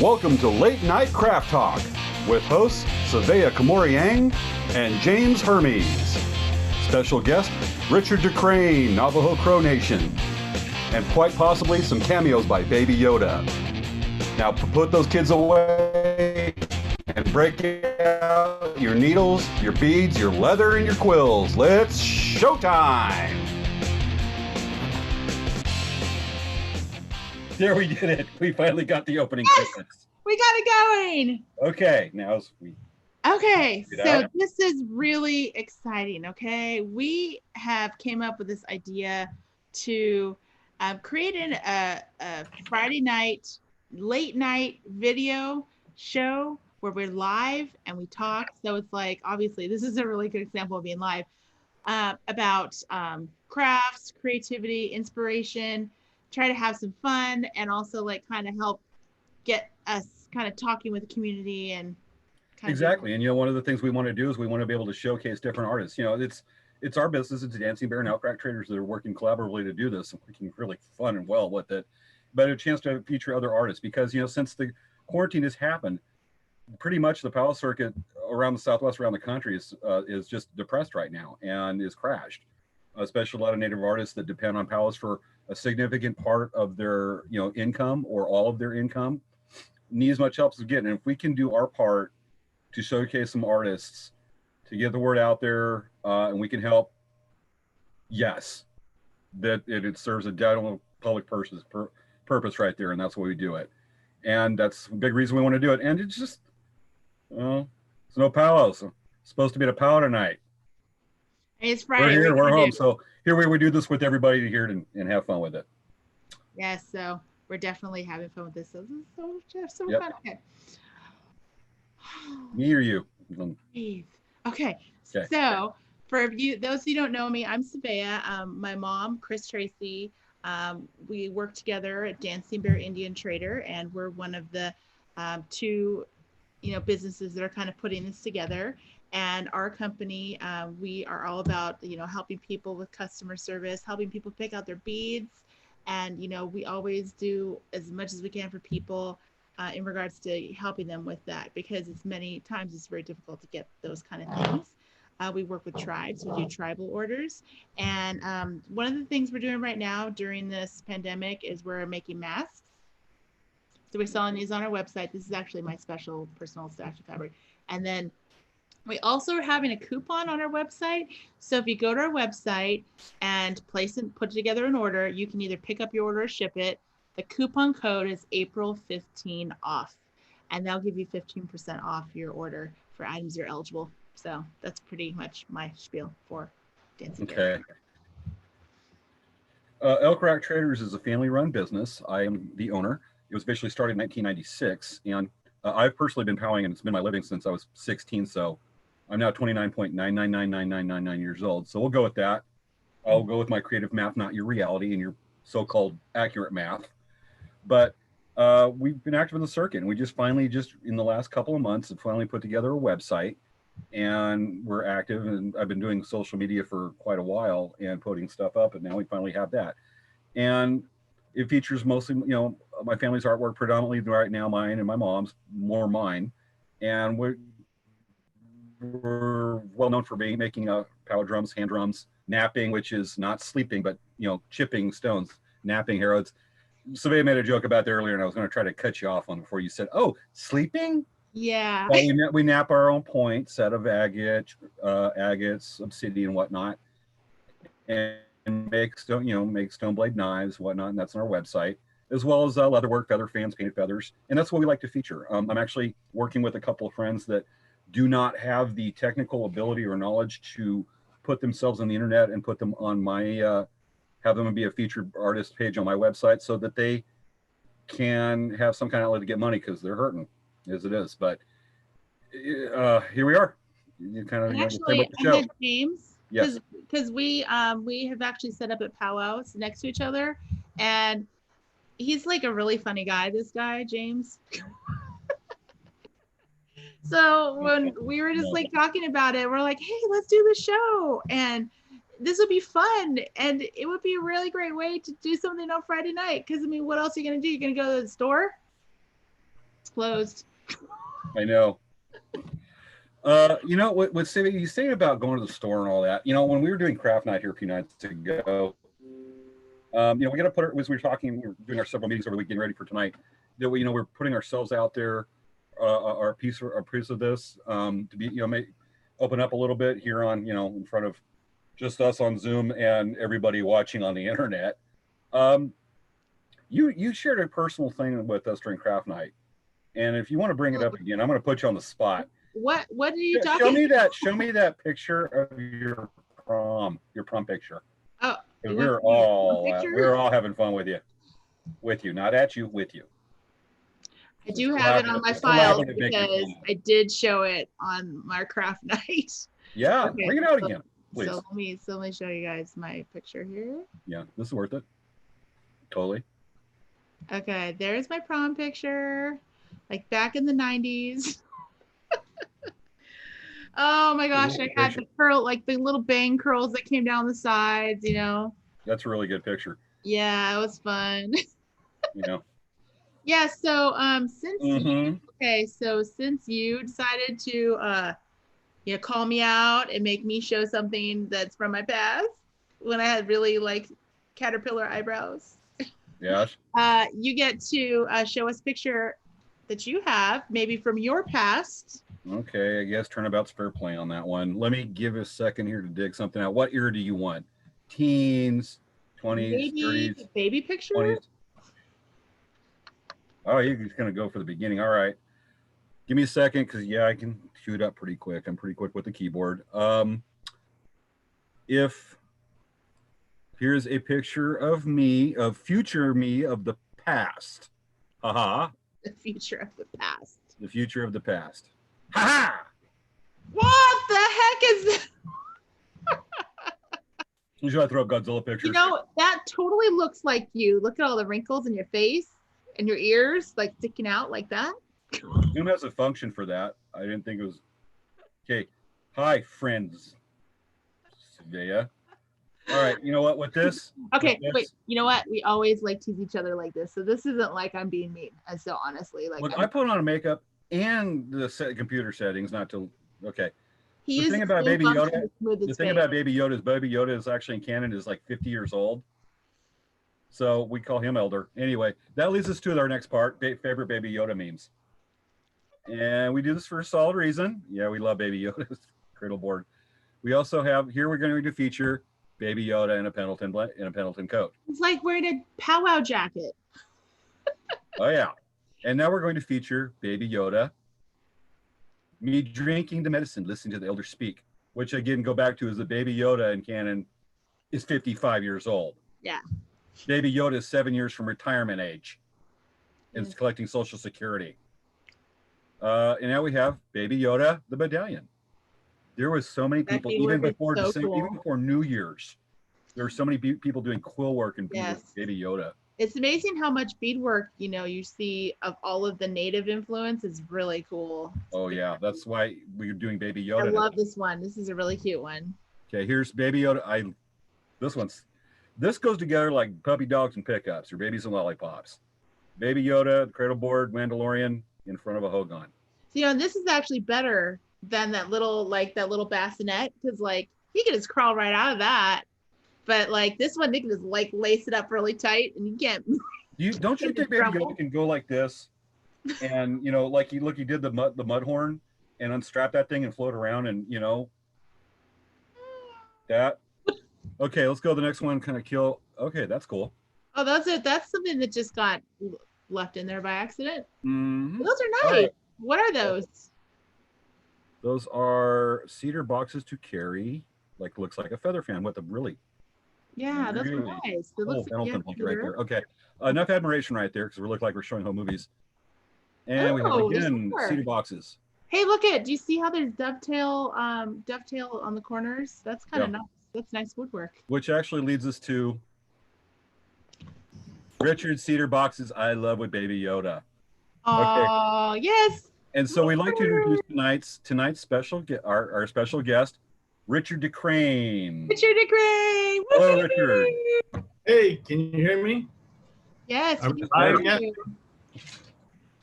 Welcome to Late Night Craft Talk with hosts Savea Kamori-Yang and James Hermes. Special guest, Richard Decrane, Navajo Crow Nation. And quite possibly some cameos by Baby Yoda. Now put those kids away and break out your needles, your beads, your leather, and your quills. Let's showtime! There, we did it. We finally got the opening. Yes, we got it going. Okay, now we. Okay, so this is really exciting. Okay, we have came up with this idea to create a Friday night, late night video show where we're live and we talk. So it's like, obviously, this is a really good example of being live about crafts, creativity, inspiration. Try to have some fun and also like kind of help get us kind of talking with the community and exactly. And one of the things we want to do is we want to be able to showcase different artists. It's our business. It's Dancing Bear and Elk Rack Traders that are working collaboratively to do this and working really fun and well with it. But a chance to feature other artists because since the quarantine has happened, pretty much the powwow circuit around the Southwest, around the country is just depressed right now and is crashed. Especially a lot of Native artists that depend on powwows for a significant part of their income or all of their income need as much help as we get. And if we can do our part to showcase some artists, to get the word out there, and we can help, yes, that it serves a general public purpose right there, and that's why we do it. And that's a big reason we want to do it. And it's just, it's no powwows. It's supposed to be a powwow tonight. It's Friday. We're here, we're home. So here we do this with everybody to hear it and have fun with it. Yes, so we're definitely having fun with this. So Yep. fun. Okay. Me or you? Okay. So for those who don't know me, I'm Savea. My mom, Chris Tracy, we work together at Dancing Bear Indian Trader, and we're one of the two businesses that are kind of putting this together. And our company, we are all about, helping people with customer service, helping people pick out their beads. And, we always do as much as we can for people in regards to helping them with that, because many times it's very difficult to get those kind of things. We work with tribes, we do tribal orders. And one of the things we're doing right now during this pandemic is we're making masks. So we're selling these on our website. This is actually my special personal stash of fabric. And then we also are having a coupon on our website. So if you go to our website and put together an order, you can either pick up your order or ship it. The coupon code is April 15 off, and they'll give you 15% off your order for items you're eligible. So that's pretty much my spiel for Dancing Bear. Okay. Elk Rack Traders is a family-run business. I am the owner. It was officially started in 1996, and I've personally been powwowing, and it's been my living since I was 16. So I'm now 29.9999999 years old. So we'll go with that. I'll go with my creative math, not your reality and your so-called accurate math. But we've been active in the circuit, and we just in the last couple of months, have finally put together a website, and we're active. And I've been doing social media for quite a while and putting stuff up, and now we finally have that. And it features mostly, my family's artwork, predominantly right now mine and my mom's, more mine. And we're well known for making powwow drums, hand drums, napping, which is not sleeping, but chipping stones, napping heralds. Savea made a joke about that earlier, and I was going to try to cut you off on before you said, "Oh, sleeping." Yeah. Well, we nap our own point set of agates, obsidian, whatnot, and make stone blade knives, whatnot, and that's on our website, as well as leatherwork, feather fans, painted feathers, and that's what we like to feature. I'm actually working with a couple of friends that do not have the technical ability or knowledge to put themselves on the internet and put them on my, have them be a featured artist page on my website so that they can have some kind of outlet to get money, because they're hurting as it is. But here we are. You kind of actually, James, yes, because we have actually set up at powwows next to each other, and he's like a really funny guy. This guy, James. So when we were just like talking about it, we're like, hey, let's do the show. And this would be fun. And it would be a really great way to do something on Friday night. Because, I mean, what else are you going to do? You're going to go to the store? It's closed. I know. You know what you say about going to the store and all that. You know, when we were doing craft night here a few nights ago, you know, we got to put as we were talking, we were doing our several meetings over the week, getting ready for tonight. That we, you know, we're putting ourselves out there, our piece of this, to be, you know, open up a little bit here on, you know, in front of just us on Zoom and everybody watching on the internet. You shared a personal thing with us during craft night, and if you want to bring it up again, I'm going to put you on the spot. What are you talking? Show me that picture of your prom picture. Oh, we're all having fun with you, not at you, with you. I do have it on my files because I did show it on my craft night. Yeah, okay. Bring it out again, please. So let me show you guys my picture here. Yeah, this is worth it. Totally. Okay, there's my prom picture, like back in the 90s. Oh my gosh, I had the curl, like the little bang curls that came down the sides, you know. That's a really good picture. Yeah, it was fun. You know. Yeah, so since you decided to call me out and make me show something that's from my past when I had really like caterpillar eyebrows. Yes. You get to show us a picture that you have, maybe from your past. Okay, I guess turnabout's fair play on that one. Let me give a second here to dig something out. What era do you want? Teens, 20s, 30s? Baby picture? 20s? Oh, you're just going to go for the beginning. All right. Give me a second because, yeah, I can cue it up pretty quick. I'm pretty quick with the keyboard. If here's a picture of me, of future me of the past. Haha. The future of the past. The future of the past. Ha-ha! What the heck is that? Should I throw up Godzilla pictures? You know, that totally looks like you. Look at all the wrinkles in your face and your ears, like sticking out like that. Zoom has a function for that. I didn't think it was. Okay. Hi, friends. Svea. All right. You know what? With this. Okay. Wait. You know what? We always like tease each other like this. So this isn't like I'm being mean. And so honestly, like. Look, I put on makeup and the computer settings, not to. Okay. The thing about Baby Yoda. The thing about Baby Yoda is actually in canon is like 50 years old. So we call him elder. Anyway, that leads us to our next part, favorite Baby Yoda memes. And we do this for a solid reason. Yeah, we love Baby Yoda's cradle board. We also have, here we're going to feature Baby Yoda in a Pendleton coat. It's like wearing a powwow jacket. Oh, yeah. And now we're going to feature Baby Yoda, me drinking the medicine, listening to the elder speak, which again, go back to is that Baby Yoda in canon is 55 years old. Yeah. Baby Yoda is 7 years from retirement age and is collecting Social Security. And now we have Baby Yoda, the medallion. There was so many people, even before even before New Year's, there were so many people doing quill work and Baby Yoda. It's amazing how much beadwork, you know, you see of all of the native influence is really cool. Oh yeah, that's why we're doing Baby Yoda. I love this one. This is a really cute one. Okay, here's Baby Yoda. This goes together like puppy dogs and pickups or babies and lollipops. Baby Yoda, the cradle board, Mandalorian in front of a Hogan. So, you know, this is actually better than that little bassinet because like he can just crawl right out of that. But like this one, they can just like lace it up really tight and you can't. Don't you think Baby Yoda can go like this? And you know, like he did the mud horn and unstrap that thing and float around and you know that. Okay, let's go to the next one. Kind of kill. Okay, that's cool. Oh, that's it. That's something that just got left in there by accident. Mm-hmm. Those are nice. Right. What are those? Those are cedar boxes to carry. Like looks like a feather fan with a really. Yeah, those are nice. It looks like right there. Okay, enough admiration right there because we look like we're showing home movies. And we have again cedar boxes. Hey, look at. Do you see how there's dovetail on the corners? That's kind of nice. That's nice woodwork. Which actually leads us to Richard Cedar Boxes I Love with Baby Yoda. Oh, okay. Yes. And so we'd like to introduce tonight's special our special guest, Richard Decrane. Richard Decrane. Hello, Richard. Hey, can you hear me? Yes.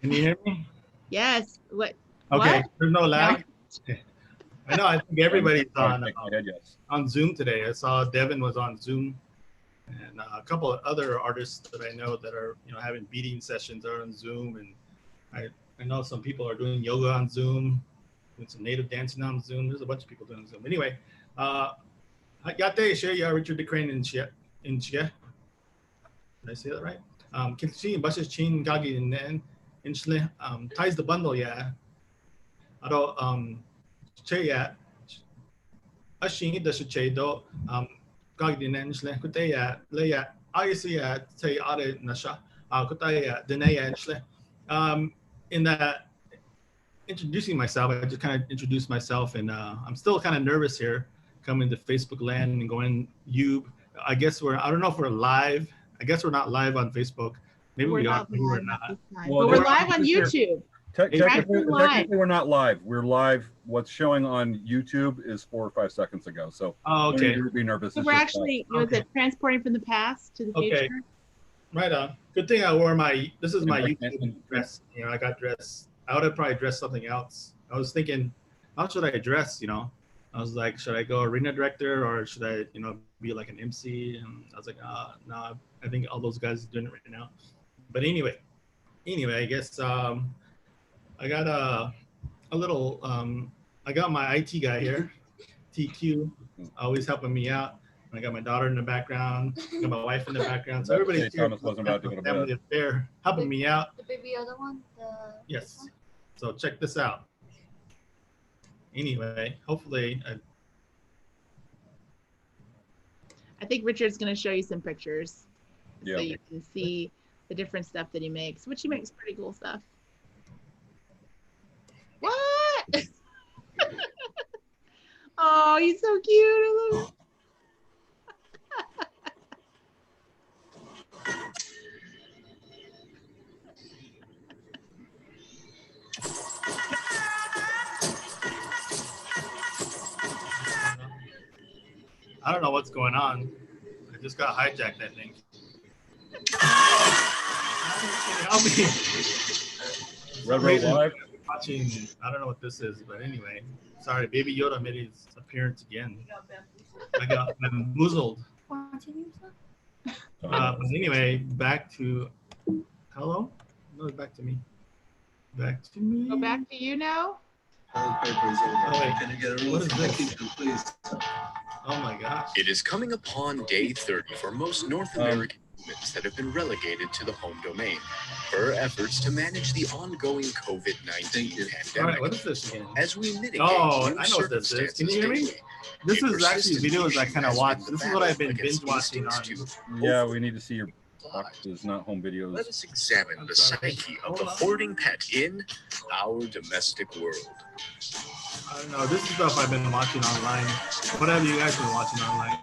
Can you hear me? Yes. What? Okay, What? there's no lag. I know. I think everybody's Yes. on Zoom today. I saw Devin was on Zoom, and a couple of other artists that I know that are having beading sessions are on Zoom, and I know some people are doing yoga on Zoom, doing some native dancing on Zoom. There's a bunch of people doing Zoom. Anyway, Yate Shea Richard Decrane in Chia. Did I say that right? Kitchi Bushes Chin Gagi in Shle ties the bundle, yeah. Aro Cheya Ashin the Shedo Gagi in Shle Kuteya Leya Isia Tay Ade Nasha Kutaya Denea Shle. In that introducing myself, I just kind of introduced myself, and I'm still kind of nervous here coming to Facebook land and going YouTube. I guess I don't know if we're live. I guess we're not live on Facebook. Maybe we are, maybe we're not. Well, but we're live on YouTube. Technically, we're not live. We're live. What's showing on YouTube is 4 or 5 seconds ago. So okay. Don't be nervous. So we're actually, was it transporting from the past to the future? Right on. Good thing I wore this is my YouTube dress. I got dressed. I would have probably dressed something else. I was thinking, how should I dress? I was like, should I go arena director or should I, be like an MC? And I was like, no, I think all those guys are doing it right now. But anyway, I guess I got a little, I got my IT guy here, TQ, always helping me out. I got my daughter in the background, I got my wife in the background. So everybody's here. Thomas wasn't about to go to family affair, helping me out. The baby other one? Yes. So check this out. Anyway, hopefully. I think Richard's going to show you some pictures so you can see the different stuff that he makes, which he makes pretty cool stuff. What? Oh, he's so cute. I love it. I don't know what's going on. I just got hijacked, I think. Help me. Red Road Live. Watching, I don't know what this is, but anyway. Sorry, Baby Yoda made his appearance again. I got bamboozled. But anyway, back to, hello? No, back to me. Back to me. Go back to you now? Oh, wait. Can you get a What is this? please? Oh my gosh. It is coming upon day 30 for most North American movements that have been relegated to the home domain for efforts to manage the ongoing COVID-19 pandemic. All right, what is this again? As we mitigate Oh, new I know what this is. Can you hear me? daily, This a is actually persistent videos I issue kind of has watch. been This the is what I've been battle binge against watching on. instincts to Yeah, we need to see your boxes, not home videos. Let us examine the psyche of the hoarding pet in our domestic world. I don't know. This is stuff I've been watching online. What have you guys been watching online?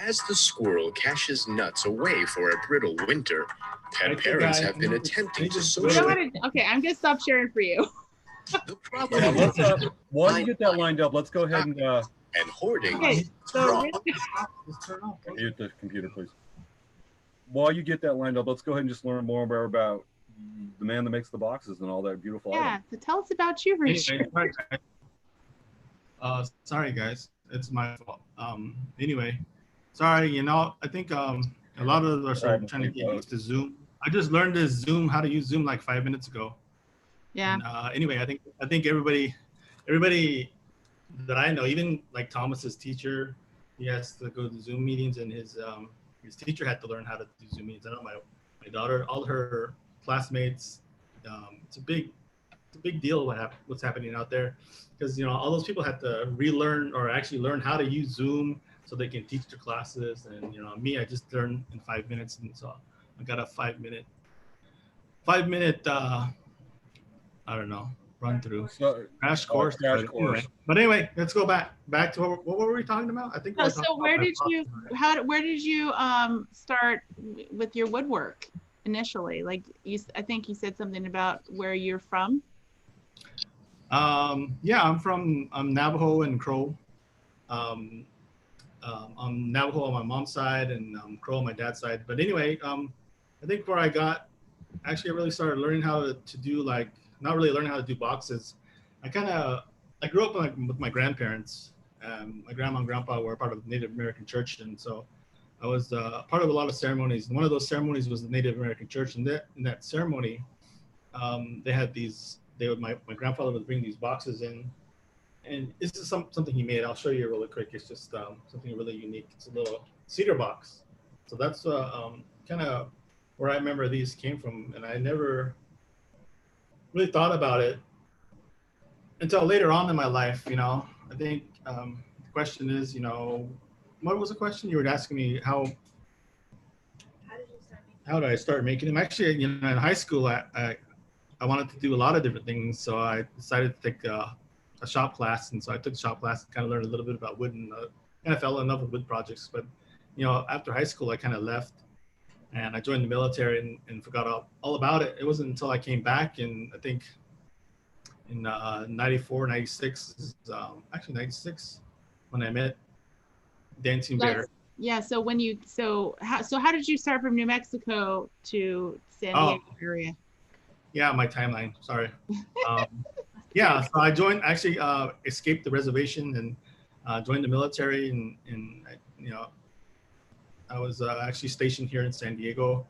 As the squirrel caches nuts away for a brittle winter, pet think parents I have been need to- attempting to need to- You know socialize. what? Okay, I'm going to stop sharing for you. The problem Yeah, with let's, while you get that lined up, let's go ahead and and hoarding. Okay, so Richard, Just turn off. mute the computer, please. While you get that lined up, let's go ahead and just learn more about the man that makes the boxes and all that beautiful yeah, items. so tell us about you, Richard. Anyway, sorry guys, it's my fault. Anyway, sorry. I think a lot of us are trying to get used to Zoom. I just learned this Zoom, how to use Zoom like 5 minutes ago. Yeah. And, anyway, I think everybody that I know, even like Thomas's teacher, he has to go to Zoom meetings, and his teacher had to learn how to do Zoom meetings. I know my daughter, all her classmates. It's a big deal what's happening out there, because all those people had to relearn or actually learn how to use Zoom so they can teach their classes. And me, I just learned in 5 minutes, and so I got a 5 minute I don't know, run through crash course. But anyway, let's go back to what were we talking about? I think. So where did you start with your woodwork initially? Like I think you said something about where you're from. Yeah, I'm Navajo and Crow. I'm Navajo on my mom's side and Crow on my dad's side. But anyway, I think where I got actually I really started learning how to do like, not really learning how to do boxes. I grew up like with my grandparents. My grandma and grandpa were part of the Native American church, and so I was part of a lot of ceremonies. And one of those ceremonies was the Native American church, and in that ceremony, they had these. My grandfather would bring these boxes in, and this is something he made. I'll show you really quick. It's just something really unique. It's a little cedar box. So that's kind of where I remember these came from, and I never really thought about it until later on in my life. I think the question is, what was the question you were asking me? How did I start making them? Actually, in high school, I wanted to do a lot of different things, so I decided to take a shop class, and so I took a shop class and kind of learned a little bit about wood, and kind of fell in love with wood projects. But after high school, I kind of left, and I joined the military and forgot all about it. It wasn't until I came back, and I think in 94, 96, actually 96, when I met Dancing Bear. Yeah. So how did you start from New Mexico to San Diego area? Yeah, my timeline. Sorry. Yeah, so I joined, actually escaped the reservation and joined the military, and I was actually stationed here in San Diego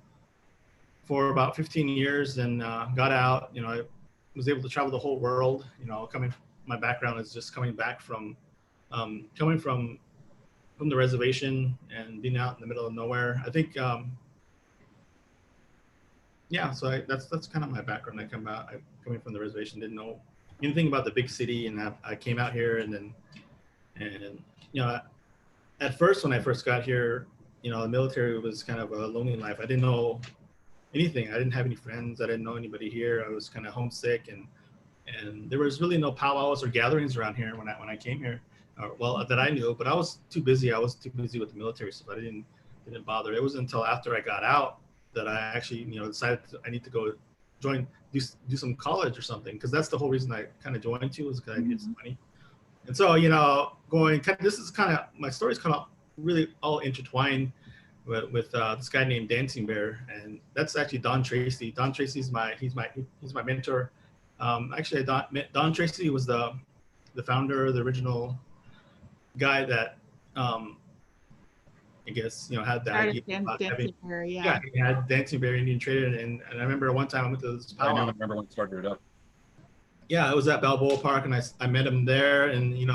for about 15 years, and got out. I was able to travel the whole world. My background is just coming back from the reservation and being out in the middle of nowhere. I think so that's kind of my background. Coming from the reservation, didn't know anything about the big city, and I came out here, and at first, when I first got here, the military was kind of a lonely life. I didn't know anything. I didn't have any friends. I didn't know anybody here. I was kind of homesick, and there was really no powwows or gatherings around here when I came here. That I knew, but I was too busy. I was too busy with the military stuff. I didn't bother. It wasn't until after I got out that I actually, decided I need to go do some college or something, because that's the whole reason I kind of joined too, was because I needed some money. And so, this is kind of, my story's kind of really all intertwined with this guy named Dancing Bear, and that's actually Don Tracy. Don Tracy's he's my mentor. Actually, Don Tracy was the founder, the original guy that I guess had the idea about having, he had Dancing Bear Indian Trader, and I remember one time I went to this powwow. I remember when it started it up. Yeah, it was at Balboa Park, and I met him there, and he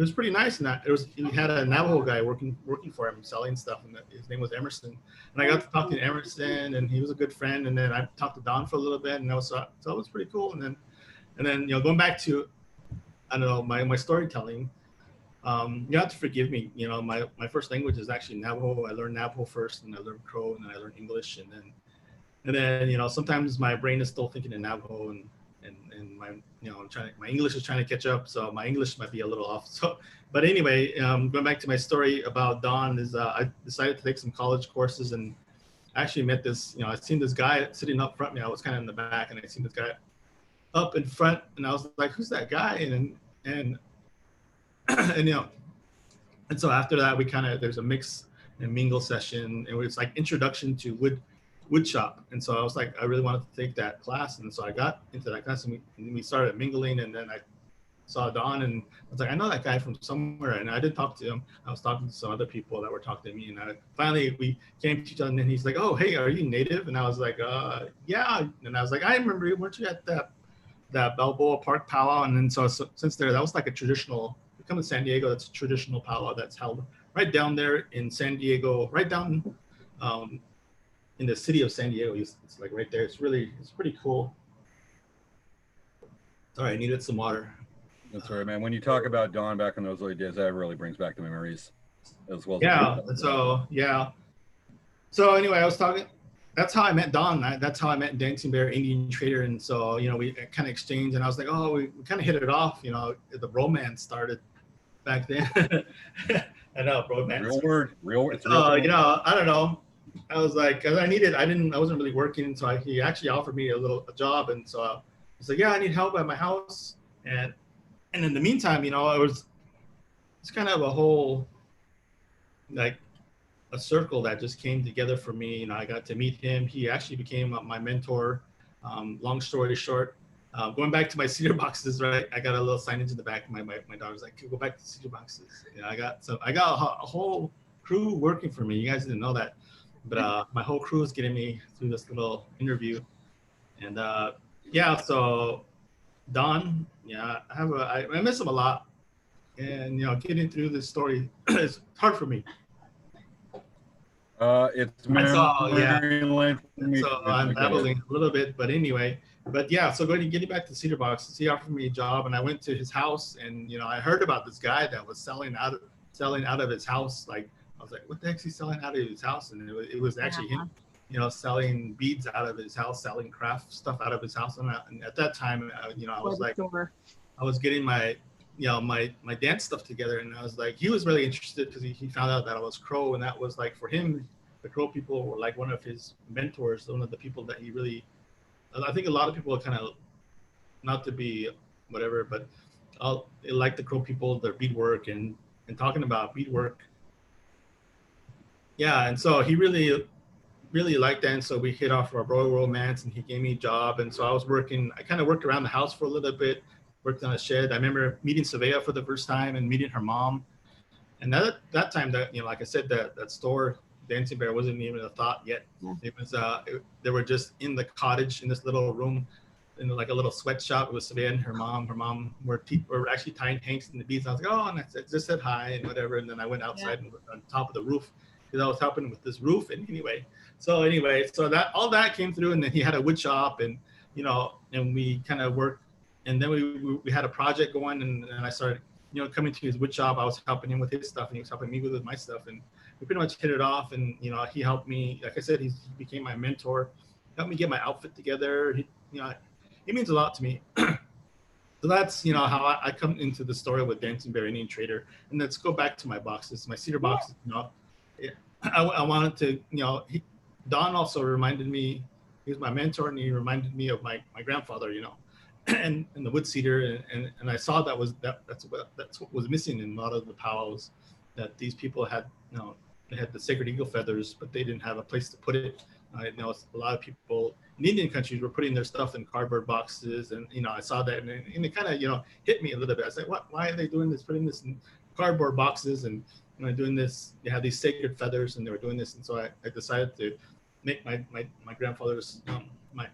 was pretty nice. And he had a Navajo guy working for him, selling stuff, and his name was Emerson. And I got to talk to Emerson, and he was a good friend. And then I talked to Don for a little bit, and so it was pretty cool. And then going back to, I don't know, my storytelling. You have to forgive me. My first language is actually Navajo. I learned Navajo first, and I learned Crow, and then I learned English, and then sometimes my brain is still thinking in Navajo, and my my English is trying to catch up, so my English might be a little off. So, but anyway, going back to my story about Don, is I decided to take some college courses, and I actually met this. I seen this guy sitting up front of me. I was kind of in the back, and I seen this guy up in front, and I was like, "Who's that guy?" And and so after that, there's a mix and mingle session, and it's like introduction to wood shop. And so I was like, I really wanted to take that class, and so I got into that class, and we started mingling, and then I saw Don, and I was like, I know that guy from somewhere, and I didn't talk to him. I was talking to some other people that were talking to me, and finally we came to each other, and then he's like, "Oh, hey, are you native?" And I was like, "Yeah." And I was like, "I remember you. Weren't you at that Balboa Park powwow?" And then so since there, that was like a traditional. Come to San Diego, that's a traditional powwow that's held right down there in San Diego, right down in the city of San Diego. It's like right there. It's pretty cool. Sorry, I needed some water. That's all right, man. When you talk about Don back in those early days, that really brings back the memories as well. Yeah. So anyway, I was talking. That's how I met Don. That's how I met Dancing Bear Indian Trader. And so, we kind of exchanged, and I was like, oh, we kind of hit it off. The romance started back then. I know, romance. Real word. I don't know. I was like, cause I wasn't really working. So he actually offered me a job. And so I was like, yeah, I need help at my house. And in the meantime, it's kind of a whole, like, a circle that just came together for me. You know, I got to meet him. He actually became my mentor. Long story short, going back to my cedar boxes, right? I got a little signage in the back. My daughter's like, go back to cedar boxes. Yeah, I got a whole crew working for me. You guys didn't know that, but my whole crew is getting me through this little interview. And yeah, so Don, yeah, I miss him a lot. And you know, getting through this story is hard for me. It's And so yeah, memory lane for me. so I'm babbling a little bit, but anyway, but yeah, so getting back to Cedar Box, he offered me a job, and I went to his house, and you know, I heard about this guy that was selling out of his house. Like, I was like, what the heck's he selling out of his house? And it was actually him, you know, selling beads out of his house, selling craft stuff out of his house. And at that time, you know, I was like, I was getting my, you know, my dance stuff together, and I was like, he was really interested because he found out that I was Crow, and that was like, for him, the Crow people were like one of his mentors, one of the people that he really, I think a lot of people kind of, not to be whatever, but they like the Crow people, their beadwork, and talking about beadwork. Yeah, and so he really liked that, and so we hit off our bro romance, and he gave me a job, and so I kind of worked around the house for a little bit, worked on a shed. I remember meeting Savea for the first time and meeting her mom, and that time, that, you know, like I said, that store, Dancing Bear, wasn't even a thought yet. It was they were just in the cottage in this little room, in like a little sweatshop. It was Savea and her mom. Her mom were actually tying hanks in the beads. I was like, oh, and I just said hi and whatever, and then I went outside and on top of the roof because I was helping with this roof. And anyway, so that all that came through, and then he had a wood shop, and you know, and we kind of worked, and then we had a project going, and I started, you know, coming to his wood shop. I was helping him with his stuff, and he was helping me with my stuff, and we pretty much hit it off. And you know, he helped me. Like I said, he became my mentor, helped me get my outfit together. You know, he means a lot to me. So that's, you know, how I come into the story with Dancing Bear Indian Trader. And let's go back to my boxes, my cedar boxes. You know, I wanted to, you know, Don also reminded me, he was my mentor, and he reminded me of my grandfather, you know, and the wood cedar, and I saw that's what was missing in a lot of the powwows, that these people had, you know, they had the sacred eagle feathers, but they didn't have a place to put it. I know a lot of people in Indian countries were putting their stuff in cardboard boxes, and you know, I saw that, and it kind of, you know, hit me a little bit. I was like, why are they doing this, putting this in cardboard boxes, and you know, doing this? They have these sacred feathers, and they were doing this, and so I decided to make my grandfather's my,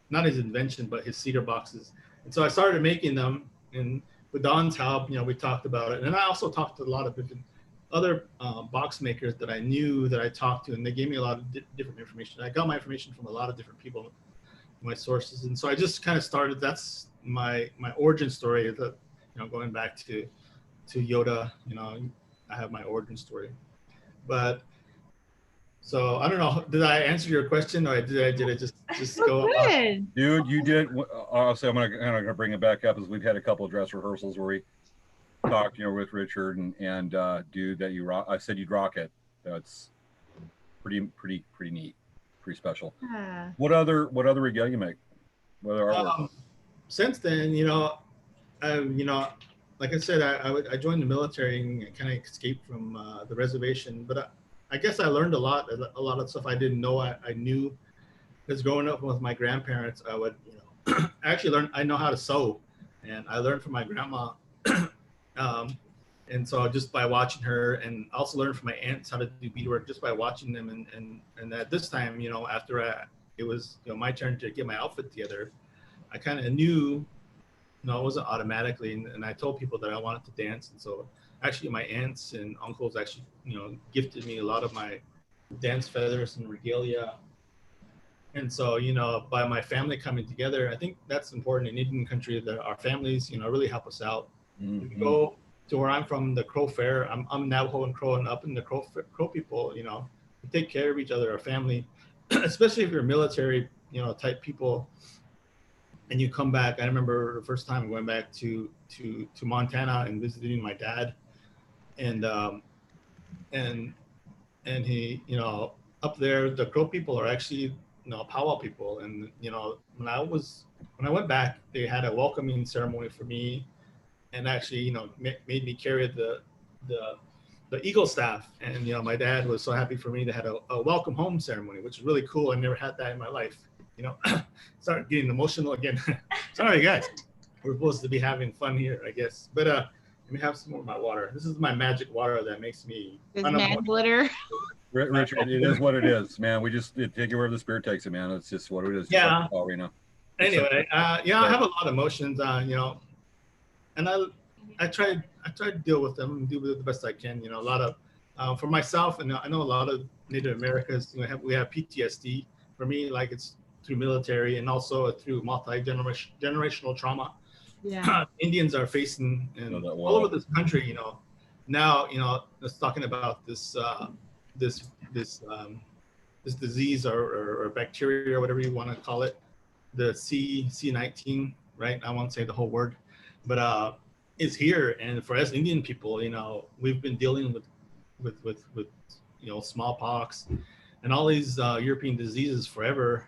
not his invention, but his cedar boxes. And so I started making them, and with Don's help, you know, we talked about it, and I also talked to a lot of different other box makers that I knew, that I talked to, and they gave me a lot of different information. I got my information from a lot of different people, my sources, and so I just kind of started. That's my origin story. That, you know, going back to Yoda, you know, I have my origin story. But so I don't know. Did I answer your question, or did I just go on? Dude, you did. Honestly, I'm gonna bring it back up, as we've had a couple of dress rehearsals where we talked, you know, with Richard and dude, that you rock. I said you'd rock it. That's pretty neat, pretty special. What other regalia you make? What other artwork? Since then, you know, like I said, I joined the military and kind of escaped from the reservation. But I guess I learned a lot of stuff I didn't know I knew. Because growing up with my grandparents, I would, you know, actually I know how to sew, and I learned from my grandma. And so just by watching her, and also learned from my aunts how to do beadwork just by watching them. And at this time, you know, after it was, you know, my turn to get my outfit together, I kind of knew, no, it wasn't automatically. And I told people that I wanted to dance. And so actually my aunts and uncles actually, you know, gifted me a lot of my dance feathers and regalia. And so, you know, by my family coming together, I think that's important in Indian country, that our families, you know, really help us out. Mm-hmm. We go to where I'm from, the Crow Fair. I'm Navajo and Crow, and up in the Crow people, you know, we take care of each other, our family, especially if you're military, you know, type people. And you come back. I remember the first time going back to Montana and visiting my dad, and he, you know, up there, the Crow people are actually, you know, powwow people. And you know, when I went back, they had a welcoming ceremony for me, and actually, you know, made me carry the the Eagle staff, and my dad was so happy for me to have a welcome home ceremony, which is really cool. I never had that in my life. Start getting emotional again. Sorry guys, we're supposed to be having fun here, I guess. But let me have some more of my water. This is my magic water that makes me man glitter. Richard, it is what it is, man. We just take it wherever the spirit takes it, man. It's just what it is. Yeah. Anyway, I have a lot of emotions, and I try to deal with them and do the best I can. A lot of for myself, and I know a lot of Native Americans. We have PTSD. For me, like it's through military and also through multi-generational trauma. Yeah. Indians are facing all over this country. Now it's talking about this disease or bacteria or whatever you want to call it, the C19, right? I won't say the whole word, but it's here. And for us Indian people, we've been dealing with smallpox and all these European diseases forever.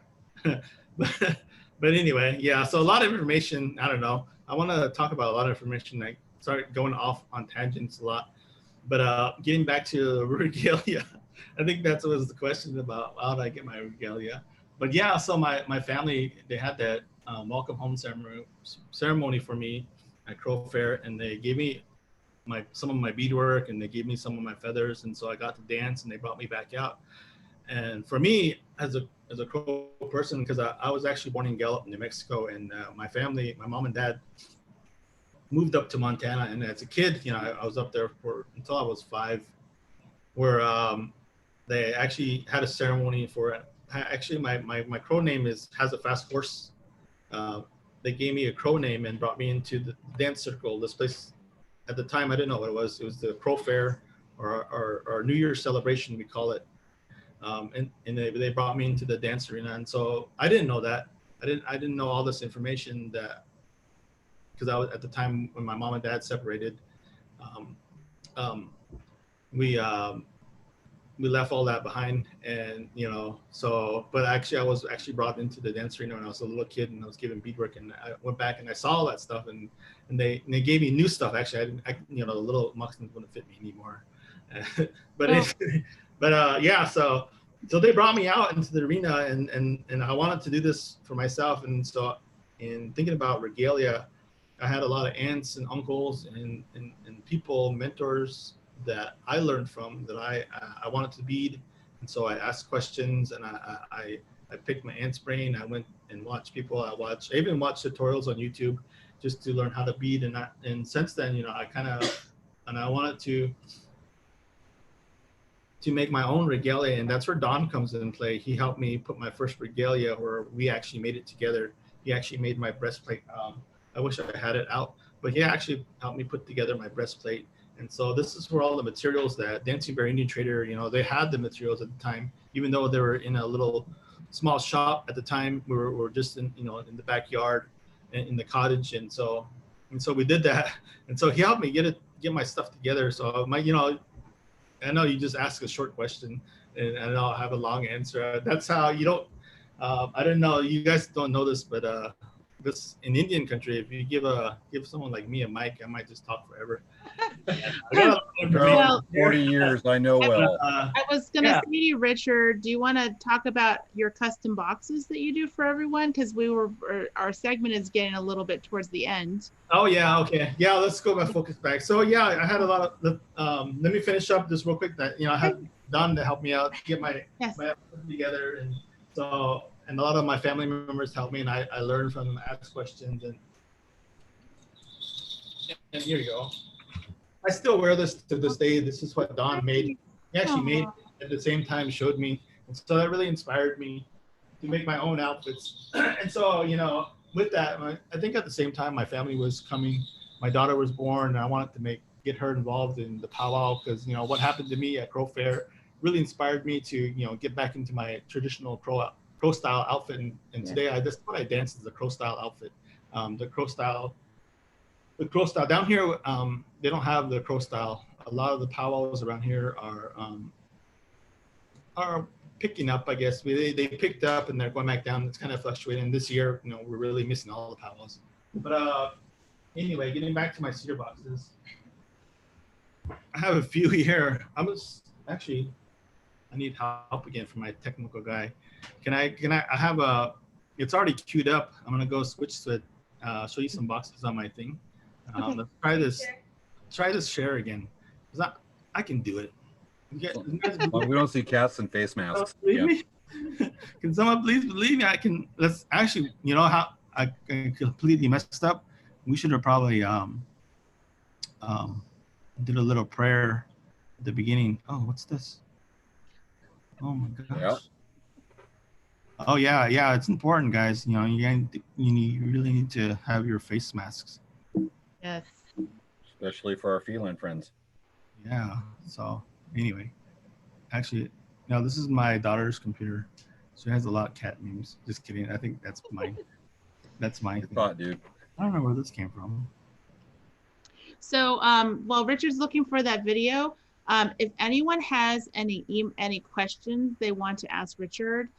but anyway, yeah. So a lot of information. I don't know. I want to talk about a lot of information. I started going off on tangents a lot, but getting back to regalia, I think that was the question about how did I get my regalia. But yeah, so my family, they had that welcome home ceremony for me at Crow Fair, and they gave me some of my beadwork, and they gave me some of my feathers, and so I got to dance, and they brought me back out. And for me, as a Crow person, because I was actually born in Gallup, New Mexico, and my family, my mom and dad, moved up to Montana, and as a kid, I was up there until I was 5, where they actually had a ceremony for it. Actually, my crow name has a fast horse. They gave me a crow name and brought me into the dance circle. This place, at the time, I didn't know what it was. It was the Crow Fair or New Year's celebration, we call it. And they brought me into the dance arena, and so I didn't know that. I didn't know all this information because I was at the time when my mom and dad separated. We left all that behind, and but actually I was brought into the dance arena when I was a little kid, and I was given beadwork, and I went back and I saw all that stuff, and they gave me new stuff. Actually, the little moccasins wouldn't fit me anymore. Yeah, so they brought me out into the arena, and I wanted to do this for myself. And so in thinking about regalia, I had a lot of aunts and uncles and people, mentors that I learned from, that I wanted to bead. And so I asked questions, and I picked my aunt's brain. I went and watched people. I even watched tutorials on YouTube just to learn how to bead. And since then, I wanted to make my own regalia, and that's where Don comes in play. He helped me put my first regalia, where we actually made it together. He actually made my breastplate. I wish I had it out, but he actually helped me put together my breastplate. And so this is where all the materials that Dancing Bear Indian Trader, they had the materials at the time, even though they were in a little small shop at the time. We were just in the backyard, in the cottage, and so we did that. And so he helped me get my stuff together. So I know you just ask a short question, and I'll have a long answer. That's how you don't. I don't know. You guys don't know this, but this in Indian country, if you give someone like me a mic, I might just talk forever. Well, 40 years, I know well. I was going to say to you, Richard, do you want to talk about your custom boxes that you do for everyone? Because our segment is getting a little bit towards the end. Oh yeah, okay, yeah. Let's go back, focus back. So yeah, I had a lot of. Let me finish up just real quick. That I had Don to help me out, get my outfit together, and so a lot of my family members helped me, and I learned from them, asked questions, and here you go. I still wear this to this day. This is what Don made. He actually made at the same time, showed me. And so that really inspired me to make my own outfits. And so, with that, I think at the same time, my family was coming. My daughter was born, and I wanted to get her involved in the powwow, because, what happened to me at Crow Fair really inspired me to, get back into my traditional crow style outfit. And today, that's what I dance, is the crow style outfit. The crow style down here, they don't have the crow style. A lot of the powwows around here are picking up, I guess. They picked up and they're going back down. It's kind of fluctuating. This year, we're really missing all the powwows. But anyway, getting back to my cedar boxes. I have a few here. I need help again from my technical guy. I have it's already queued up. I'm gonna go switch to it, show you some boxes on my thing. Okay. Let's try this share again. I can do it. You guys Well, we don't see cats and face masks. believe Yeah. me? Can someone please believe me? Let's actually, you know how I completely messed up? We should have probably did a little prayer at the beginning. Oh, what's this? Oh my gosh. Yeah. Oh yeah, it's important, guys. You know, you really need to have your face masks. Yes. Especially for our feline friends. Yeah. So anyway, actually, no, this is my daughter's computer. She has a lot of cat memes. Just kidding. I think that's mine. That's my Good thing. thought, dude. I don't know where this came from. So while Richard's looking for that video, if anyone has any questions they want to ask Richard,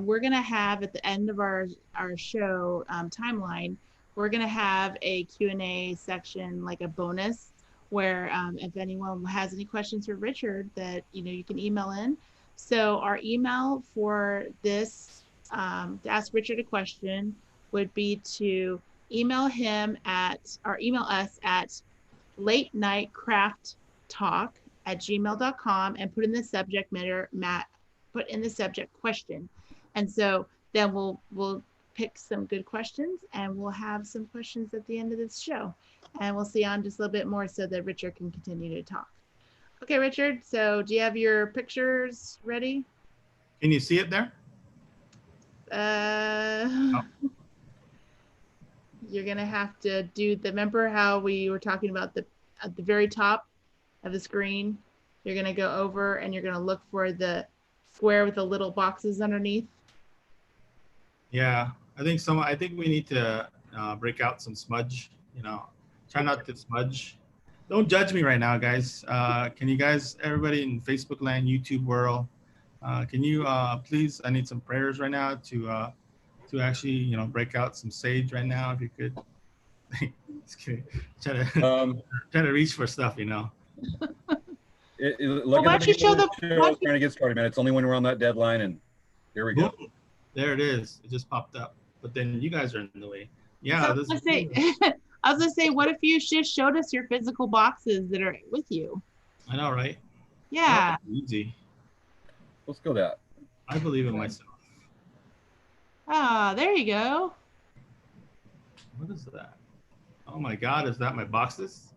we're gonna have at the end of our show timeline, we're gonna have a Q&A section, like a bonus, where if anyone has any questions for Richard, that you can email in. So our email for this to ask Richard a question would be to email us at latenightcrafttalk@gmail.com and put in the subject matter, put in the subject question. And so then we'll pick some good questions, and we'll have some questions at the end of this show. And we'll see on just a little bit more so that Richard can continue to talk. Okay, Richard, so do you have your pictures ready? Can you see it there? You're gonna have to do remember how we were talking about at the very top of the screen, you're gonna go over and you're gonna look for the square with the little boxes underneath. Yeah, I think we need to break out some smudge. Try not to smudge. Don't judge me right now, guys. Can you guys, everybody in Facebook land, YouTube world, can you please? I need some prayers right now to actually break out some sage right now. If you could, just kidding. Try to reach for stuff. Look Why at don't you show the? show trying to get started, man. It's only when we're on that deadline, and here we go. Boom. There it is. It just popped up. But then you guys are in the way. Yeah. I was gonna say, what if you just showed us your physical boxes that are with you? I know, right? Yeah. Easy. Let's go that. I believe in myself. Ah, there you go. What is that? Oh my God, is that my boxes?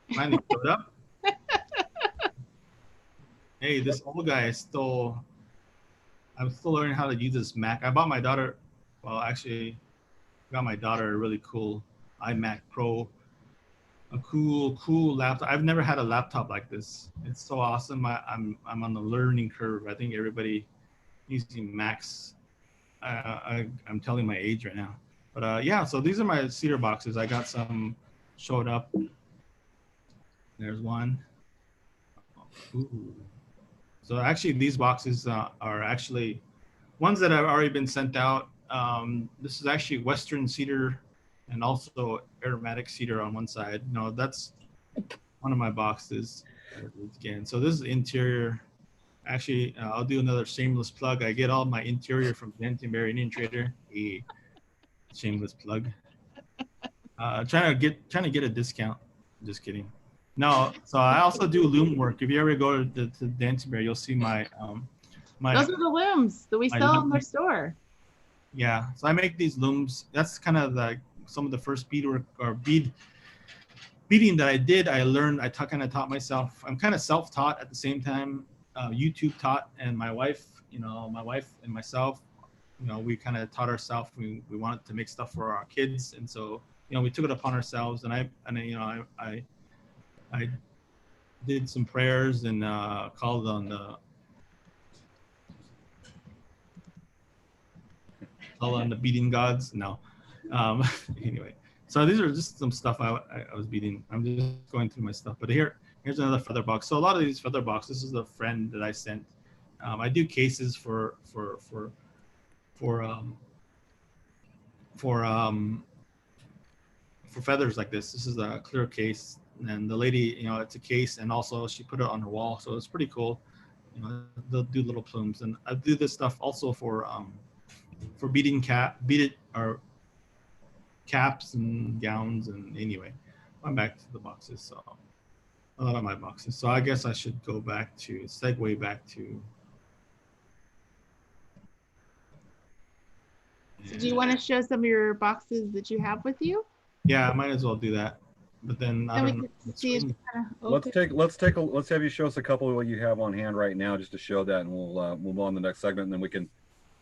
Mine showed up. Hey, this old guy I'm still learning how to use this Mac. I bought my daughter, actually, got my daughter a really cool iMac Pro, a cool laptop. I've never had a laptop like this. It's so awesome. I'm on the learning curve. I think everybody using Macs. I'm telling my age right now, but yeah. So these are my cedar boxes. I got some showed up. There's one. Ooh. So actually, these boxes are actually ones that have already been sent out. This is actually Western cedar and also aromatic cedar on one side. No, that's one of my boxes. Again, so this is interior. Actually, I'll do another shameless plug. I get all my interior from Dancing Bear Indian Trader. A shameless plug. Trying to get a discount. Just kidding. No, so I also do loom work. If you ever go to Dancing Bear, you'll see my Those are the looms that we sell in their store. Yeah, so I make these looms. That's kind of like some of the first beading that I did. I kind of taught myself. I'm kind of self-taught at the same time. YouTube taught, and my wife and myself, we kind of taught ourselves. We wanted to make stuff for our kids, and so we took it upon ourselves. And I did some prayers and called on the beading gods. No, anyway. So these are just some stuff I was beading. I'm just going through my stuff. But here's another feather box. So a lot of these feather boxes, this is a friend that I sent. I do cases for feathers like this. This is a clear case. And the lady, it's a case, and also she put it on her wall, so it's pretty cool. They'll do little plumes, and I do this stuff also for beaded or caps and gowns. And anyway, I'm back to the boxes. So a lot of my boxes. So I guess I should go back to segue back to. So do you want to show some of your boxes that you have with you? Yeah, I might as well do that. But then I don't know. Let's have you show us a couple of what you have on hand right now, just to show that, and we'll move on to the next segment, and then we can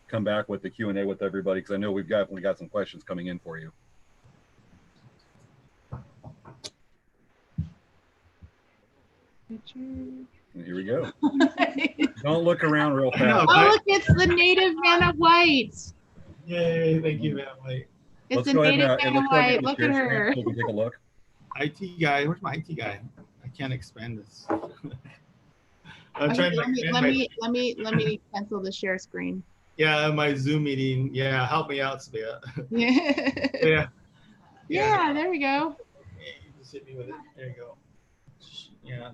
come back with the Q&A with everybody, because I know we got some questions coming in for you. Here we go. Don't look around real fast. Oh, look, it's the native Vanna White. Yay, thank you, Vanna White. It's a native Vanna White. Look at her. So we can take a look. IT guy, where's my IT guy? I can't expand this. I'm Okay, trying to let me cancel the share screen. Yeah, my Zoom meeting. Yeah, help me out, Svea. Yeah. Yeah, there we go. You just hit me with it. There you go. Yeah,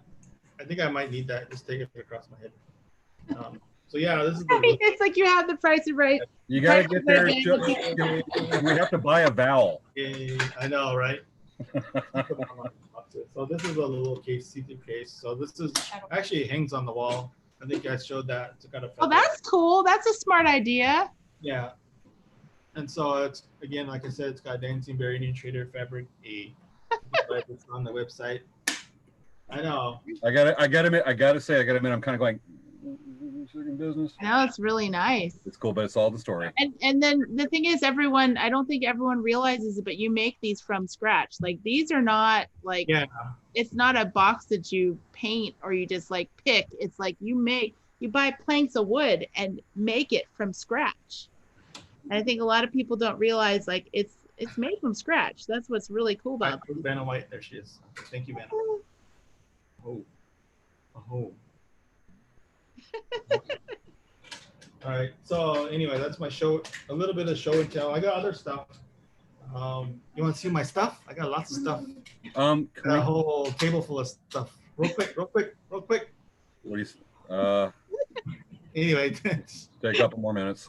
I think I might need that. Just take it across my head. So yeah, this is. It's like you have the price right. You gotta get there. We have to buy a vowel. Yeah, I know, right? So this is a little case, see-through case. So this is actually hangs on the wall. I think I showed that. It's got a. Oh, that's cool. That's a smart idea. Yeah. And so it's, again, like I said, it's got Dancing Bear Indian Trader fabric. It's on the website. I know. I gotta admit, I'm kind of going, business. No, it's really nice. It's cool, but it's all the story. And then the thing is, I don't think everyone realizes it, but you make these from scratch. Like, these are not like, it's not a box that you paint or you just like pick. It's like you buy planks of wood and make it from scratch. And I think a lot of people don't realize, like, it's made from scratch. That's what's really cool about it. Vanna White, there she is. Thank you, Vanna. Oh. All right. So anyway, that's my show. A little bit of show and tell. I got other stuff. You want to see my stuff? I got lots of stuff. A whole table full of stuff. Real quick. What do you? Anyway, take a couple more minutes.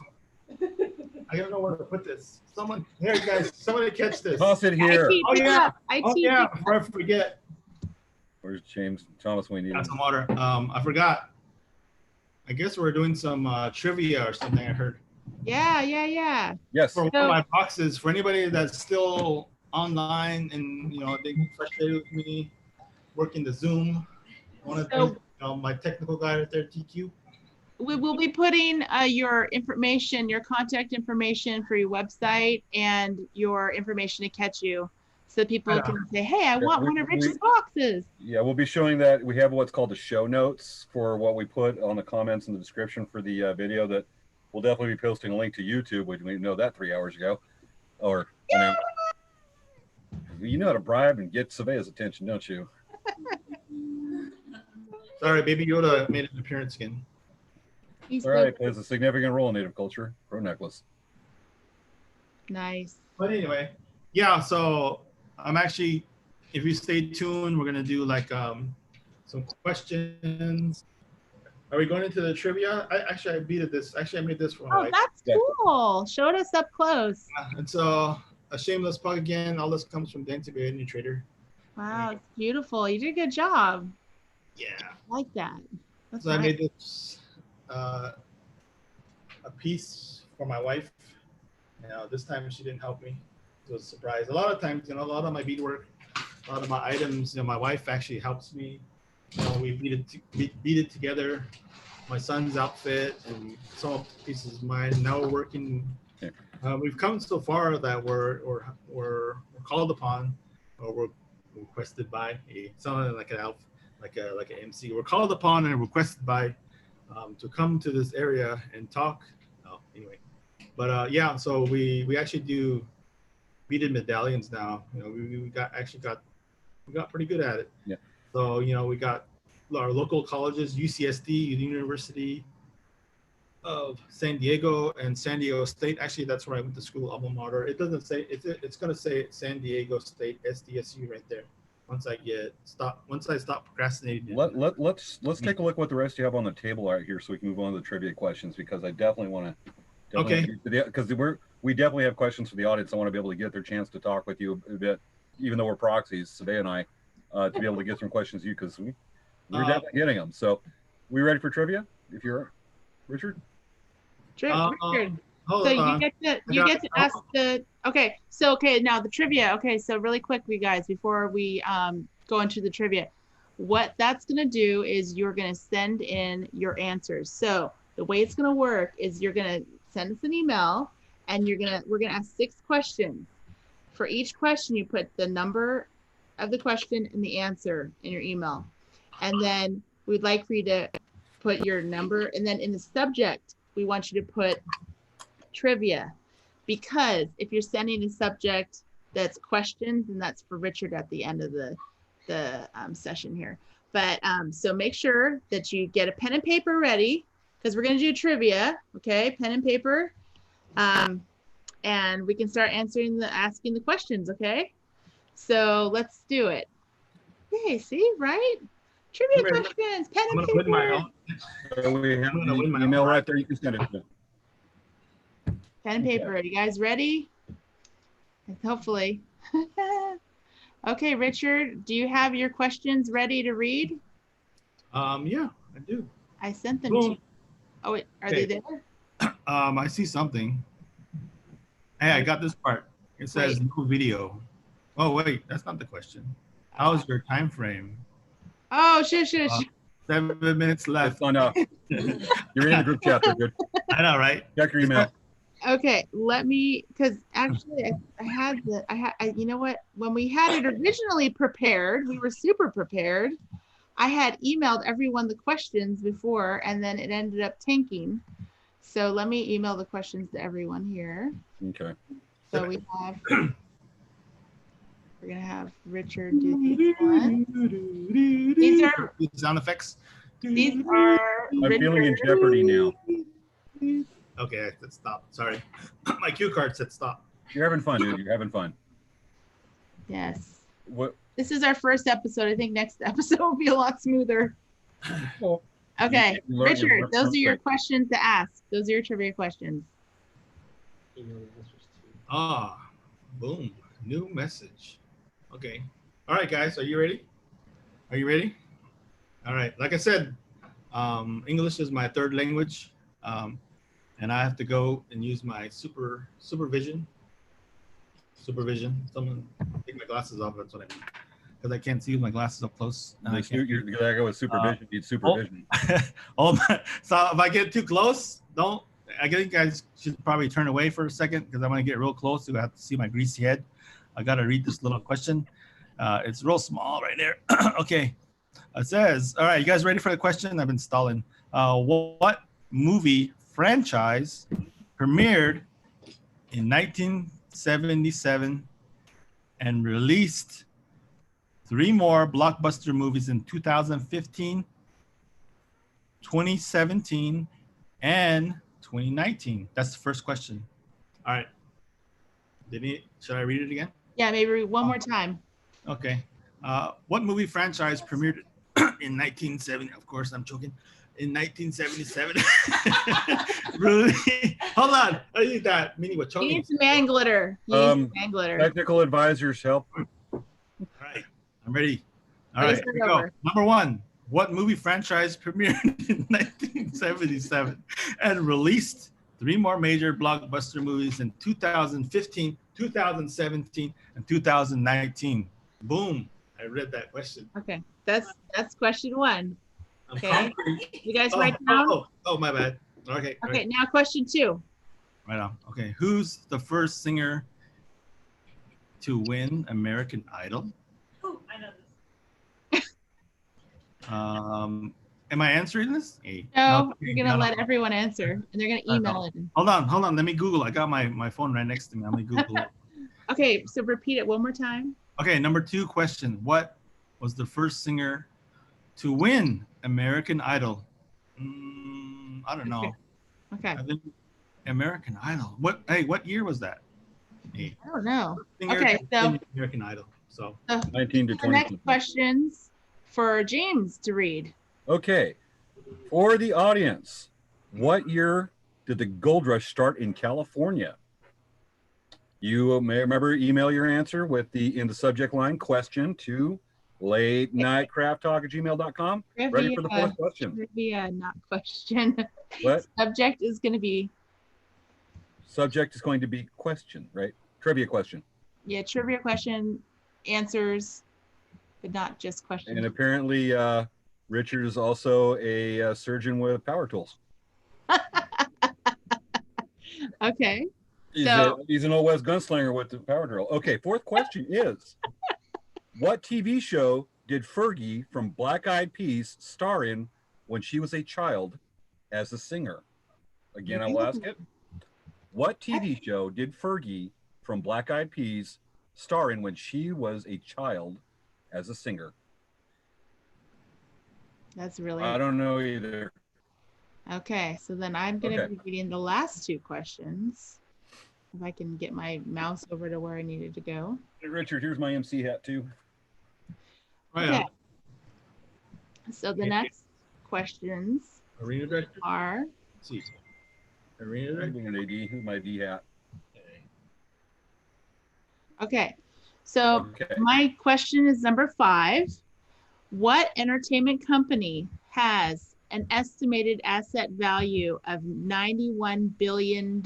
I don't know where to put this. Someone here, guys. Somebody catch this. Toss it here. Before I forget. Where's James Thomas? We need. Got some water. I forgot. I guess we're doing some trivia or something. I heard. Yeah. Yes. For one of my boxes, for anybody that's still online and they get frustrated with me working the Zoom. I want to thank my technical guy right there, TQ. We will be putting your information, your contact information for your website and your information to catch you, so people can say, hey, I want one of Rich's boxes. Yeah, we'll be showing that. We have what's called the show notes for what we put on the comments in the description for the video that we'll definitely be posting a link to YouTube, which we know that 3 hours ago. Or, you know how to bribe and get Savea's attention, don't you? Sorry, Baby Yoda made an appearance again. All right, plays a significant role in Native culture. Pro necklace. Nice. But anyway, yeah, so I'm actually, if you stay tuned, we're gonna do like some questions. Are we going into the trivia? I made this for my wife. That's cool. Showed us up close. And so a shameless plug again. All this comes from Dancing Bear Indian Trader. Wow, it's beautiful. You did a good job. Yeah. I like that. That's so nice. I made this a piece for my wife. This time she didn't help me. It was a surprise. A lot of times, a lot of my beadwork, a lot of my items, my wife actually helps me. We beat it together. My son's outfit and some pieces of mine. Now we're working. We've come so far that we're called upon, or we're requested by someone like an elf, like an MC. We're called upon and requested by to come to this area and talk. Anyway, but so we actually do beaded medallions now. We got pretty good at it. Yeah. So we got our local colleges, UCSD, University of San Diego, and San Diego State. Actually, that's where I went to school, alma mater. It doesn't say it's going to say San Diego State SDSU right there. once I stop procrastinating. Let's take a look what the rest you have on the table right here, so we can move on to the trivia questions, because I definitely want to. Okay. Because we definitely have questions for the audience. I want to be able to get their chance to talk with you a bit, even though we're proxies, Sabay and I, to be able to get some questions to you, because we're definitely getting them. So, we ready for trivia? If you're Richard. Richard. Hold So on. you get to ask the now the trivia. Okay, so really quick, you guys, before we go into the trivia, what that's gonna do is you're gonna send in your answers. So the way it's gonna work is you're gonna send us an email, and we're gonna ask 6 questions. For each question, you put the number of the question and the answer in your email, and then we'd like for you to put your number, and then in the subject, we want you to put trivia, because if you're sending a subject that's questions, and that's for Richard at the end of the session here. But so make sure that you get a pen and paper ready, because we're going to do trivia. Okay, pen and paper, and we can start asking the questions. Okay, so let's do it. Okay, see, right? Trivia questions, pen and paper. We have the email right there. You can send it to. Pen and paper. Are you guys ready? Hopefully. Okay, Richard, do you have your questions ready to read? Yeah, I do. I sent them to you. Oh, wait, are they there? I see something. Hey, I got this part. It says no video. Oh, wait, that's not the question. How's your time frame? Oh, shush. 7 minutes left. Oh, no. You're in the group chat. They're good. I know, right? Check your email. Okay, let me, because actually you know what? When we had it originally prepared, we were super prepared. I had emailed everyone the questions before, and then it ended up tanking. So let me email the questions to everyone here. Okay. So we're gonna have Richard do these ones. These are sound effects. These are. I'm feeling in jeopardy now. Okay, let's stop. Sorry, my cue card said stop. You're having fun, dude. You're having fun. Yes. What? This is our first episode. I think next episode will be a lot smoother. Okay, Richard, those are your questions to ask. Those are your trivia questions. Boom. New message. Okay. All right, guys, are you ready? Are you ready? All right. Like I said, English is my 3rd language, and I have to go and use my supervision. Someone take my glasses off. That's what I mean, because I can't see with my glasses up close. You gotta go with supervision. Need supervision. So if I get too close, don't. I think you guys should probably turn away for a second, because I'm gonna get real close. You have to see my greasy head. I gotta read this little question. It's real small right there. Okay. It says, all right, you guys ready for the question? I've been stalling. What movie franchise premiered in 1977 and released 3 more blockbuster movies in 2015, 2017, and 2019? That's the first question. All right. Should I read it again? Yeah, maybe one more time. Okay. What movie franchise premiered in 1970? Of course, I'm joking. In 1977. Really? Hold on. I need that. Meaning what? You need some man glitter. Man glitter. Technical advisors help. All right. I'm ready. All right. Here we go. Number 1. What movie franchise premiered in 1977 and released 3 more major blockbuster movies in 2015, 2017, and 2019? Boom. I read that question. Okay. That's question 1. Okay. You guys write down? Oh, my bad. Okay. Okay, right. Now question 2. Right on. Okay. Who's the first singer to win American Idol? Oh, I know this. Am I answering this? No, you're gonna let everyone answer, and they're gonna email it. Hold on. Let me Google. I got my phone right next to me. Let me Google it. Okay, so repeat it one more time. Okay, number 2 question. What was the first singer to win American Idol? I don't know. Okay. I think American Idol. What year was that? I don't know. Singer okay, so American Idol. So 19 to the 20. next questions for James to read. Okay. For the audience, what year did the gold rush start in California? You may remember, email your answer with in the subject line question to latenightcrafttalk@gmail.com. Ready for the fourth question? Trivia, not question. What? Subject is going to be. Subject is going to be question, right? Trivia question. Yeah, trivia question, answers, but not just questions. And apparently, Richard is also a surgeon with power tools. Okay. He's an old West gunslinger with the power drill. Okay, fourth question is, what TV show did Fergie from Black Eyed Peas star in when she was a child as a singer? Again, I will ask it. What TV show did Fergie from Black Eyed Peas star in when she was a child as a singer? That's really. I don't know either. Okay, so then I'm going to be reading the last two questions. If I can get my mouse over to where I needed to go. Hey, Richard, here's my MC hat too. Okay. So the next questions Arena director are. Arena director. I'm an AD. Who's my D hat? Okay. So my question is number 5. What entertainment company has an estimated asset value of $91 billion?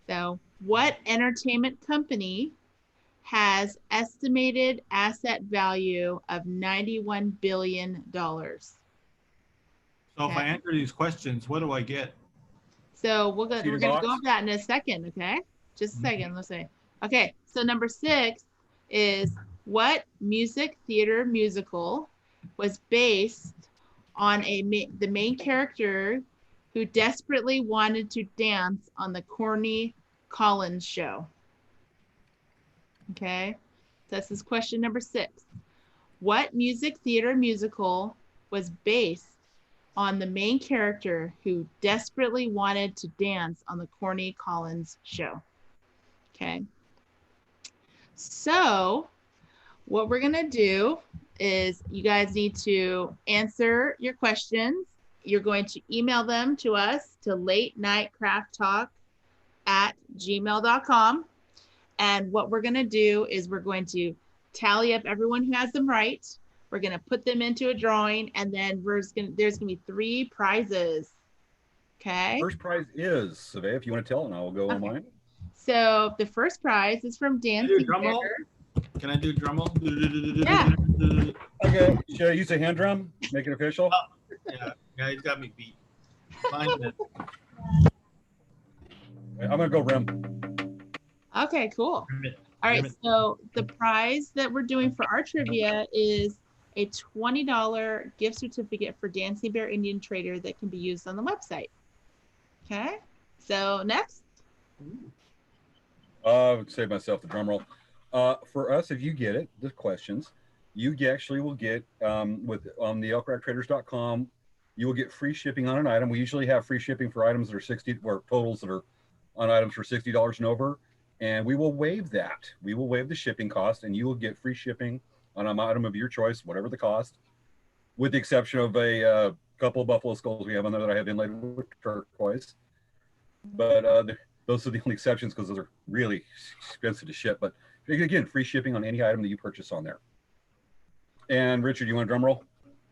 So what entertainment company has estimated asset value of $91 billion? So if I answer these questions, what do I get? So we're going to go over that in a second, okay? Just a second, let's say. Okay, so number 6 is, what music theater musical was based on the main character who desperately wanted to dance on the Corny Collins show? Okay, this is question number 6. What music theater musical was based on the main character who desperately wanted to dance on the Corny Collins show? Okay, so what we're gonna do is you guys need to answer your questions. You're going to email them to us to latenightcrafttalk@gmail.com. And what we're gonna do is we're going to tally up everyone who has them right. We're gonna put them into a drawing, and then there's gonna be 3 prizes. Okay. First prize is, Savay, if you want to tell, and I will go on mine. So the first prize is from Dancing Bear. Can I do drum roll? Yeah. Okay. Should I use a hand drum? Make it official? Yeah, he's got me beat. Fine, then. I'm going to go rim. Okay, cool. All right, so the prize that we're doing for our trivia is a $20 gift certificate for Dancing Bear Indian Trader that can be used on the website. Okay, so next. I would save myself the drum roll. For us, if you get it, the questions, you actually will get on the elkrack-traders.com, you will get free shipping on an item. We usually have free shipping for items that are 60 or totals that are on items for $60 and over, and we will waive that. We will waive the shipping cost, and you will get free shipping on an item of your choice, whatever the cost, with the exception of a couple of buffalo skulls we have on there that I have inlaid with turquoise. But those are the only exceptions because those are really expensive to ship. But again, free shipping on any item that you purchase on there. And Richard, you want a drum roll?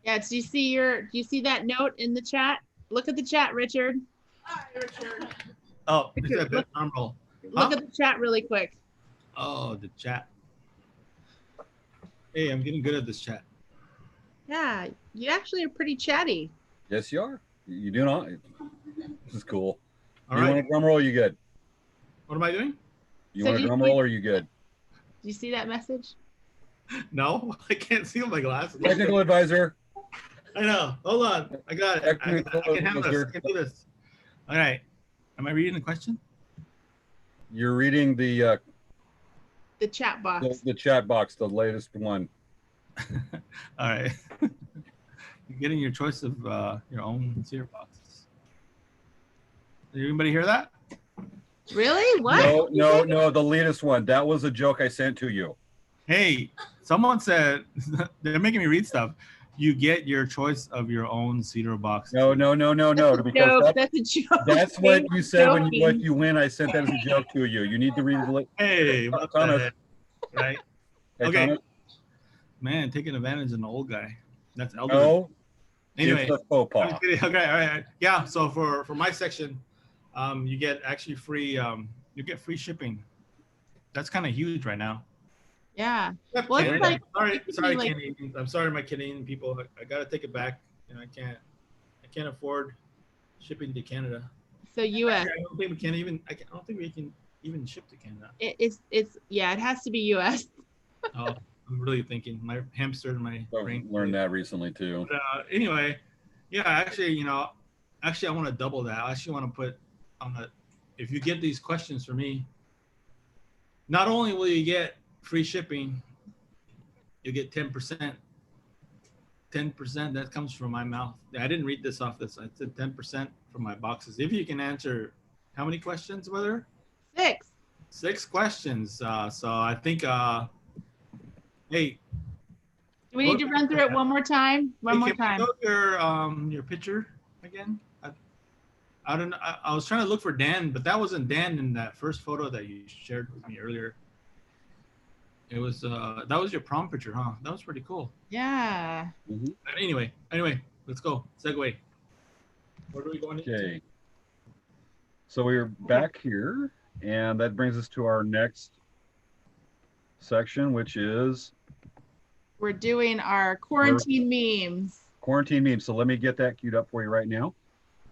Yeah, do you see that note in the chat? Look at the chat, Richard. Hi, Richard. Oh, Richard, drum roll. Look at the chat really quick. Oh, the chat. Hey, I'm getting good at this chat. Yeah, you actually are pretty chatty. Yes, you are. You do not. This is cool. All you right. want a drum roll? Or you good? What am I doing? You want a drum roll? Or are you good? Do you see that message? No, I can't see with my glasses. Technical advisor. I know. Hold on. I got it. I can handle this. I can do this. All right. Am I reading the question? You're reading the chat box. The chat box, the latest one. All right. You're getting your choice of your own cedar boxes. Did anybody hear that? Really? What? No. The latest one. That was a joke I sent to you. Hey, someone said they're making me read stuff. You get your choice of your own cedar box. No. Because No, that's a joke. that's what you said when Joking. you win. I sent that as a joke to you. You need to read the. Hey, what the Thomas. heck? Right? Hey, Okay. Thomas? Man, taking advantage of an old guy. That's elderly. No. Anyway, It's a faux I'm pas. just kidding. Okay, all right. Yeah. So for my section, you get actually free. You get free shipping. That's kind of huge right now. Yeah. Yep, Well, it's Canada. like- sorry, like- Canadians. I'm sorry, my Canadian people. I gotta take it back. I can't afford shipping to Canada. So US. I don't think we can even. I don't think we can even ship to Canada. It's yeah, it has to be US. Oh, I'm really thinking. My hamster in my brain. Learned that recently too. But, anyway, yeah. Actually, I want to double that. I actually want to put on the. If you get these questions for me, not only will you get free shipping, you get 10%. 10% that comes from my mouth. I didn't read this off this. I said 10% from my boxes. If you can answer how many questions, brother? 6. 6 questions. So I think, hey. Do we need to run through it one more time? One more Can time. we go your picture again? I don't know. I was trying to look for Dan, but that wasn't Dan in that first photo that you shared with me earlier. It was that was your prom picture, huh? That was pretty cool. Yeah. Anyway, let's go. Segue. What are we going into? Okay. So we're back here, and that brings us to our next section, which is We're doing our quarantine memes. quarantine memes. So let me get that queued up for you right now.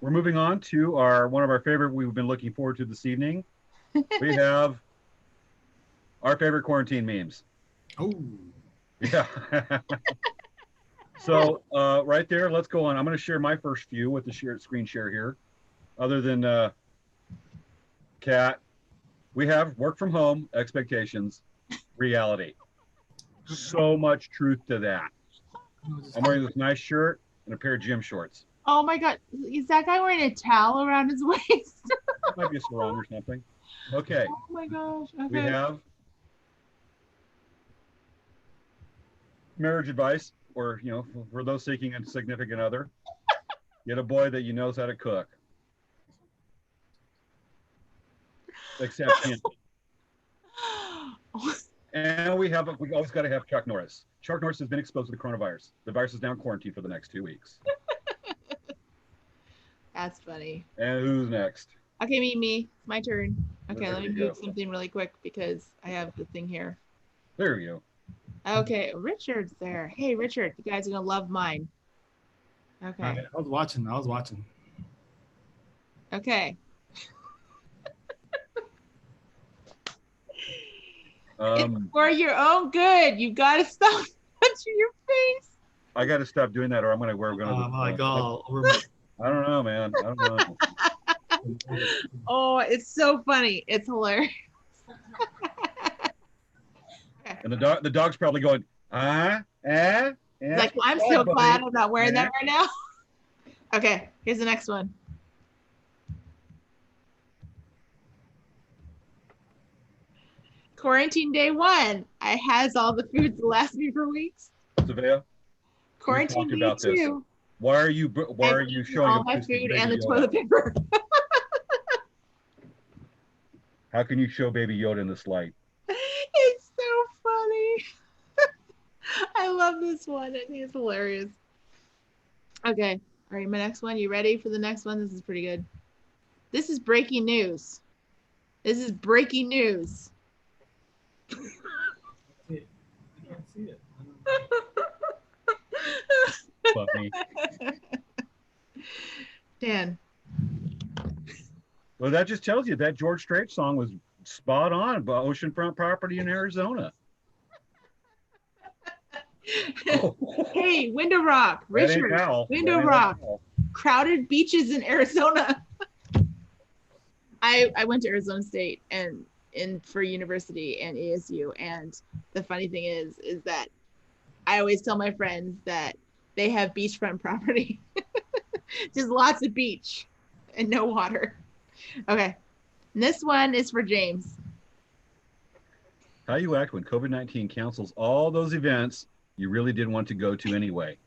We're moving on to one of our favorite we've been looking forward to this evening. We have our favorite quarantine memes. Oh. Yeah. So right there, let's go on. I'm going to share my first few with the screen share here. Other than Kat, we have work from home, expectations, reality. So much truth to that. I'm wearing this nice shirt and a pair of gym shorts. Oh my God. Is that guy wearing a towel around his waist? That might be a sarong or something. Okay. Oh my gosh. Okay. We have marriage advice, or for those seeking a significant other, get a boy that knows how to cook. Except him. And we always got to have Chuck Norris. Chuck Norris has been exposed to the coronavirus. The virus is now in quarantine for the next 2 weeks. That's funny. And who's next? Okay, me. It's my turn. Okay, There let me you move go. something really quick because I have the thing here. There you go. Okay, Richard's there. Hey, Richard, you guys are going to love mine. Okay. I was watching. Okay. It's for your own good. You got to stop touching your face. I got to stop doing that, or I'm going to. Like all over my. I don't know, man. I don't know. Oh, it's so funny. It's hilarious. And the dog's probably going, like, I'm so glad I'm not wearing that right now. Okay, here's the next one. Quarantine day 1. I has all the food to last me for weeks. Savea, Quarantine day 2. Why are you showing all my food and the toilet paper? How can you show Baby Yoda in this light? It's so funny. I love this one. I think it's hilarious. Okay. All right, my next one. You ready for the next one? This is pretty good. This is breaking news. I can't see it. Funny. Dan. Well, that just tells you that George Strait song was spot on about oceanfront property in Arizona. Hey, Window Rock. Richard. Window Rock. Crowded beaches in Arizona. I went to Arizona State and for university and ASU, and the funny thing is that I always tell my friends that they have beachfront property. Just lots of beach and no water. Okay, And this one is for James. How you act when COVID-19 cancels all those events you really did want to go to anyway.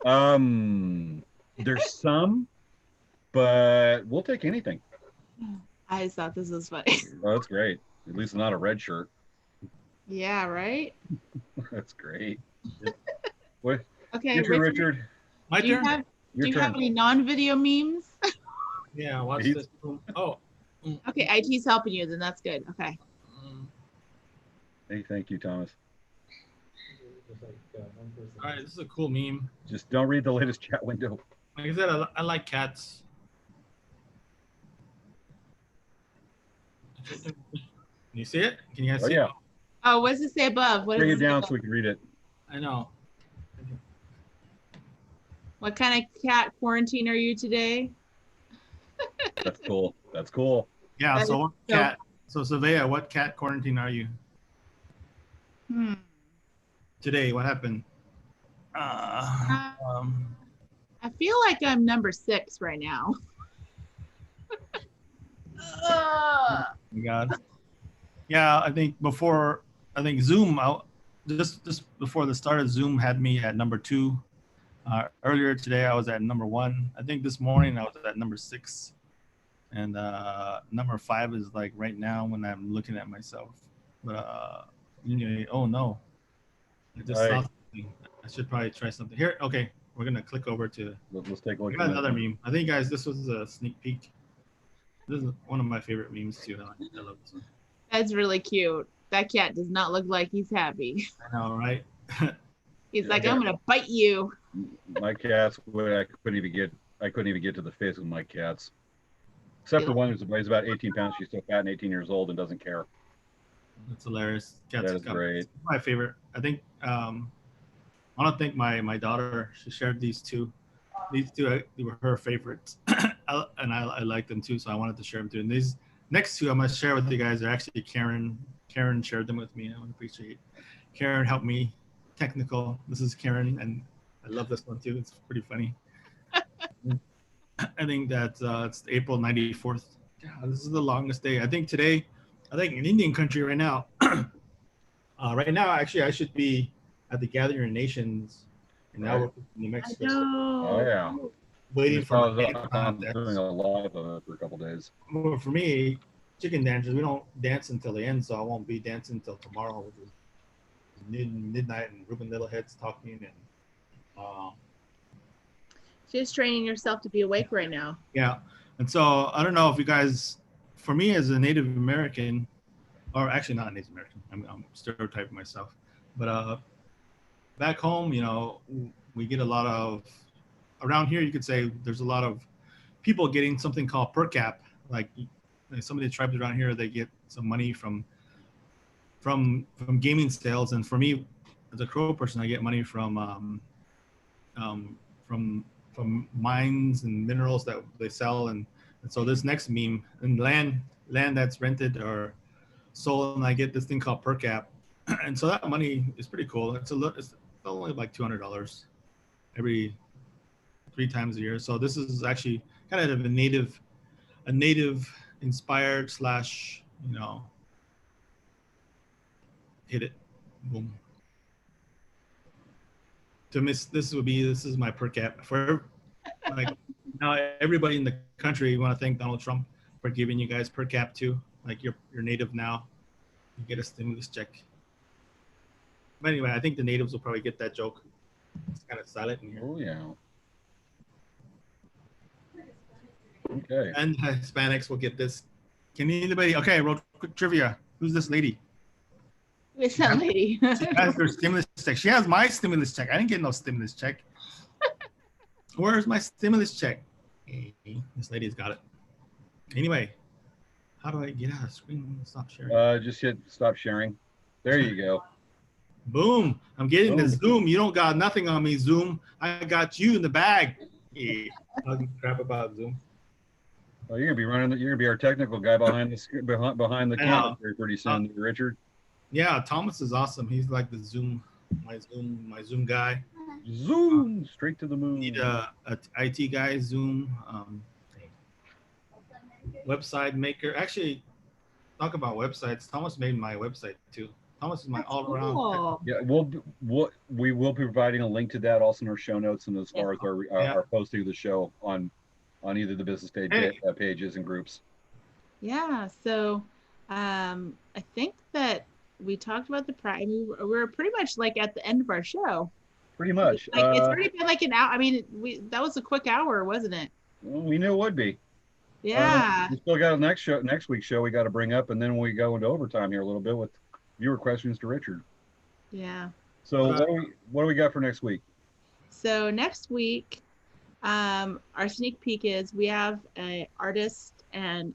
There's some, but we'll take anything. I just thought this was funny. Oh, that's great. At least not a red shirt. Yeah, right? That's great. What? Okay, Your turn, Richard. My do you turn. have Your do you turn. have any non-video memes? Yeah. Watch He's- this. Oh. Okay, IT's helping you, then that's good. Okay. Hey, thank you, Thomas. All right. This is a cool meme. Just don't read the latest chat window. Like I said, I like cats. Can you see it? Can you guys Oh see yeah, it? Oh, what does it say above? What bring does it say down above? so we can read it. I know. What kind of cat quarantine are you today? That's cool. That's cool. Yeah. That So is what so- cat? So Savea, what cat quarantine are you today? What happened? I feel like I'm number 6 right now. My God. Yeah, I think Zoom out just before the start of Zoom had me at number 2. Earlier today I was at number 1. I think this morning I was at number 6. And number 5 is like right now when I'm looking at myself. But anyway, oh no. I just saw something. I should probably try something. Here, okay. We're gonna click over to Let's take a look I got at another meme. I think guys, this was a sneak peek. This is one of my favorite memes too. I love this one. That's really cute. That cat does not look like he's happy. I know, right? He's like, I'm gonna bite you. My cats. I couldn't even get to the face with my cats. Except for one who weighs about 18 pounds. She's still fat and 18 years old and doesn't care. That's hilarious. That is great. My favorite. I think I want to thank my daughter. She shared these two. These two they were her favorites, and I like them too. So I wanted to share them too. And these next two I'm gonna share with you guys are actually Karen. Karen shared them with me. I would appreciate. Karen helped me. Technical. This is Karen, and I love this one too. It's pretty funny. I think that it's April 94th. Yeah, this is the longest day. I think today, in Indian country right now, actually, I should be at the Gathering of Nations in Albuquerque, New Mexico, Oh yeah. waiting for I'm my doing a live of it for a couple days. Well, for me, chicken dancers, we don't dance until the end, so I won't be dancing until tomorrow, which is midnight, and Ruben Littlehead's talking, and Just training yourself to be awake right now. yeah. And so I don't know if you guys, for me as a Native American, or actually not a Native American, I'm stereotyping myself, but back home, we get a lot of, around here, you could say there's a lot of people getting something called per cap. Like some of the tribes around here, they get some money from gaming sales. And for me, as a Crow person, I get money from mines and minerals that they sell. And so this next meme, and land that's rented or sold, and I get this thing called per cap. And so that money is pretty cool. It's only like $200 every 3 times a year. So this is actually kind of a native inspired / hit it, boom. This is my per cap for like now everybody in the country. Want to thank Donald Trump for giving you guys per cap too. Like you're native now, you get a stimulus check. But anyway, I think the natives will probably get that joke. It's kind of silent in here. Oh yeah. Okay. And Hispanics will get this. Can anybody? Okay, real quick trivia. Who's this lady? Who is that lady? She has her stimulus check. She has my stimulus check. I didn't get no stimulus check. Where's my stimulus check? Hey, this lady's got it. Anyway, how do I get out of screen? Stop sharing. Just hit stop sharing. There you go. Boom. I'm getting the Boom. Zoom. You don't got nothing on me, Zoom. I got you in the bag. Yeah. Talking crap about Zoom. Well, you're gonna be our technical guy behind the camera here pretty soon, Richard. Yeah, Thomas is awesome. He's like the my Zoom guy. Zoom straight to the moon. Need a IT guy, Zoom. website maker. Actually, talk about websites. Thomas made my website too. Thomas is my all-around. Cool. Yeah, we will be providing a link to that also in our show notes and as far as our posting of the show on either the business page pages and groups. Yeah. So I think that we talked about the price. I mean, we're pretty much like at the end of our show. Pretty much. Like it's already been like an hour. I mean, that was a quick hour, wasn't it? Well, we knew it would be. Yeah. We still got a next week's show we got to bring up, and then we go into overtime here a little bit with viewer questions to Richard. Yeah. So what do we got for next week? So next week, our sneak peek is we have an artist and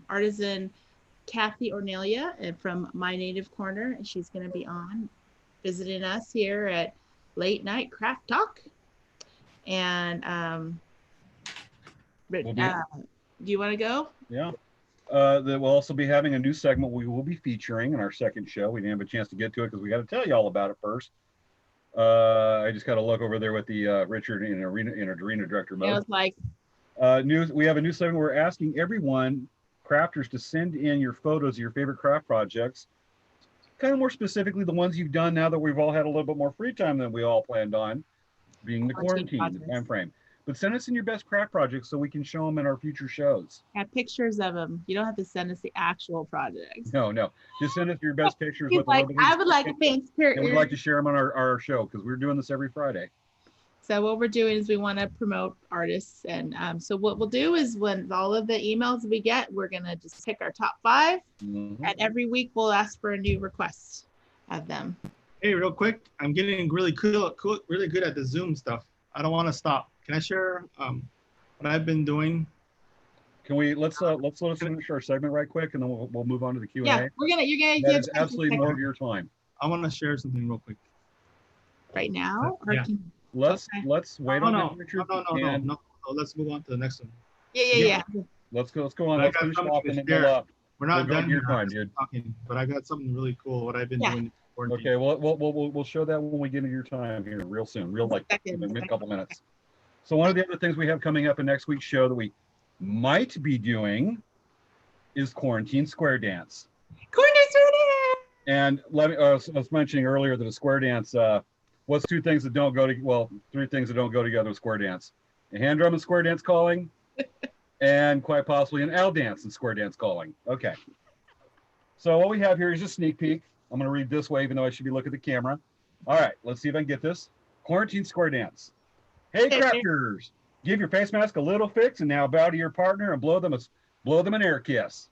artisan Kathy Ornelia from My Native Corner, and she's going to be on visiting us here at Late Night Craft Talk. And do you want to go? Yeah. We'll also be having a new segment we will be featuring in our second show. We didn't have a chance to get to it because we got to tell you all about it first. I just got to look over there with the Richard in arena director mode. Yeah, I was like, we have a new segment. We're asking everyone, crafters, to send in your photos of your favorite craft projects. Kind of more specifically, the ones you've done now that we've all had a little bit more free time than we all planned on, being the quarantine time frame. But send us in your best craft projects so we can show them in our future shows. have pictures of them. You don't have to send us the actual projects. No. Just send us your best pictures. He's like, I would like a picture. And we'd like to share them on our show because we're doing this every Friday. So what we're doing is we want to promote artists. And so what we'll do is when all of the emails we get, we're going to just pick our top 5. Mm-hmm. And every week we'll ask for a new request of them. Hey, real quick, I'm getting really good at the Zoom stuff. I don't want to stop. Can I share what I've been doing? Can we let's finish our segment right quick, and then we'll move on to the Q&A. Yeah, you're gonna That give is absolutely more of your time. I want to share something real quick. right now. Or Yeah. Let's wait on that, Richard. No. Let's move on to the next one. Yeah. Let's go on. I Let's got finish something off to and then share. go up. We're not We'll go done to your here. time, I'm just dude. talking, but I got something really cool. What I've been doing in quarantine. Okay, we'll show that when we get into your time here real soon, in a couple minutes. So one of the other things we have coming up in next week's show that we might be doing is Quarantine Square Dance. And I was mentioning earlier that a square dance, what's three things that don't go together with square dance? A hand drum and square dance calling, and quite possibly an owl dance and square dance calling. Okay. So what we have here is a sneak peek. I'm going to read this way, even though I should be looking at the camera. All right, let's see if I can get this. Quarantine Square Dance. Hey, crafters, give your face mask a little fix and now bow to your partner and blow them an air kiss.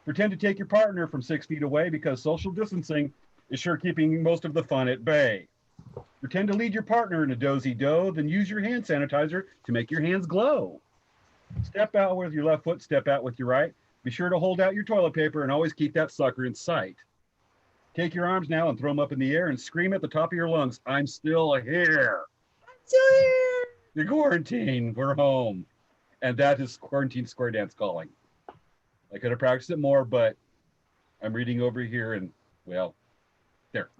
Pretend to take your partner from 6 feet away because social distancing is sure keeping most of the fun at bay. Pretend to lead your partner in a dozy-do, then use your hand sanitizer to make your hands glow. Step out with your left foot, step out with your right. Be sure to hold out your toilet paper and always keep that sucker in sight. Take your arms now and throw them up in the air and scream at the top of your lungs, I'm still here. I'm still here. The quarantine, we're home. And that is Quarantine Square Dance calling. I could have practiced it more, but I'm reading over here and, well, there.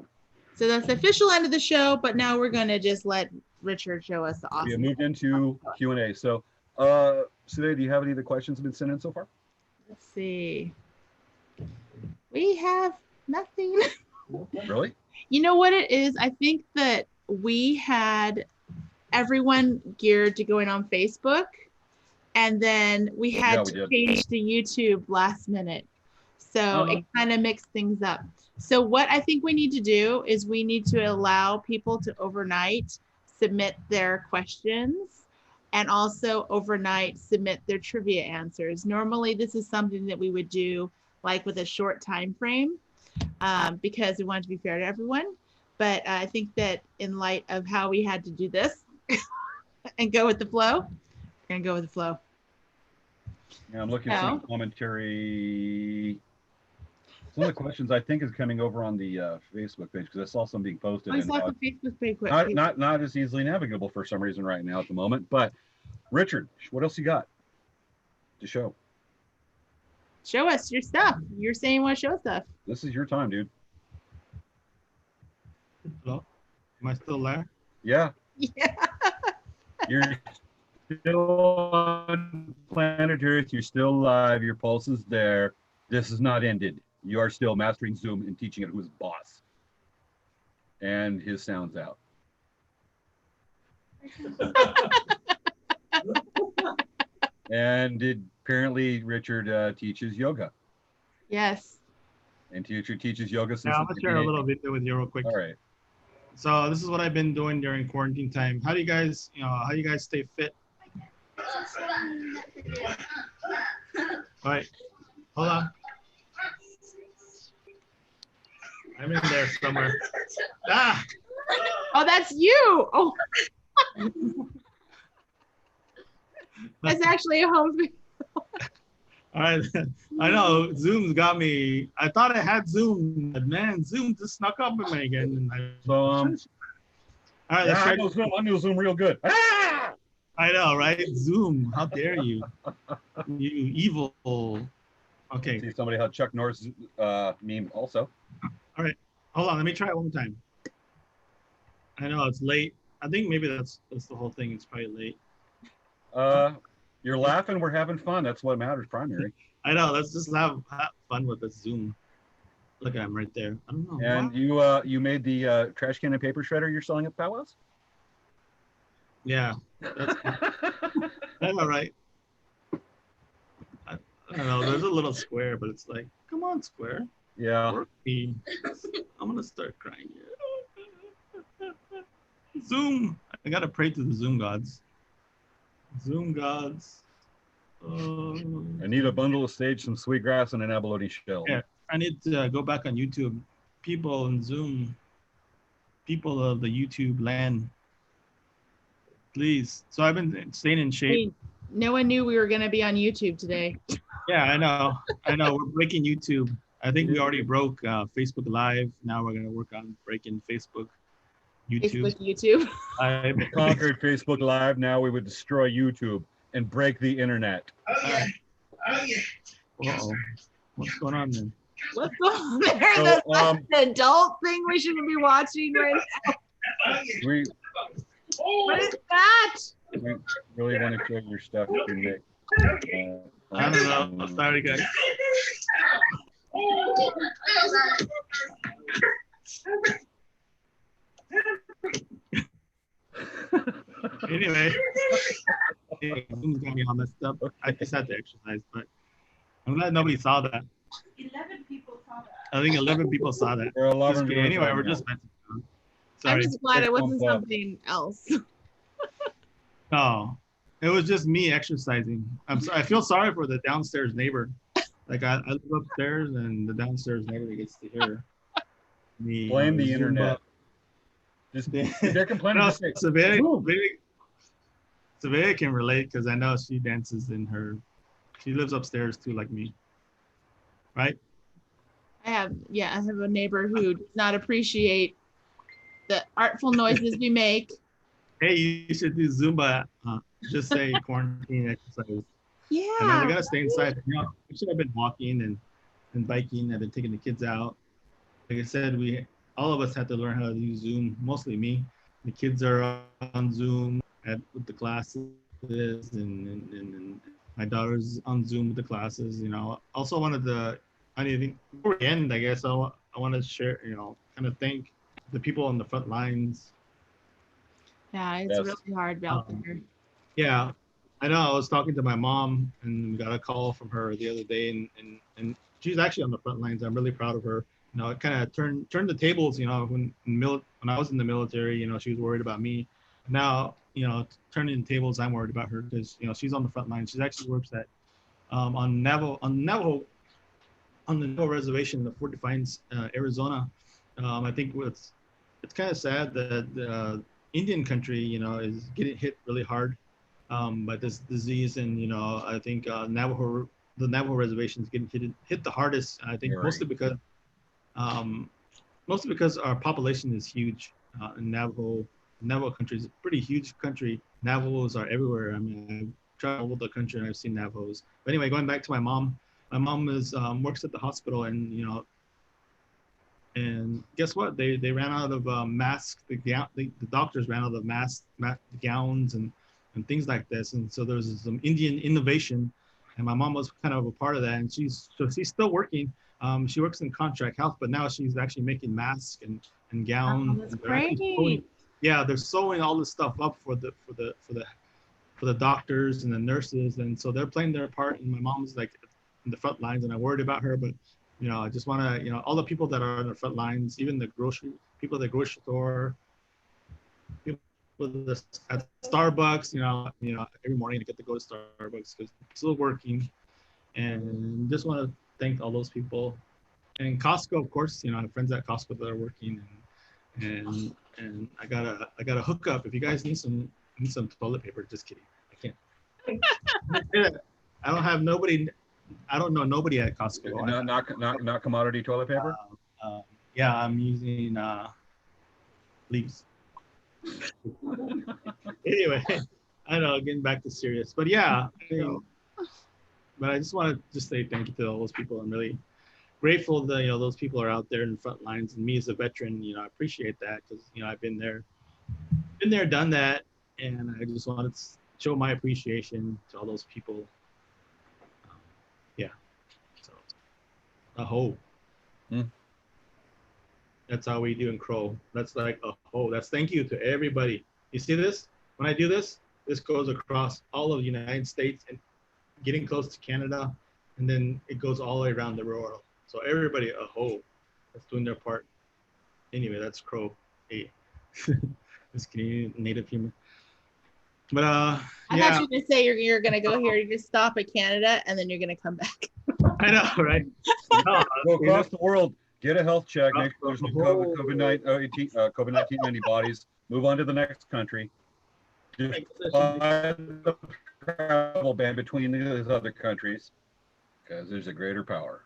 So that's the official end of the show, but now we're going to just let Richard show us the awesome. We have moved into Q&A. So, Sudhir, do you have any of the questions that have been sent in so far? Let's see. We have nothing. Really? You know what it is? I think that we had everyone geared to going on Facebook, and then we had to change to YouTube last minute. So it kind of mixed things up. So what I think we need to do is we need to allow people to overnight submit their questions and also overnight submit their trivia answers. Normally, this is something that we would do like with a short time frame because we want to be fair to everyone. But I think that in light of how we had to do this and go with the flow, we're going to go with the flow. Yeah, I'm looking at some commentary. Some of the questions I think is coming over on the Facebook page because I saw some being posted. I saw the Facebook page. Not as easily navigable for some reason right now at the moment. But Richard, what else you got to show? Show us your stuff. You're saying you want to show stuff. This is your time, dude. Hello? Am I still there? Yeah. Yeah. still on planet Earth. You're still alive. Your pulse is there. This is not ended. You are still mastering Zoom and teaching it who's boss. And his sound's out. And apparently Richard teaches yoga. Yes. And Richard teaches yoga since Yeah, I'm gonna share a little video with you real quick. All right. So this is what I've been doing during quarantine time. How do you guys, how do you guys stay fit? All right, hold on. I'm in there somewhere. Ah! Oh, that's you. Oh. That's actually a home video. All right, I know Zoom's got me. I thought I had Zoom, but man, Zoom just snuck up on me again. And So, all right, let's I try. know Zoom real good. Ah! I know, right? Zoom, how dare you? You evil. Okay. See somebody had Chuck Norris meme also. All right, hold on. Let me try it one more time. I know it's late. I think maybe that's the whole thing. It's probably late. You're laughing. We're having fun. That's what matters primary. I know. Let's just have fun with this Zoom. Look at him right there. I don't know. And you made the trash can and paper shredder you're selling at Powwows? Yeah. That's I know, right? I don't know. There's a little square, but it's like, come on, square. Yeah. Work me. I'm gonna start crying. Zoom. I gotta pray to the Zoom gods. Zoom gods. I need a bundle of sage, some sweetgrass, and an abalone shell. Yeah, I need to go back on YouTube. People in Zoom, people of the YouTube land, please. So I've been staying in shape. No one knew we were going to be on YouTube today. Yeah, I know. We're breaking YouTube. I think we already broke Facebook Live. Now we're gonna work on breaking Facebook, YouTube. I conquered Facebook Live. Now we would destroy YouTube and break the internet. Uh-oh. What's going on then? What's going there? So, That's the adult thing we shouldn't be watching right now. What is that? We really want to show your stuff, Nick. I don't know. I'm sorry, guys. Anyway, Zoom's got me all messed up. I just had to exercise, but I'm glad nobody saw that. 11 people saw that. I think 11 people saw that. There are 11 Just anyway, we're just messing around. I'm Sorry. just glad it wasn't something else. No, it was just me exercising. I feel sorry for the downstairs neighbor. Like I live upstairs, and the downstairs neighbor gets to hear me. Blame the internet. Just they're complaining. No, Savannah can relate because I know she dances in her. She lives upstairs too, like me. Right? I have a neighbor who does not appreciate the artful noises we make. Hey, you should do Zumba. Just say quarantine exercise. Yeah. And then we gotta stay inside. Actually, I've been walking and biking. I've been taking the kids out. Like I said, all of us had to learn how to use Zoom. Mostly me. The kids are on Zoom with the classes, and my daughter's on Zoom with the classes. Also wanted to. Before we end, I guess I want to share. Kind of thank the people on the front lines. Yeah, it's really hard out there. Yeah, I know. I was talking to my mom, and we got a call from her the other day, and she's actually on the front lines. I'm really proud of her. It kind of turned the tables. When I was in the military, she was worried about me. Now, turning the tables, I'm worried about her because she's on the front line. She actually works at on the Navajo reservation in Fort Defiance, Arizona. I think it's kind of sad that Indian country, is getting hit really hard by this disease, and I think the Navajo reservation is getting hit the hardest. I think mostly because our population is huge. In Navajo country is a pretty huge country. Navajos are everywhere. I mean, I've traveled the country and I've seen Navajos. But anyway, going back to my mom. My mom works at the hospital, and and guess what? They ran out of masks. The doctors ran out of masks, gowns, and and things like this. And so there was some Indian innovation, and my mom was kind of a part of that. And she's still working. She works in contract health, but now she's actually making masks and gowns. Oh, that's and great. they're sewing all this stuff up for the doctors and the nurses, and so they're playing their part. And my mom's like in the front lines, and I worried about her, but I just want to, all the people that are on the front lines, even the people at the grocery store, people at Starbucks, every morning to get to go to Starbucks because I'm still working, and just want to thank all those people. And Costco, of course, I have friends at Costco that are working, and I got a hookup. If you guys need some toilet paper, just kidding. I can't. I don't have nobody. I don't know nobody at Costco. Not commodity toilet paper. Yeah, I'm using leaves. Anyway, I know, getting back to serious, but yeah. But I just want to just say thank you to all those people. I'm really grateful that those people are out there in the front lines, and me as a veteran, I appreciate that because I've been there, done that, and I just wanted to show my appreciation to all those people. Yeah, so aho. That's how we do in Crow. That's like aho. That's thank you to everybody. You see this? When I do this, this goes across all of the United States and getting close to Canada, and then it goes all the way around the world. So everybody, aho, that's doing their part. Anyway, that's Crow. Hey, this Canadian native humor. But I thought you were gonna say you're gonna go here, you stop at Canada, and then you're gonna come back. I know, right? No, go across the world, get a health check, make sure there's no COVID-19 antibodies. Move on to the next country. Just the travel ban between these other countries because there's a greater power.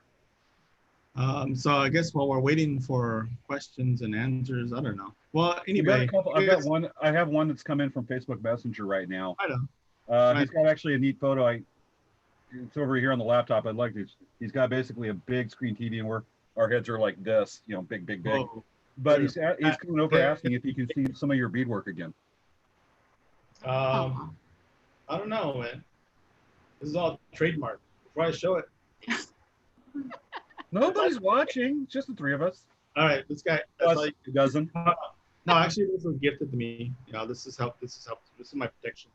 So I guess while we're waiting for questions and answers, I don't know. Well, anyway, I have one that's come in from Facebook Messenger right now. I know. He's got actually a neat photo. It's over here on the laptop. I'd like to. He's got basically a big screen TV, and our heads are like this, big. Oh, but he's coming over asking if he can see some of your beadwork again. I don't know, man. This is all trademark. Before I show it. Nobody's watching. It's just the three of us. All right, this guy. Plus a dozen. No, actually, this was gifted to me. This is help. This is my protection.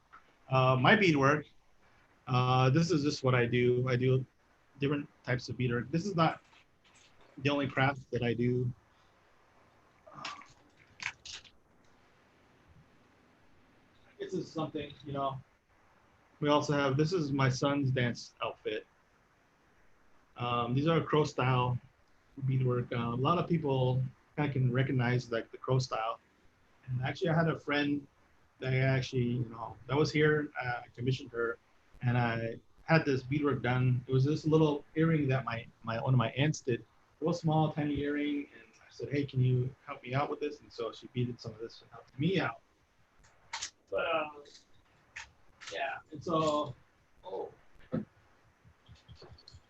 My beadwork. This is just what I do. I do different types of beadwork. This is not the only craft that I do. This is something, we also have, this is my son's dance outfit. These are Crow style beadwork. A lot of people kind of can recognize like the Crow style. And actually I had a friend that actually, that was here. I commissioned her, and I had this beadwork done. It was this little earring that one of my aunts did. A little small, tiny earring. And I said, hey, can you help me out with this? And so she beaded some of this and helped me out. But yeah, and so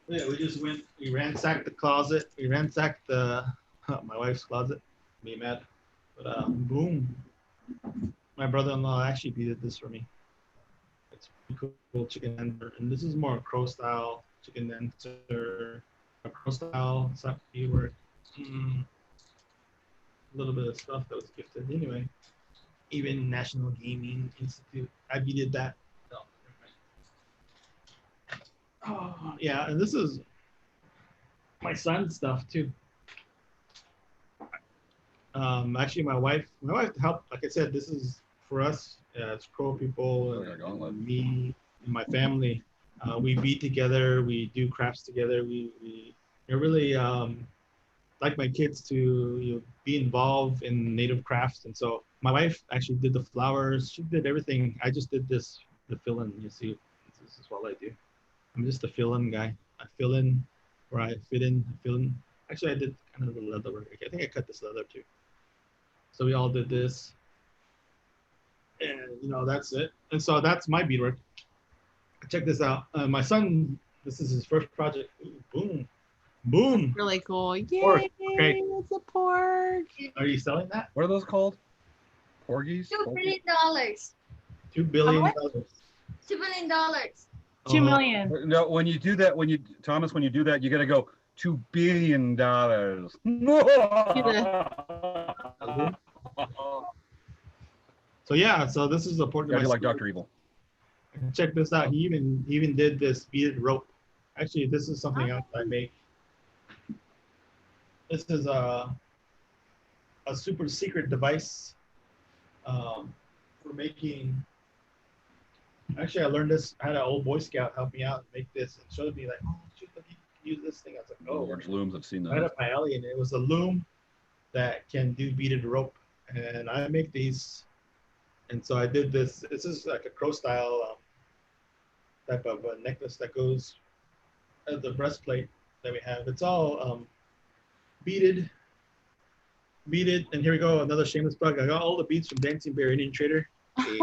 yeah, we ransacked the closet, we ransacked my wife's closet, me mad, but boom, my brother-in-law actually beaded this for me. It's pretty cool chicken dancer, and this is more Crow style chicken dancer, a Crow style beadwork, a little bit of stuff that was gifted anyway. Even National Gaming Institute, I beaded that. Oh, yeah, and this is my son's stuff too. Actually, my wife helped. Like I said, this is for us. It's Crow people, and me and my family. We bead together. We do crafts together. We really like my kids to be involved in native crafts, and so my wife actually did the flowers. She did everything. I just did the fill-in. You see, this is what I do. I'm just a fill-in guy. I fill in where I fit in. Actually, I did kind of the leather work. I think I cut this leather too. So we all did this, and that's it. And so that's my beadwork. Check this out. My son, this is his first project. Ooh, boom. Really cool. Yay! Pork. Okay. It's a pork. Are you selling that? What are those called? Porgies? $2 billion. $2 billion. $2 billion. 2 million. No, when you do that, when you do that, you got to go $2 billion. So yeah, so this is a portrait. I do like Dr. Evil. Check this out. He even did this beaded rope. Actually, this is something else I make. This is a super secret device for making. Actually, I learned this. I had an old Boy Scout help me out and make this and showed me like, oh, shoot, look, you can use this thing. I was like, oh, Large looms. I've seen right that. up my alley, and it was a loom that can do beaded rope, and I make these. And so I did this. This is like a crow style type of a necklace that goes as the breastplate that we have. It's all beaded. And here we go, another shameless plug. I got all the beads from Dancing Bear Indian Trader. Right?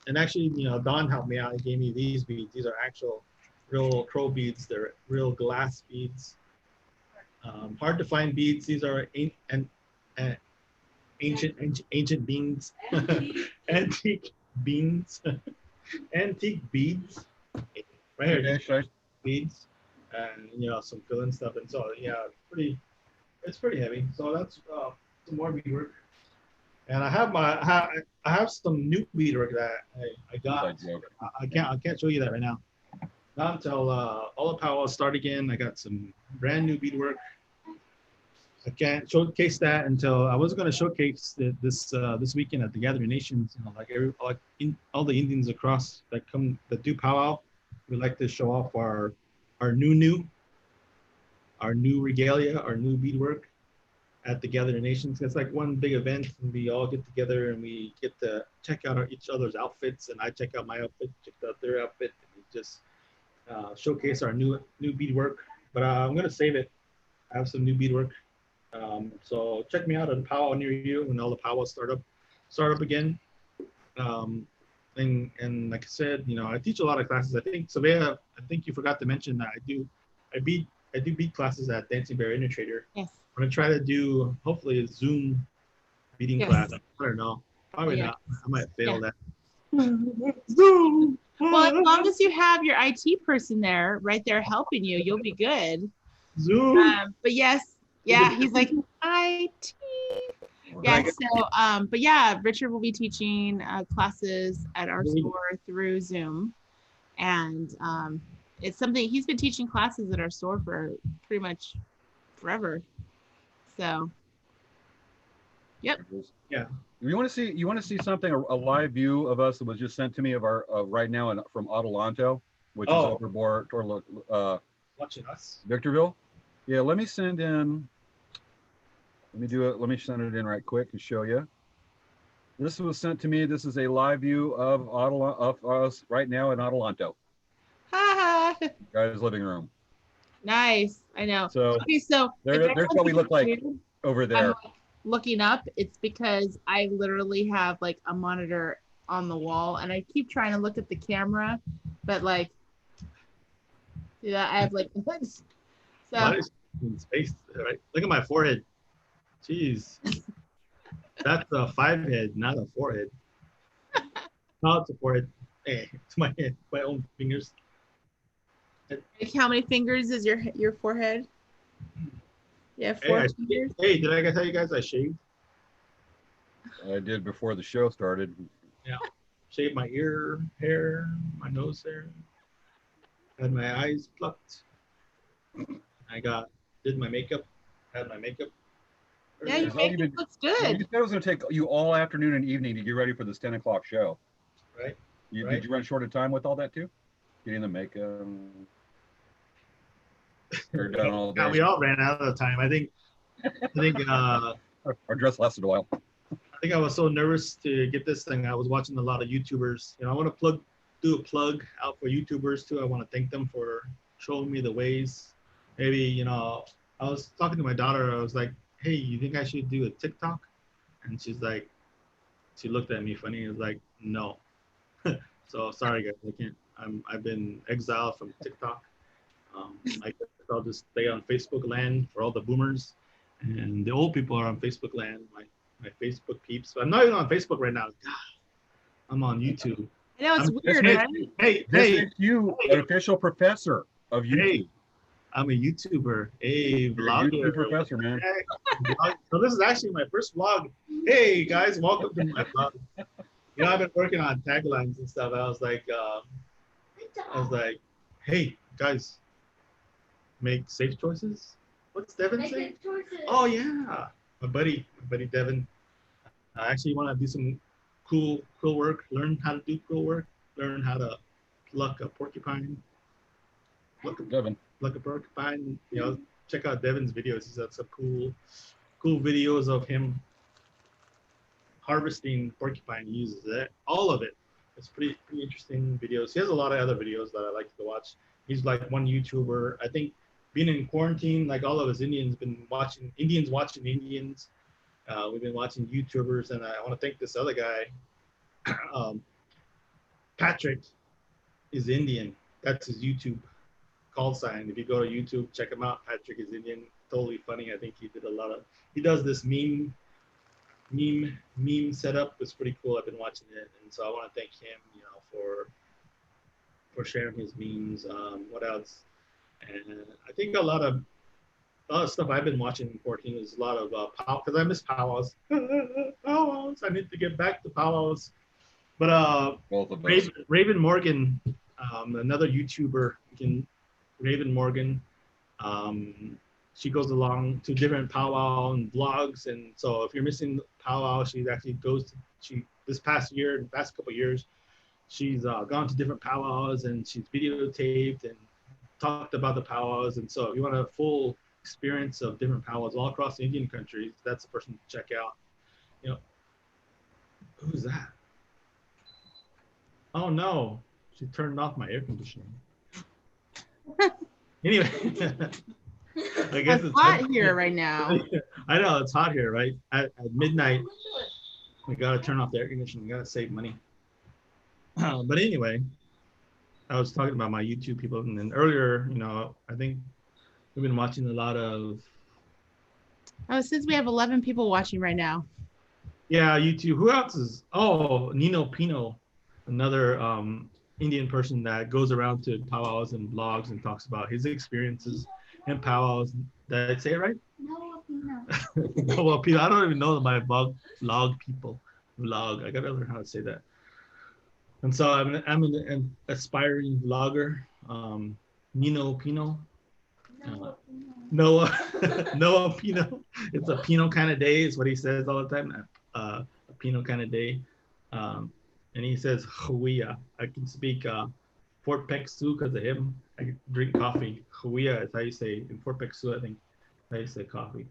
And actually, you know, Don helped me out. He gave me these beads. These are actual real crow beads. They're real glass beads. Hard to find beads. These are ancient beans. Antique beans. Antique beads. Right here. Okay, Beads. And you know, some fill-in stuff. And so yeah, it's pretty heavy. So that's some more beadwork. And I have some new beadwork that I got. I can't show you that right now. Not until all the power start again. I got some brand new beadwork. I can't showcase that until I was going to showcase this weekend at the Gathering Nations. You know, all the Indians across that do powwow. We like to show off our new regalia, our new beadwork at the Gathering Nations. It's like one big event, and we all get together and we get to check out each other's outfits, and I check out my outfit, check out their outfit, and we just showcase our new beadwork. But I'm gonna save it. I have some new beadwork. So check me out at a powwow near you when all the powwows start up again. And like I said, you know, I teach a lot of classes. I think Savea, I think you forgot to mention that I do bead classes at Dancing Bear Indian Trader. Yes. I'm gonna try to do hopefully a Zoom beading class. I don't know. Probably not. I might fail that. Zoom. Well, as long as you have your IT person there, right there helping you, you'll be good. Zoom. But yes, yeah, he's like IT. Yeah. So, but yeah, Richard will be teaching classes at our store through Zoom, and it's something he's been teaching classes at our store for pretty much forever. So, yep. Yeah. You want to see something, a live view of us that was just sent to me of our right now from Adelanto, which is over toward watching us. Victorville. Yeah, let me send in. Let me do it. Let me send it in right quick and show you. This was sent to me. This is a live view of us right now in Adelanto. Guy's living room. Nice. I know. So, okay, so there's what we look like over there. I'm looking up, it's because I literally have like a monitor on the wall, and I keep trying to look at the camera, but like, yeah, I have like so. Space, right? Look at my forehead. Jeez, that's a 5 head, not a 4 head. No, it's a 4 head. Hey, it's my head, my own fingers. Like how many fingers is your forehead? Yeah, 4 fingers. Hey, did I tell you guys I shaved? I did before the show started. Yeah, shaved my ear hair, my nose hair, had my eyes plucked. Did my makeup, had my makeup. Yeah, your makeup looks good. You said it was going to take you all afternoon and evening to get ready for this 10 o'clock show. Right. Did you run short of time with all that too? Getting the makeup. Done all day. Yeah, we all ran out of time. I think our dress lasted a while. I think I was so nervous to get this thing. I was watching a lot of YouTubers. You know, I want to do a plug out for YouTubers too. I want to thank them for showing me the ways. Maybe, you know, I was talking to my daughter. I was like, hey, you think I should do a TikTok? And she's like, she looked at me funny and was like, no. So sorry guys, I can't. I've been exiled from TikTok. I guess I'll just stay on Facebook land for all the boomers, and the old people are on Facebook land. My Facebook peeps. But I'm not even on Facebook right now. God, I'm on YouTube. I know it's I'm, weird, This right? Hey, This hey, makes you an official professor of YouTube. hey! I'm a YouTuber. Hey, You're a vlogger. YouTube professor, man. So this is actually my first vlog. Hey guys, welcome to my vlog. You know, I've been working on taglines and stuff. I was like, hey guys, make safe choices. What's Devin Make saying? good choices. Oh yeah, my buddy Devin. I actually want to do some cool work. Learn how to do cool work. Learn how to pluck a porcupine. Devin. Pluck a porcupine. You know, check out Devin's videos. He's got some cool videos of him harvesting porcupine. He uses it, all of it. It's pretty interesting videos. He has a lot of other videos that I like to watch. He's like one YouTuber. I think being in quarantine, like all of us Indians, been watching Indians. We've been watching YouTubers, and I want to thank this other guy. Patrick is Indian. That's his YouTube call sign. If you go to YouTube, check him out. Patrick is Indian. Totally funny. I think he does this meme setup. It's pretty cool. I've been watching it, and so I want to thank him, you know, for sharing his memes. What else? And I think a lot of stuff I've been watching in 14 is a lot of because I miss powwows. Powwows. I need to get back to powwows. But Both of us. Raven Morgan, another YouTuber, Raven Morgan. She goes along to different powwow and vlogs, and so if you're missing powwow, she actually this past couple of years, she's gone to different powwows and she's videotaped and talked about the powwows. And so if you want a full experience of different powwows all across the Indian countries, that's the person to check out. You know, who's that? Oh no, she turned off my air conditioning. Anyway. I guess It's hot here right now. I know it's hot here, right? At midnight, we gotta turn off the air conditioning. We gotta save money. But anyway, I was talking about my YouTube people, and then earlier, you know, I think we've been watching a lot of. Oh, since we have 11 people watching right now. Yeah, YouTube. Who else is? Oh, Nino Pino, another Indian person that goes around to powwows and blogs and talks about his experiences and powwows. Did I say it right? No, no. No, well, people, I don't even know my vlog people. Vlog. I gotta learn how to say that. And so I'm an aspiring vlogger. Nino Pino. Noah Noah Pino. It's a Pino kind of day, is what he says all the time. A Pino kind of day. And he says Huia. I can speak Fort Peck Sioux because of him. I can drink coffee. Huia is how you say in Fort Peck Sioux, I think. How you say coffee.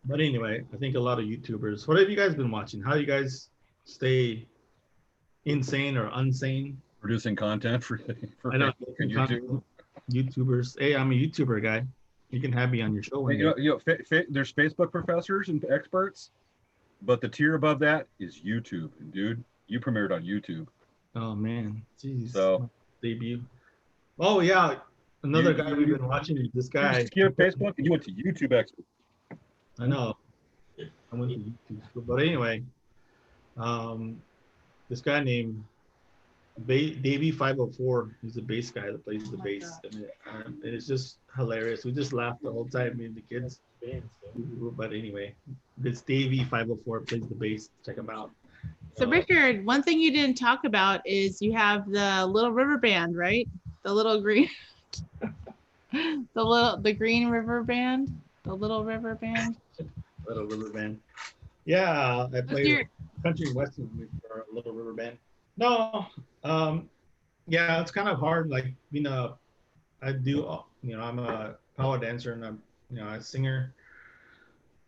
But anyway, I think a lot of YouTubers. What have you guys been watching? How do you guys stay insane or unsane? Producing content for I know YouTube. YouTubers. Hey, I'm a YouTuber guy. You can have me on your show one day. There's Facebook professors and experts, but the tier above that is YouTube. And dude, you premiered on YouTube. Oh man, jeez. So debut. Oh yeah, another guy we've been watching is this guy. You skipped Facebook and you went to YouTube expert. I know. I went to YouTube, but anyway, this guy named Davey 504. He's the bass guy that plays the bass, and it's just hilarious. We just laughed the whole time, me and the kids. But anyway, this Davey 504 plays the bass. Check him out. So Richard, one thing you didn't talk about is you have the Little River Band, right? The little green, the Green River Band, the Little River Band. Little River Band. Yeah, I played country and western for a Little River Band. No, yeah, it's kind of hard. Like, you know, I'm a power dancer and I'm, a singer.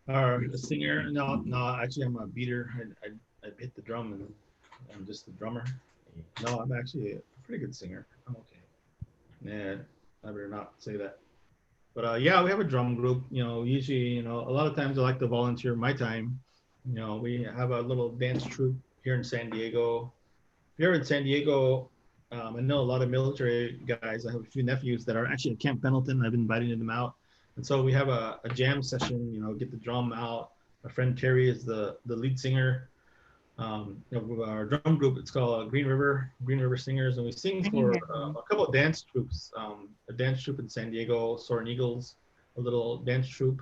Or a singer? No, actually, I'm a beater. I hit the drum and I'm just the drummer. No, I'm actually a pretty good singer. I'm okay. Yeah, I better not say that. But yeah, we have a drum group. Usually, a lot of times I like to volunteer my time. We have a little dance troupe here in San Diego. Here in San Diego, I know a lot of military guys. I have a few nephews that are actually at Camp Pendleton. I've been inviting them out. And so we have a jam session, get the drum out. My friend Terry is the lead singer. Our drum group, it's called Green River Singers, and we sing for a couple of dance troops. A dance troupe in San Diego, Soaring Eagles, a little dance troupe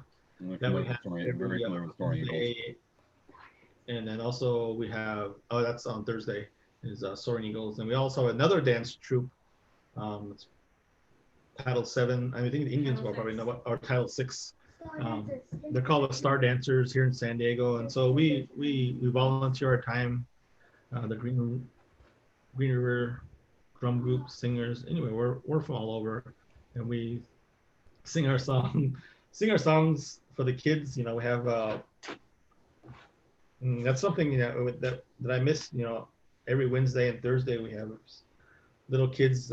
that we have every day. And then also we have, that's on Thursday, is Soaring Eagles, and we also have another dance troupe. It's Title 7. I think the Indians will probably know what, or Title 6. They're called the Star Dancers here in San Diego, and so we volunteer our time. The Green River drum group singers. Anyway, we're from all over, and we sing our songs for the kids. You know, we have that's something that I miss. You know, every Wednesday and Thursday we have little kids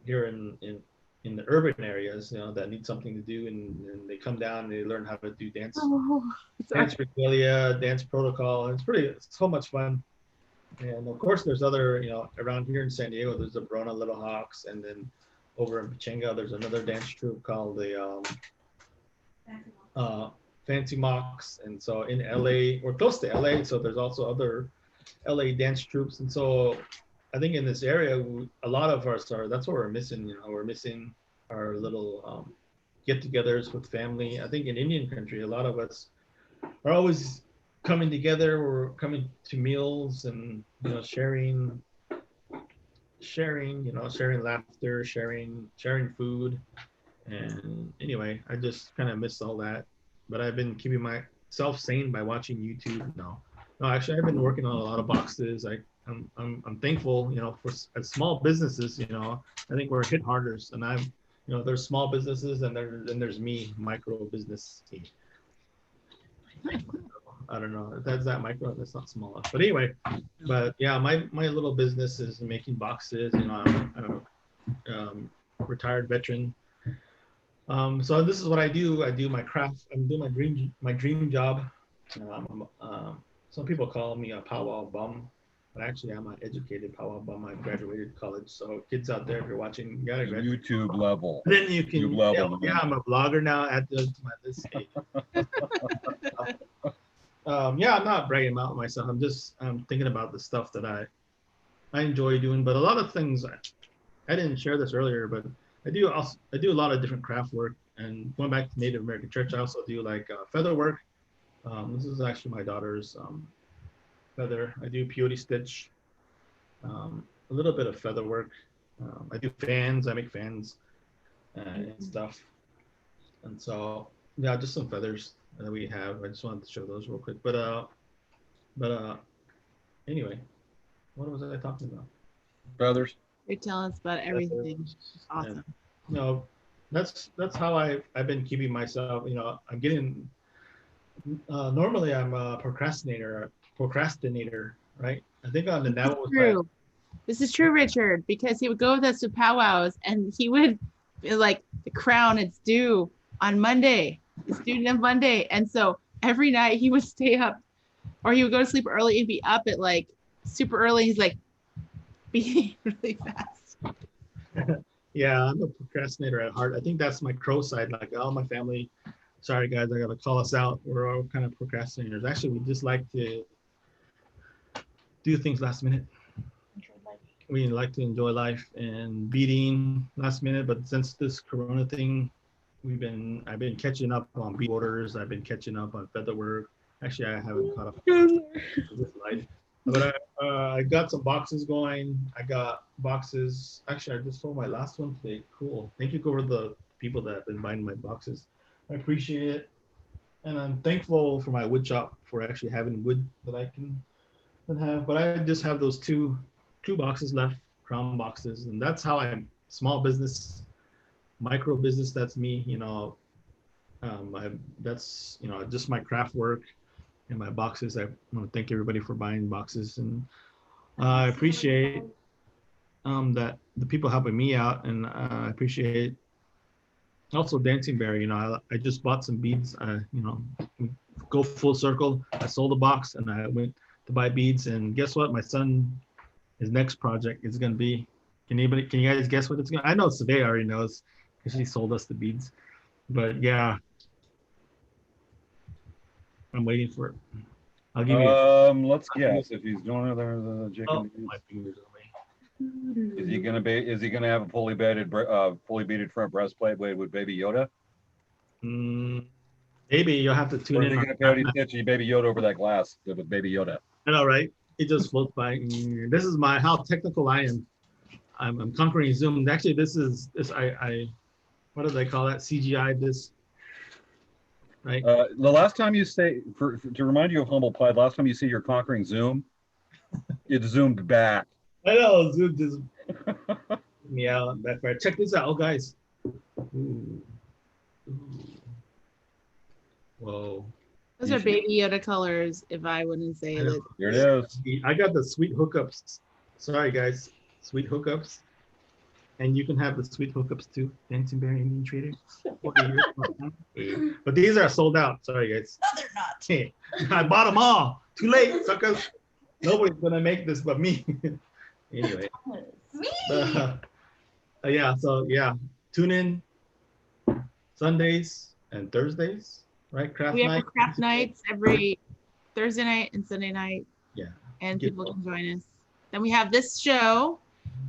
here in the urban areas, you know, that need something to do, and they come down and they learn how to do dance regalia, dance protocol. It's so much fun. And of course there's other, you know, around here in San Diego, there's the Verona Little Hawks, and then over in Pachanga, there's another dance troupe called the Fancy Mocks. And so in LA, we're close to LA, so there's also other LA dance troupes. And so I think in this area, a lot of us that's what we're missing. You know, we're missing our little get-togethers with family. I think in Indian country, a lot of us are always coming together. We're coming to meals and, you know, sharing, you know, sharing laughter, sharing food. And anyway, I just kind of miss all that. But I've been keeping myself sane by watching YouTube. No, actually, I've been working on a lot of boxes. I'm thankful, you know, for small businesses. You know, I think we're hit harder, and you know, there's small businesses, and there's me, micro business. I don't know if that's that micro. That's not small, but anyway. But yeah, my little business is making boxes. You know, I'm a retired veteran. So this is what I do. I do my craft. I'm doing my dream job. Some people call me a powwow bum. But actually, I'm an educated powwow bum. I graduated college. So kids out there, if you're watching, you gotta graduate. YouTube level. Then you can. Yeah, I'm a blogger now at this age. Yeah, I'm not bragging about myself. I'm thinking about the stuff that I enjoy doing. But a lot of things, I didn't share this earlier, but I do a lot of different craft work. And going back to Native American Church, I also do like feather work. This is actually my daughter's feather. I do peyote stitch, a little bit of feather work. I do fans. I make fans and stuff. And so yeah, just some feathers that we have. I just wanted to show those real quick. But anyway, what was I talking about? Feathers. You're telling us about everything. Awesome. And, you know, that's how I've been keeping myself. You know, I'm getting. Normally, I'm a procrastinator, right? I think on the Navajo side. This is true, Richard, because he would go with us to powwows, and he would be like, the crown, it's due on Monday. It's due on Monday. And so every night he would stay up, or he would go to sleep early and be up at like super early. He's like, being really fast. Yeah, I'm a procrastinator at heart. I think that's my crow side. Like all my family, sorry guys, I gotta call us out. We're all kind of procrastinators. Actually, we just like to do things last minute. We like to enjoy life and beating last minute. But since this Corona thing, I've been catching up on bead orders. I've been catching up on feather work. Actually, I haven't caught up with life. But I got some boxes going. I got boxes. Actually, I just sold my last one today. Cool. Thank you for the people that have been buying my boxes. I appreciate it. And I'm thankful for my wood shop for actually having wood that I can have. But I just have those two boxes left, crown boxes. And that's how I'm small business, micro business. That's me, you know. That's, you know, just my craft work. And my boxes. I want to thank everybody for buying boxes, and I appreciate that the people helping me out, and I appreciate also Dancing Bear. You know, I just bought some beads. You know, go full circle. I sold a box, and I went to buy beads. And guess what? My son, his next project is going to be. Can you guys guess what it's going? I know Savea already knows because she sold us the beads, but yeah. I'm waiting for it. I'll give you. Let's guess if he's doing it. There's a chicken. My fingers away. Is he gonna have a fully beaded front breastplate with Baby Yoda? Maybe you'll have to tune Or is in. he On gonna pay stitchy Baby Yoda over that glass with Baby Yoda? I know, right? It just floats by. This is how technical I am. I'm conquering Zoom. Actually, this. I what do they call that? CGI this. Right. The last time you say, to remind you of humble pie, last time you see you're conquering Zoom, it zoomed back. I know, Zoom just me out. Backfire. Check this out, guys. Ooh. Whoa. Those are Baby Yoda colors, if I wouldn't say it. Here it is. I got the sweet hookups. Sorry, guys. Sweet hookups. And you can have the sweet hookups too. Dancing Bear Indian Trader. But these are sold out. Sorry, guys. No, they're not. I bought them all. Too late, suckers. Nobody's going to make this but me. Anyway. Me. Yeah, so yeah. Tune in Sundays and Thursdays, right? Craft We night. have craft nights every Thursday night and Sunday night. Yeah. And people can join us. Then we have this show,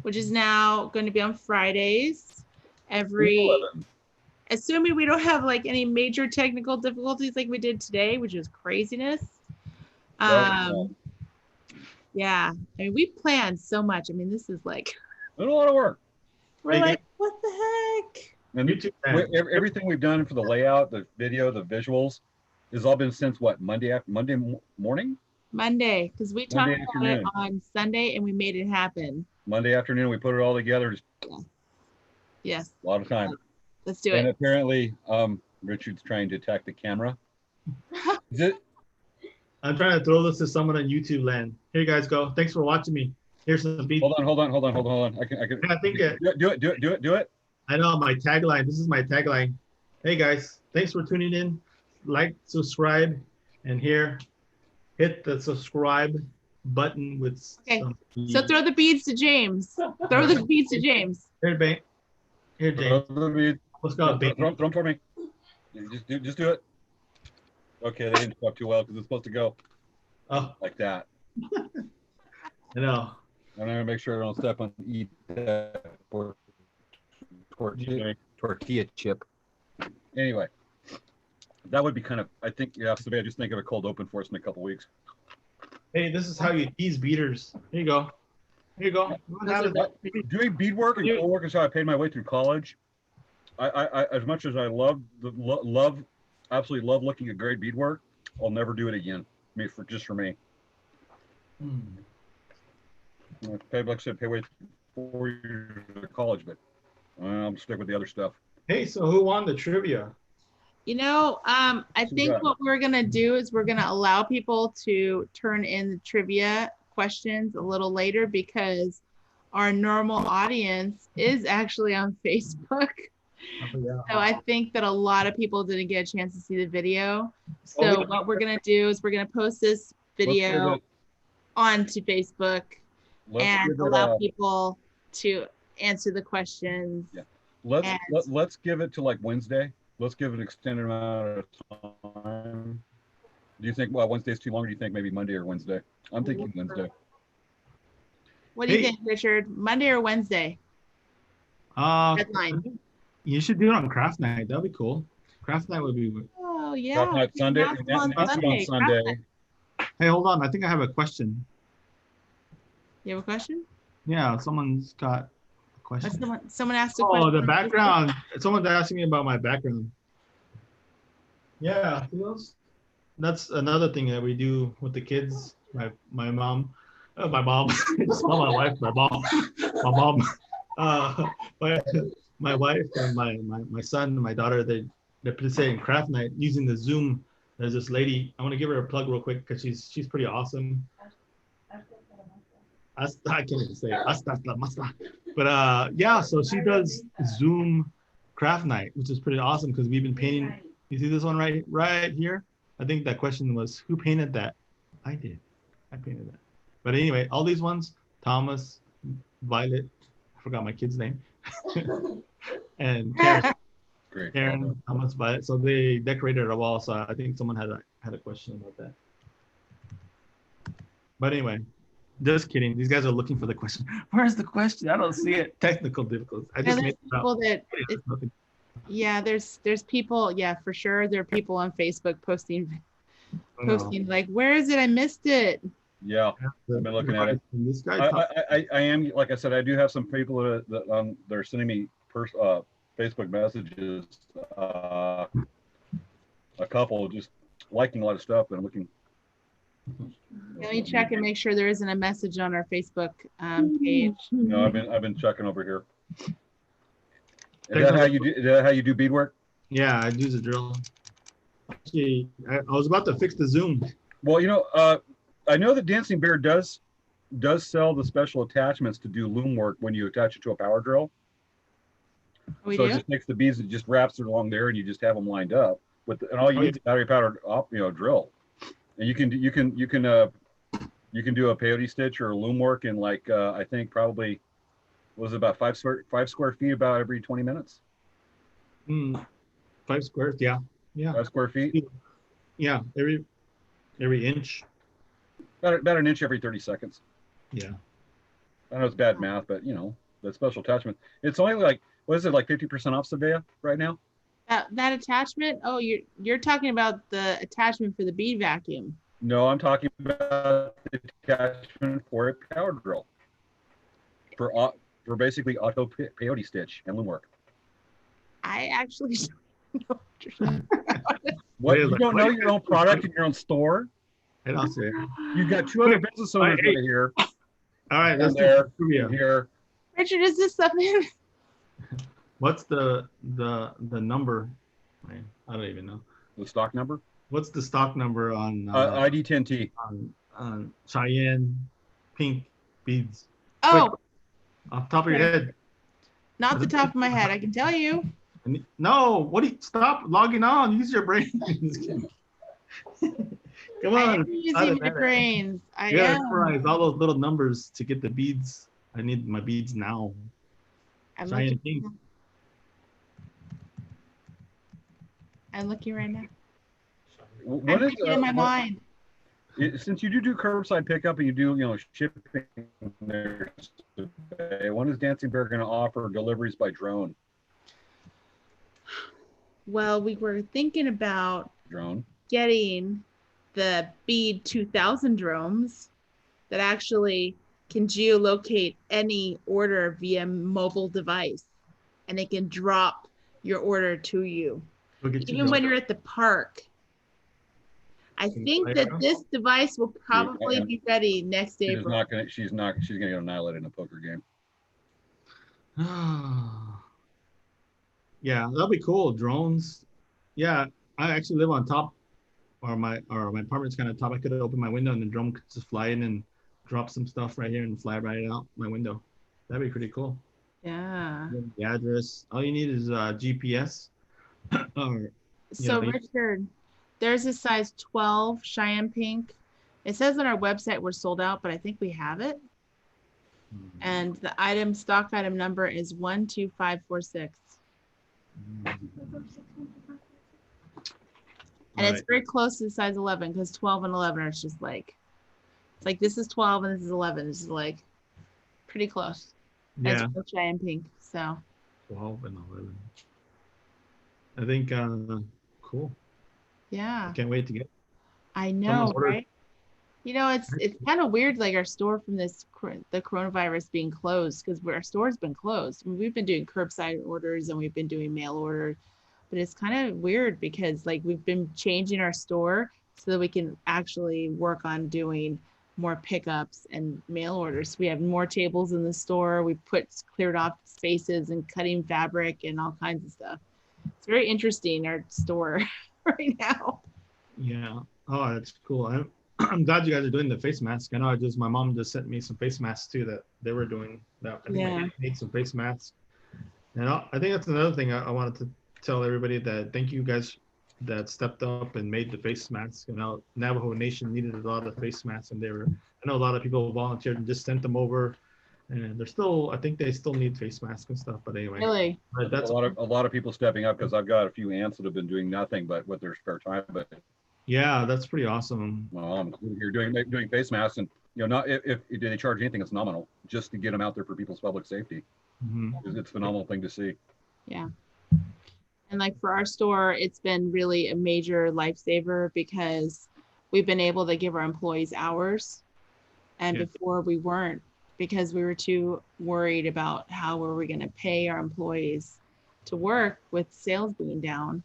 which is now going to be on Fridays. Assuming we don't have like any major technical difficulties like we did today, which is craziness. Yeah, I mean, we planned so much. I mean, this is like a lot of work. We're like, what the heck? And everything we've done for the layout, the video, the visuals, has all been since what, Monday morning? Monday, because we talked about it on Sunday and we made it happen. Monday afternoon, we put it all together. Yes. A lot of time. Let's do it. And apparently, Richard's trying to attack the camera. Is it? I'm trying to throw this to someone on YouTube land. Here you guys go. Thanks for watching me. Here's some beats. Hold on. I can. I think do it. I know my tagline. This is my tagline. Hey guys, thanks for tuning in. Like, subscribe, and here, hit the subscribe button with. Okay. So throw the beads to James. Throw the beads to James. Here, James. Let's go. Throw them for me. Just do it. Okay, they didn't step too well because it's supposed to go like that. I know. I'm gonna make sure I don't step on that tortilla chip. Anyway, that would be kind of. I think Sabia, just think of a cold open for us in a couple weeks. Hey, this is how you tease beaters. Here you go. Here you go. Doing beadwork and coalwork is how I paid my way through college. I as much as I absolutely love looking at great beadwork, I'll never do it again. For me. Like I said, pay way 4 years of college, but I'm stick with the other stuff. Hey, so who won the trivia? I think what we're gonna do is we're gonna allow people to turn in the trivia questions a little later because our normal audience is actually on Facebook. So I think that a lot of people didn't get a chance to see the video. So what we're gonna do is we're gonna post this video onto Facebook and allow people to answer the questions. Yeah. Let's give it to like Wednesday. Let's give an extended amount of time. Do you think Wednesday's too long, or do you think maybe Monday or Wednesday? I'm thinking Wednesday. What do you think, Richard? Monday or Wednesday? Deadline. You should do it on craft night. That'd be cool. Craft night would be. Oh yeah. Craft night Sunday. On Sunday. Hey, hold on. I think I have a question. You have a question? Yeah, someone's got a question. Someone asked a question. Oh, the background. Someone's asking me about my background. Yeah, who else? That's another thing that we do with the kids. My mom, it's not my wife, my mom, my wife and my son and my daughter, they're participating in craft night using the Zoom. There's this lady. I want to give her a plug real quick because she's pretty awesome. I can't even say it. But yeah, so she does Zoom craft night, which is pretty awesome because we've been painting. You see this one right here? I think that question was, who painted that? I did. I painted that. But anyway, all these ones, Thomas, Violet, I forgot my kid's name, and Karen, Thomas, Violet. So they decorated a wall. So I think someone had a question about that. But anyway, just kidding. These guys are looking for the question. Where's the question? I don't see it. Technical difficulties. I just there's made it up. people that There's nothing. yeah, there's people, yeah, for sure. There are people on Facebook posting Oh, no. like, where is it? I missed it. Yeah, I've been looking at it. And this guy I am, like I said, I do have some people that they're sending me Facebook messages. A couple just liking a lot of stuff, and I'm looking. Let me check and make sure there isn't a message on our Facebook page. No, I've been checking over here. Is that how you do beadwork? Yeah, I use a drill. Actually, I was about to fix the Zoom. Well, I know that Dancing Bear does sell the special attachments to do loom work when you attach it to a power drill. We So do? it just takes the beads and just wraps it along there, and you just have them lined up and all you need is a battery powered drill. And you can do a peyote stitch or a loom work in like I think probably was about 5 square feet about every 20 minutes. 5 squares, yeah. 5 square feet. Yeah, every inch. About an inch every 30 seconds. Yeah. I know it's bad math, but the special attachment. It's only like, what is it, like 50% off Savea right now? That attachment? Oh, you're talking about the attachment for the bead vacuum. No, I'm talking about the attachment for a power drill. For basically auto peyote stitch and loom work. I actually don't know. What, you don't know your own product in your own store? And I'll say, You've got 2 other business owners right here. all right, let's there, do trivia. Here. Richard, is this something? What's the number? I don't even know. The stock number? What's the stock number on ID10T. on Cheyenne pink beads? Oh, Quick, off the top of your head. not the top of my head. I can tell you. No, what do you stop logging on? Use your brain. Just kidding. Come I on. am using Decranes. I You gotta am. memorize all those little numbers to get the beads. I need my beads now. I'm Cheyenne looking, pink. I'm looking right now. What I'm is thinking in my mind. Since you do curbside pickup and you do shipping there, when is Dancing Bear going to offer deliveries by drone? Well, we were thinking about Drone. getting the Bead 2000 drones that actually can geolocate any order via mobile device, and it can drop your order to you, even when you're at the park. I think that this device will probably be ready next April. She's gonna get annihilated in a poker game. Yeah, that'll be cool. Drones. Yeah, I actually live on top, or my apartment's kind of top. I could open my window and the drone could just fly in and drop some stuff right here and fly right out my window. That'd be pretty cool. Yeah. The address. All you need is GPS. So Richard, there's a size 12 Cheyenne pink. It says on our website we're sold out, but I think we have it. And the stock item number is 12546. And it's very close to the size 11 because 12 and 11 are just like, it's like this is 12 and this is 11. This is like pretty close. Yeah. That's Cheyenne pink. So 12 and 11. I think cool. Yeah. Can't wait to get. I know, right? It's kind of weird, like our store from the coronavirus being closed, because our store's been closed. I mean, we've been doing curbside orders and we've been doing mail order, but it's kind of weird because like we've been changing our store so that we can actually work on doing more pickups and mail orders. We have more tables in the store. We cleared off spaces and cutting fabric and all kinds of stuff. It's very interesting, our store right now. Yeah. Oh, that's cool. I'm glad you guys are doing the face mask. I know my mom just sent me some face masks too that they were doing. I think I made some face masks. And I think that's another thing I wanted to tell everybody, that thank you guys that stepped up and made the face masks. Navajo Nation needed a lot of face masks, and I know a lot of people volunteered and just sent them over. And I think they still need face masks and stuff. But anyway, really, that's a lot of people stepping up, because I've got a few aunts that have been doing nothing but with their spare time. But yeah, that's pretty awesome. well, I'm here doing face masks, and You know, not if do they charge anything, it's nominal just to get them out there for people's public safety. It's a phenomenal thing to see. Yeah. And like for our store, it's been really a major lifesaver because we've been able to give our employees hours. And before we weren't, because we were too worried about how were we going to pay our employees to work with sales being down,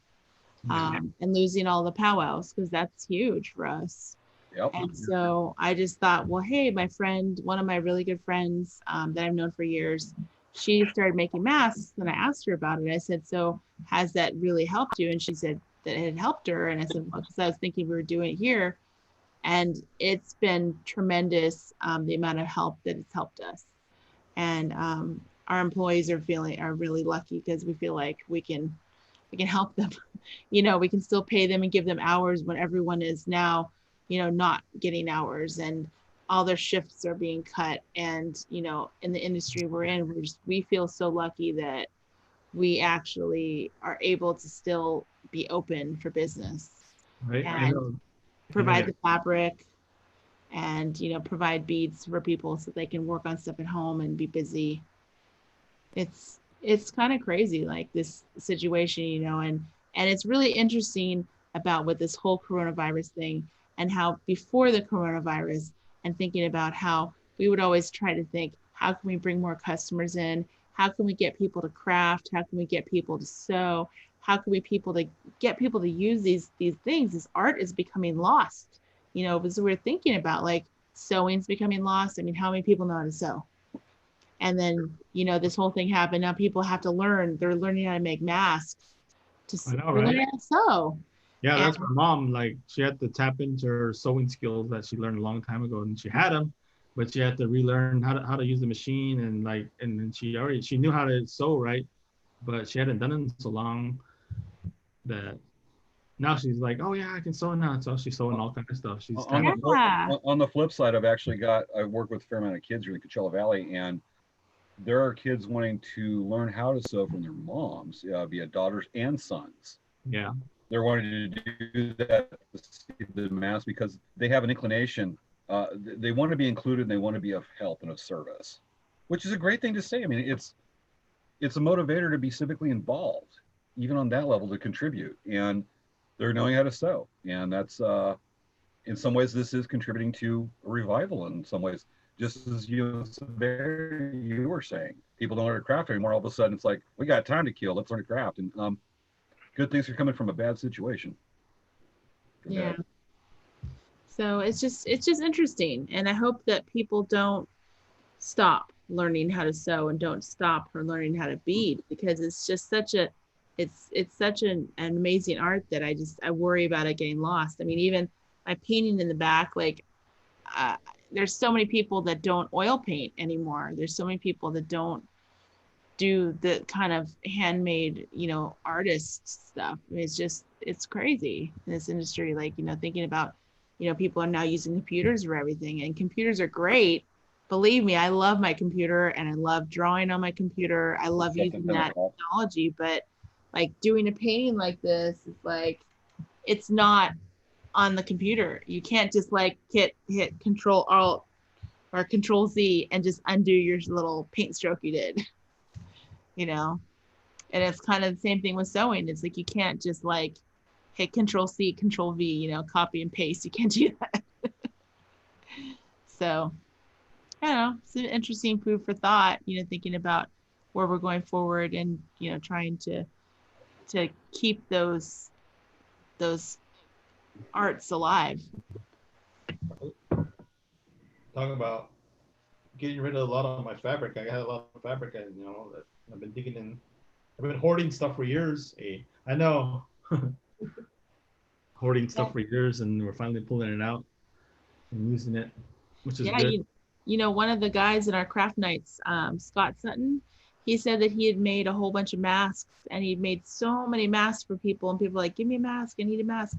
and losing all the powwows, because that's huge for us. Yep. And so I just thought, well, hey, my friend, one of my really good friends that I've known for years, she started making masks, and I asked her about it. I said, so has that really helped you? And she said that it had helped her. And I said, well, because I was thinking we were doing it here. And it's been tremendous, the amount of help that it's helped us. And our employees are really lucky because we feel like we can help them. You know, we can still pay them and give them hours when everyone is now, you know, not getting hours and all their shifts are being cut. And, you know, in the industry we're in, we feel so lucky that we actually are able to still be open for business. Right. And provide the fabric and, you know, provide beads for people so they can work on stuff at home and be busy. It's kind of crazy, like this situation, you know, and it's really interesting about with this whole coronavirus thing and how before the coronavirus and thinking about how we would always try to think, how can we bring more customers in? How can we get people to craft? How can we get people to sew? How can we get people to use these things? This art is becoming lost, you know, because we're thinking about like sewing's becoming lost. I mean, how many people know how to sew? And then, you know, this whole thing happened. Now people have to learn. They're learning how to make masks. I know, right? Learn how to sew. Yeah, that's my mom. Like, she had to tap into her sewing skills that she learned a long time ago, and she had them, but she had to relearn how to use the machine, and like, and then she knew how to sew, right? But she hadn't done it in so long that now she's like, oh yeah, I can sew now. So she's sewing all kinds of stuff. She's on the flip side, I work with a fair amount of kids here in Coachella Valley, and there are kids wanting to learn how to sew from their moms, via daughters and sons. Yeah. They're wanting to do that, the mass, because they have an inclination. They want to be included and they want to be of help and of service, which is a great thing to say. I mean, it's a motivator to be civically involved, even on that level, to contribute. And they're knowing how to sew. And that's, in some ways, this is contributing to a revival in some ways. Just as you were saying, people don't learn to craft anymore. All of a sudden, it's like, we got time to kill. Let's learn to craft. And good things are coming from a bad situation. Yeah. So it's just interesting. And I hope that people don't stop learning how to sew and don't stop for learning how to bead, because it's just such an amazing art that I worry about it getting lost. I mean, even my painting in the back, like, there's so many people that don't oil paint anymore. There's so many people that don't do the kind of handmade, you know, artist stuff. I mean, it's crazy in this industry. Like, you know, thinking about, you know, people are now using computers for everything, and computers are great. Believe me, I love my computer and I love drawing on my computer. I love using that technology, but like doing a painting like this is like, it's not on the computer. You can't just like hit Control Alt or Control Z and just undo your little paint stroke you did, you know? And it's kind of the same thing with sewing. It's like, you can't just like hit Control C, Control V, you know, copy and paste. You can't do that. So, I don't know, it's an interesting food for thought, you know, thinking about where we're going forward and, you know, trying to keep those arts alive. Talking about getting rid of a lot of my fabric. I had a lot of fabric, and you know, that I've been digging in. I've been hoarding stuff for years. I know, hoarding stuff for years, and we're finally pulling it out and using it, which is good. You know, one of the guys in our craft nights, Scott Sutton, he said that he had made a whole bunch of masks, and he'd made so many masks for people, and people were like, give me a mask, I need a mask.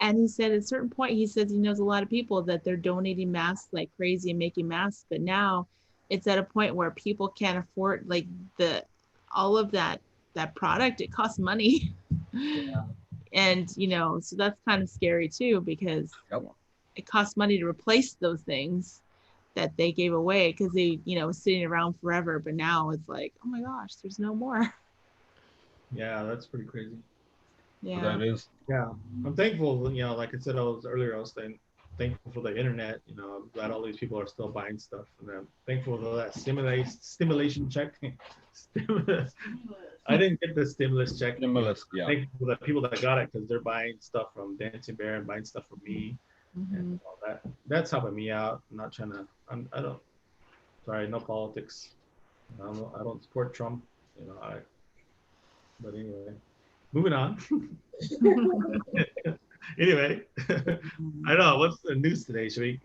And he said at a certain point, he says he knows a lot of people that they're donating masks like crazy and making masks, but now it's at a point where people can't afford like all of that product. It costs money. Yeah. And, you know, so that's kind of scary too, because it costs money to replace those things. that they gave away because they, was sitting around forever. But now it's like, oh my gosh, there's no more. Yeah, that's pretty crazy. Yeah. That is. Yeah, I'm thankful. Like I said, I was thankful for the internet. I'm glad all these people are still buying stuff, and I'm thankful for that stimulation check. Stimulus. I didn't get the stimulus check. Stimulus, yeah. Thankful for the people that got it because they're buying stuff from Dancing Bear and buying stuff from me and all that. That's helping me out. I'm not trying to. I don't. Sorry, no politics. I don't support Trump. But anyway, moving on. Anyway, I don't know what's the news today. Should we,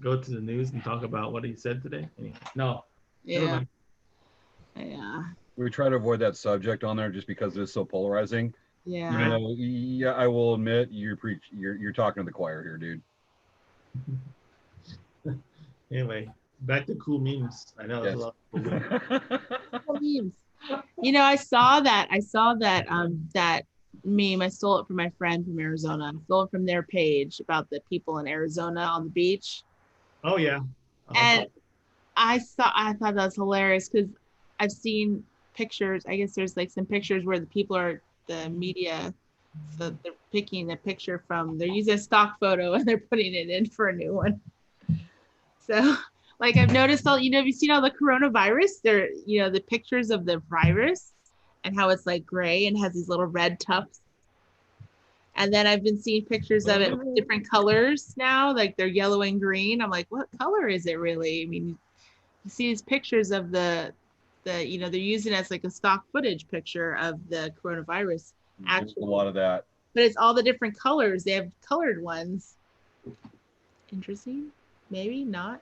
go to the news and talk about what he said today? No. Yeah. Yeah. We try to avoid that subject on there just because it's so polarizing. Yeah. Yeah, I will admit you're talking to the choir here, dude. Anyway, back to cool memes. I know there's a lot of cool memes. I saw that that meme. I stole it from my friend from Arizona. I stole it from their page about the people in Arizona on the beach. Oh yeah. And I thought that was hilarious because I've seen pictures. I guess there's like some pictures where the people are the media, so they're picking a picture from. They're using a stock photo and they're putting it in for a new one. So. Like I've noticed have you seen all the coronavirus? They're, the pictures of the virus and how it's like gray and has these little red tufts. And then I've been seeing pictures of it with different colors now, like they're yellow and green. I'm like, what color is it really? I mean, you see these pictures of the they're using it as like a stock footage picture of the coronavirus. Actually, a lot of that. But it's all the different colors. They have colored ones. Interesting. Maybe not.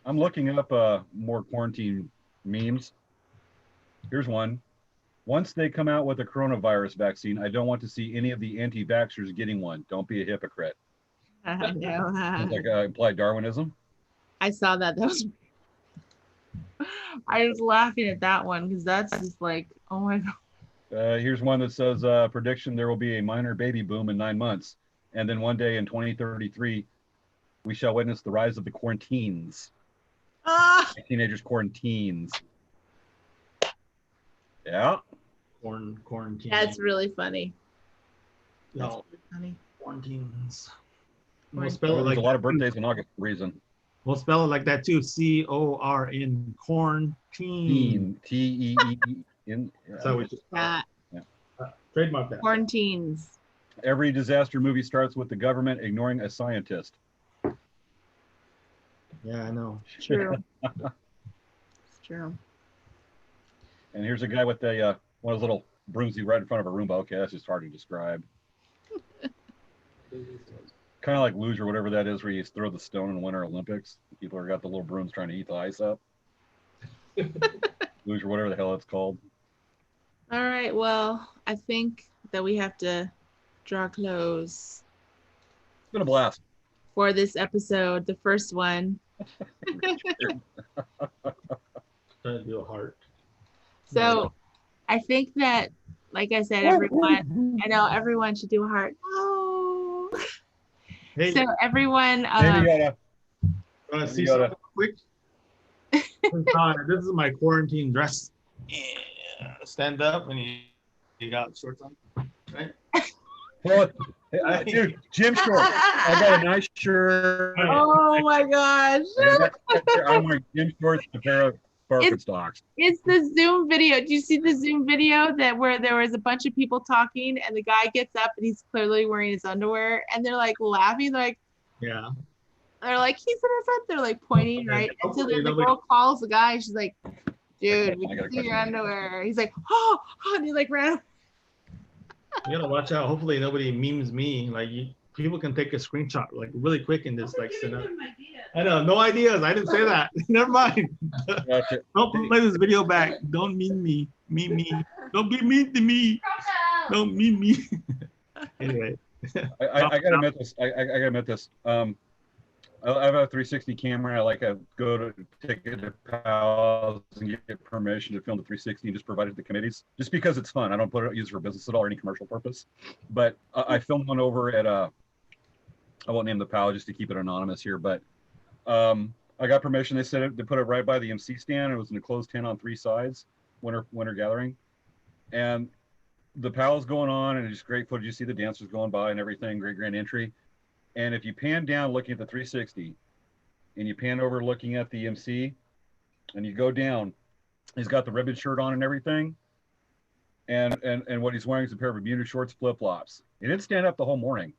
I'm looking up more quarantine memes. Here's one. Once they come out with a coronavirus vaccine, I don't want to see any of the anti-vaxxers getting one. Don't be a hypocrite. I know. It's like implied Darwinism. I saw that. I was laughing at that one because that's just like, oh my God. Here's one that says, prediction, there will be a minor baby boom in 9 months. And then one day in 2033, we shall witness the rise of the quarantines. Teenagers quarantines. Yeah. Quarantine. That's really funny. No. That's really funny. Quarantines. We'll spell it like a lot of birthdays in August for reason. We'll spell it like that too. CORN. Quarantine. TEEN. So we just trademark that. Quarantines. Every disaster movie starts with the government ignoring a scientist. Yeah, I know. True. It's true. And here's a guy with a one of those little brooms right in front of a Roomba. Okay, that's just hard to describe. Kind of like luge or whatever that is, where you throw the stone in the Winter Olympics. People are got the little brooms trying to eat the ice up. Luge or whatever the hell it's called. All right. Well, I think that we have to draw close. It's been a blast. For this episode, the first one. Trying to do a heart. So I think that, like I said, everyone should do a heart. Oh. Hey, so everyone. Want to see something quick? This is my quarantine dress. Yeah. Stand up and you got shorts on, right? Well, dude, gym shorts. I got a nice shirt. Oh my gosh. I'm wearing gym shorts and a pair of Birkenstocks. It's the Zoom video. Do you see the Zoom video where there was a bunch of people talking and the guy gets up and he's clearly wearing his underwear and they're like laughing, like, yeah. They're like, he's in his head. They're like pointing, right? And so then the girl calls the guy. She's like, dude, we can see your underwear. He's like, oh, and he like ran. You gotta watch out. Hopefully nobody memes me. Like people can take a screenshot like really quick and just like send out. I know, no ideas. I didn't say that. Never mind. Don't play this video back. Don't meme me. Meme me. Don't be mean to me. Don't meme me. Anyway. I gotta admit this. I gotta admit this. I have a 360 camera. I like to go to take it to pals and get permission to film the 360 and just provide it to the committees, just because it's fun. I don't use it for business at all or any commercial purpose. But I filmed one over at I won't name the POW just to keep it anonymous here, but I got permission. They said to put it right by the MC stand. It was an enclosed tent on 3 sides, winter gathering. And the POW's going on, and it's just great footage. You see the dancers going by and everything, great grand entry. And if you pan down looking at the 360, and you pan over looking at the MC, and you go down, he's got the ribbon shirt on and everything. And what he's wearing is a pair of Bermuda shorts, flip-flops. He didn't stand up the whole morning.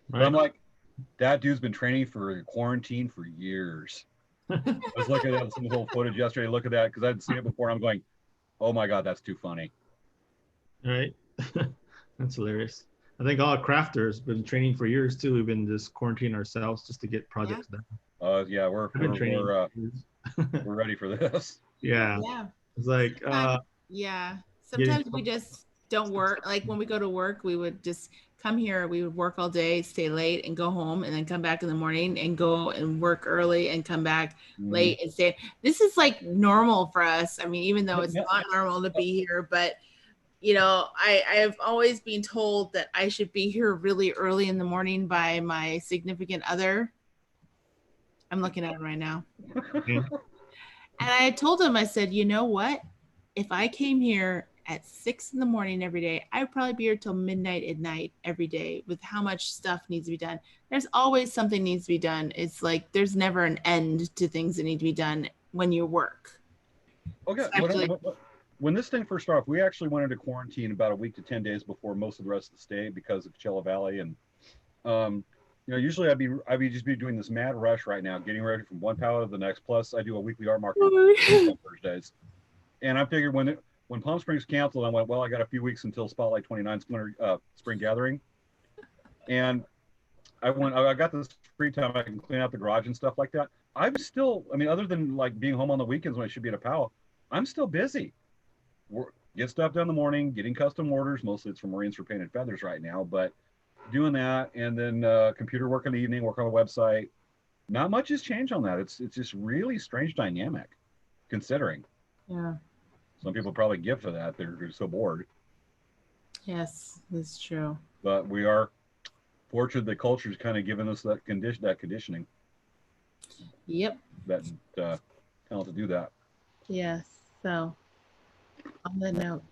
Right. But I'm like, that dude's been training for quarantine for years. I was looking at some old footage yesterday. Look at that, because I hadn't seen it before. I'm going, oh my God, that's too funny. Right. That's hilarious. I think all crafters been training for years too. We've been just quarantining ourselves just to get projects done. Yeah, we're ready for this. Yeah. It's like sometimes we just don't work. Like when we go to work, we would just come here, we would work all day, stay late, and go home, and then come back in the morning and go and work early and come back late and stay. This is like normal for us. I mean, even though it's not normal to be here, but you know, I have always been told that I should be here really early in the morning by my significant other. I'm looking at him right now. And I told him, I said, you know what? If I came here at 6 in the morning every day, I'd probably be here till midnight at night every day with how much stuff needs to be done. There's always something needs to be done. It's like there's never an end to things that need to be done when you work. Okay. When this thing first started off, we actually went into quarantine about a week to 10 days before most of the rest of the state because of Coachella Valley. And, you know, usually I'd be just doing this mad rush right now, getting ready from one POW to the next. Plus I do a weekly art market on Thursdays. And I figured when Palm Springs canceled, I went, well, I got a few weeks until Spotlight 29's spring gathering. And I got this free time. I can clean out the garage and stuff like that. I'm still, I mean, other than like being home on the weekends when I should be at a POW, I'm still busy. Get stuff done in the morning, getting custom orders. Mostly it's for Marines for Painted Feathers right now, but doing that, and then computer work in the evening, work on the website. Not much has changed on that. It's just really strange dynamic, considering. Yeah. Some people probably give for that. They're so bored. Yes, that's true. But we are fortunate that culture's kind of given us that conditioning. Yep. That talent to do that. Yes. So on that note,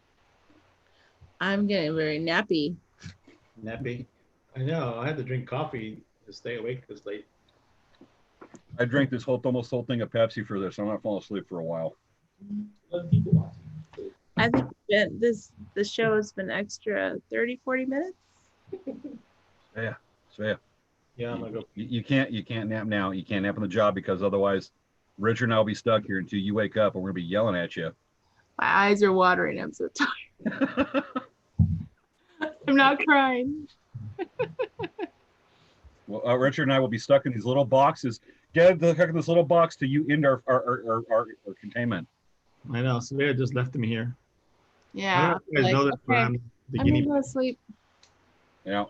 I'm getting very nappy. Nappy? I know. I had to drink coffee to stay awake this late. I drank this almost whole thing of Pepsi for this. I'm not falling asleep for a while. I think the show has been extra 30, 40 minutes. Yeah. Yeah, I'm gonna go. You can't nap now. You can't nap on the job because otherwise Richard and I will be stuck here until you wake up and we're gonna be yelling at you. My eyes are watering. I'm so tired. I'm not crying. Well, Richard and I will be stuck in these little boxes. Get the heck of this little box to you end our containment. I know. Savannah just left me here. Yeah. I don't know if you guys know that, but I'm the guinea pig. I'm going to sleep. Yeah.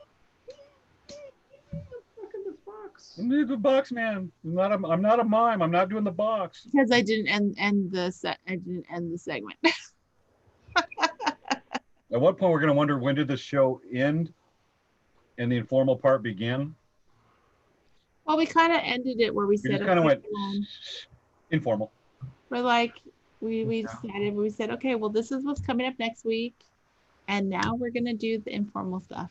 I'm the box man. I'm not a mime. I'm not doing the box. Because I didn't end the segment. At what point we're going to wonder, when did the show end and the informal part begin? Well, we kind of ended it where we said, kind of went informal. We're like, we said, okay, well, this is what's coming up next week, and now we're gonna do the informal stuff.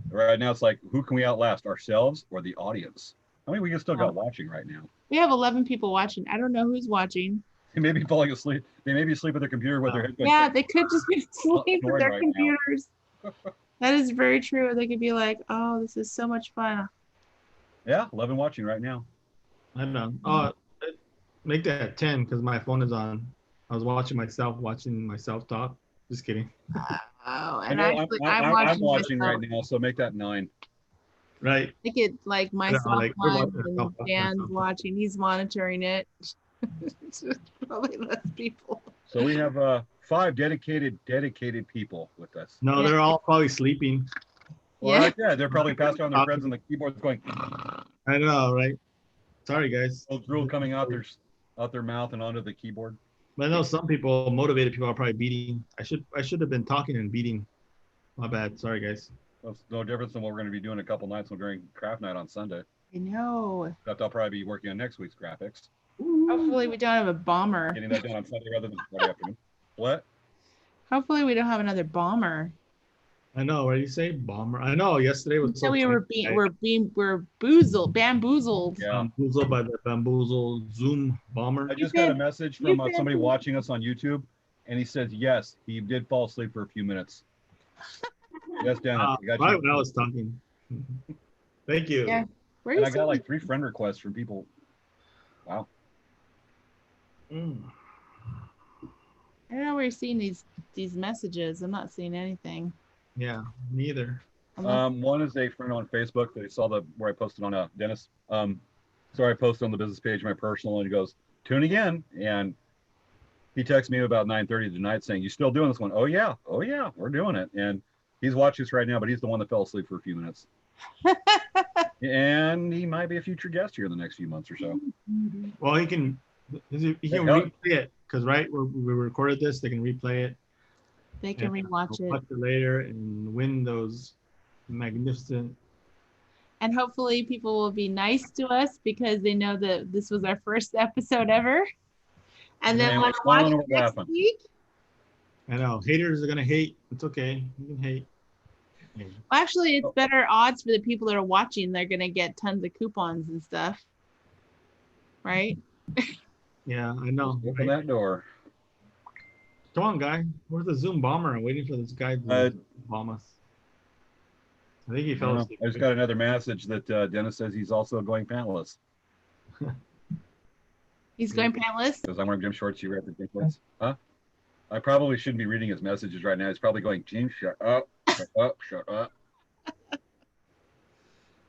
Right now, it's like, who can we outlast, ourselves or the audience? I mean, we can still got watching right now. We have 11 people watching. I don't know who's watching. They may be falling asleep. They may be asleep at their computer with their headphones. Yeah, they could just be asleep with their computers. That is very true. They could be like, oh, this is so much fun. Yeah, 11 watching right now. I know. Oh, make that 10 because my phone is on. I was watching myself talk. Just kidding. Oh, and I'm watching right now, so make that 9. Right. Make it like myself and Dan's watching. He's monitoring it. It's just probably less people. So we have 5 dedicated people with us. No, they're all probably sleeping. Well, yeah, they're probably passed on their friends on the keyboards going. I know, right? Sorry, guys. Drool coming out their mouth and onto the keyboard. But I know some motivated people are probably beating. I should have been talking and beating. My bad. Sorry, guys. That's no difference than what we're going to be doing a couple nights during craft night on Sunday. I know. Except I'll probably be working on next week's graphics. Hopefully we don't have a bomber. Getting that done on Sunday rather than Friday afternoon. What? Hopefully we don't have another bomber. I know. What do you say, bomber? I know. Yesterday was So we were bamboozled. Yeah. Bamboozled by the bamboozle Zoom bomber. I just got a message from somebody watching us on YouTube, and he says yes, he did fall asleep for a few minutes. Yes, Dennis. I got right you. when I was talking. Thank you. Yeah. And I got like 3 friend requests from people. Wow. Mm. I don't know where you're seeing these messages. I'm not seeing anything. Yeah, neither. One is a friend on Facebook. They saw where I posted on Dennis. So I posted on the business page, my personal, and he goes, "Tune again." And he texted me about 9:30 tonight saying, "You still doing this one?" Oh yeah, we're doing it. And he's watching this right now, but he's the one that fell asleep for a few minutes. And he might be a future guest here in the next few months or so. Well, he can replay it because we recorded this. They can replay it. They can rewatch it. Watch it later and win those magnificent. And hopefully people will be nice to us because they know that this was our first episode ever. And then want to watch it next week. I know. Haters are going to hate. It's okay. You can hate. Well, actually, it's better odds for the people that are watching. They're going to get tons of coupons and stuff. Right? Yeah, I know. Open that door. Come on, guy. Where's the Zoom bomber? I'm waiting for this guy to bomb us. I think he fell asleep. I just got another message that Dennis says he's also going pantless. He's going pantless? Because I'm wearing gym shorts. You read the gym shorts? Huh? I probably shouldn't be reading his messages right now. He's probably going, "James, shut up, shut up, shut up."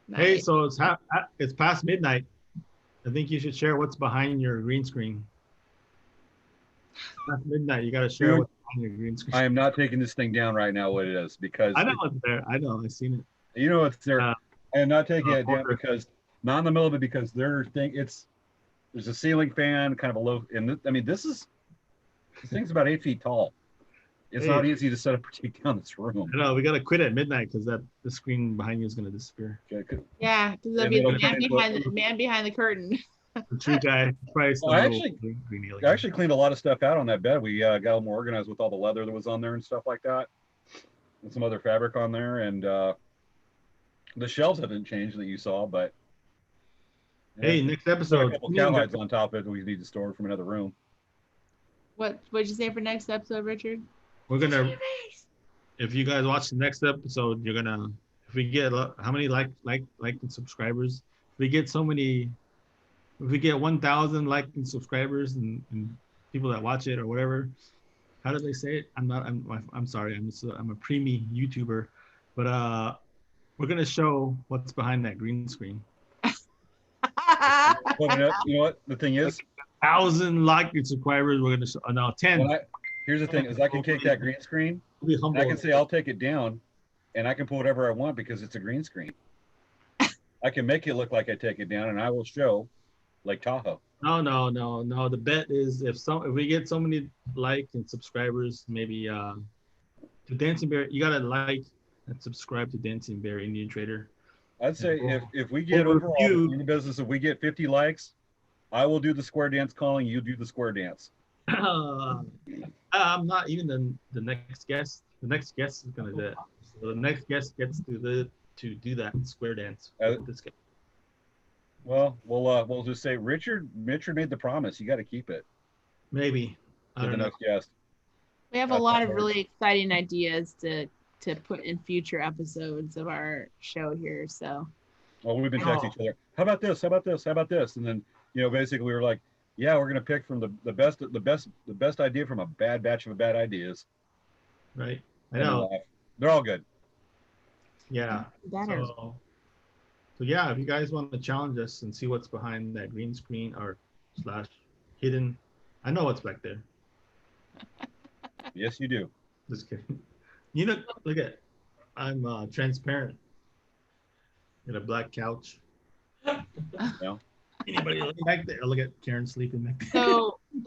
Nice. Hey, so it's past midnight. I think you should share what's behind your green screen. Past midnight, you got to share what's behind your green screen. I am not taking this thing down right now. What it is because I know it's there. I know. I've seen it. You know it's there. I am not taking it down because not in the middle of it because there's a ceiling fan, kind of a low. And this thing's about 8 feet tall. It's not easy to set up or take down this room. I know. We got to quit at midnight because the screen behind you is going to disappear. Okay. Yeah, because there'll be the man behind the curtain. The true guy. I actually cleaned a lot of stuff out on that bed. We got a little more organized with all the leather that was on there and stuff like that, and some other fabric on there. And the shelves haven't changed that you saw, but hey, next episode, a couple cowhides on top of it we need to store from another room. What'd you say for next episode, Richard? We're gonna. If you guys watch the next episode, you're gonna. If we get how many like and subscribers, if we get 1,000 like and subscribers and people that watch it or whatever, how do they say it? I'm sorry. I'm a preemie YouTuber, but we're gonna show what's behind that green screen. You know what the thing is? 1,000 like and subscribers. We're gonna show. No, 10. Here's the thing: is I can take that green screen. And I can say I'll take it down, and I can put whatever I want because it's a green screen. I can make it look like I take it down, and I will show Lake Tahoe. No. The bet is if we get so many like and subscribers, maybe to Dancing Bear, you gotta like and subscribe to Dancing Bear Indian Trader. I'd say if we get overall in the business, if we get 50 likes, I will do the square dance calling. You do the square dance. I'm not even the next guest. The next guest is gonna do it. So the next guest gets to do that square dance. This guy. Well, we'll just say Richard made the promise. You got to keep it. Maybe. I don't know. Next guest. We have a lot of really exciting ideas to put in future episodes of our show here. So. Well, we've been texting each other. How about this? How about this? How about this? And then basically we were like, yeah, we're gonna pick from the best idea from a bad batch of bad ideas. Right. I know. They're all good. Yeah. So yeah, if you guys want to challenge us and see what's behind that green screen or / hidden, I know what's back there. Yes, you do. Just kidding. Look at, I'm transparent. Got a black couch. Yeah. Anybody looking back there? Look at Karen sleeping back there.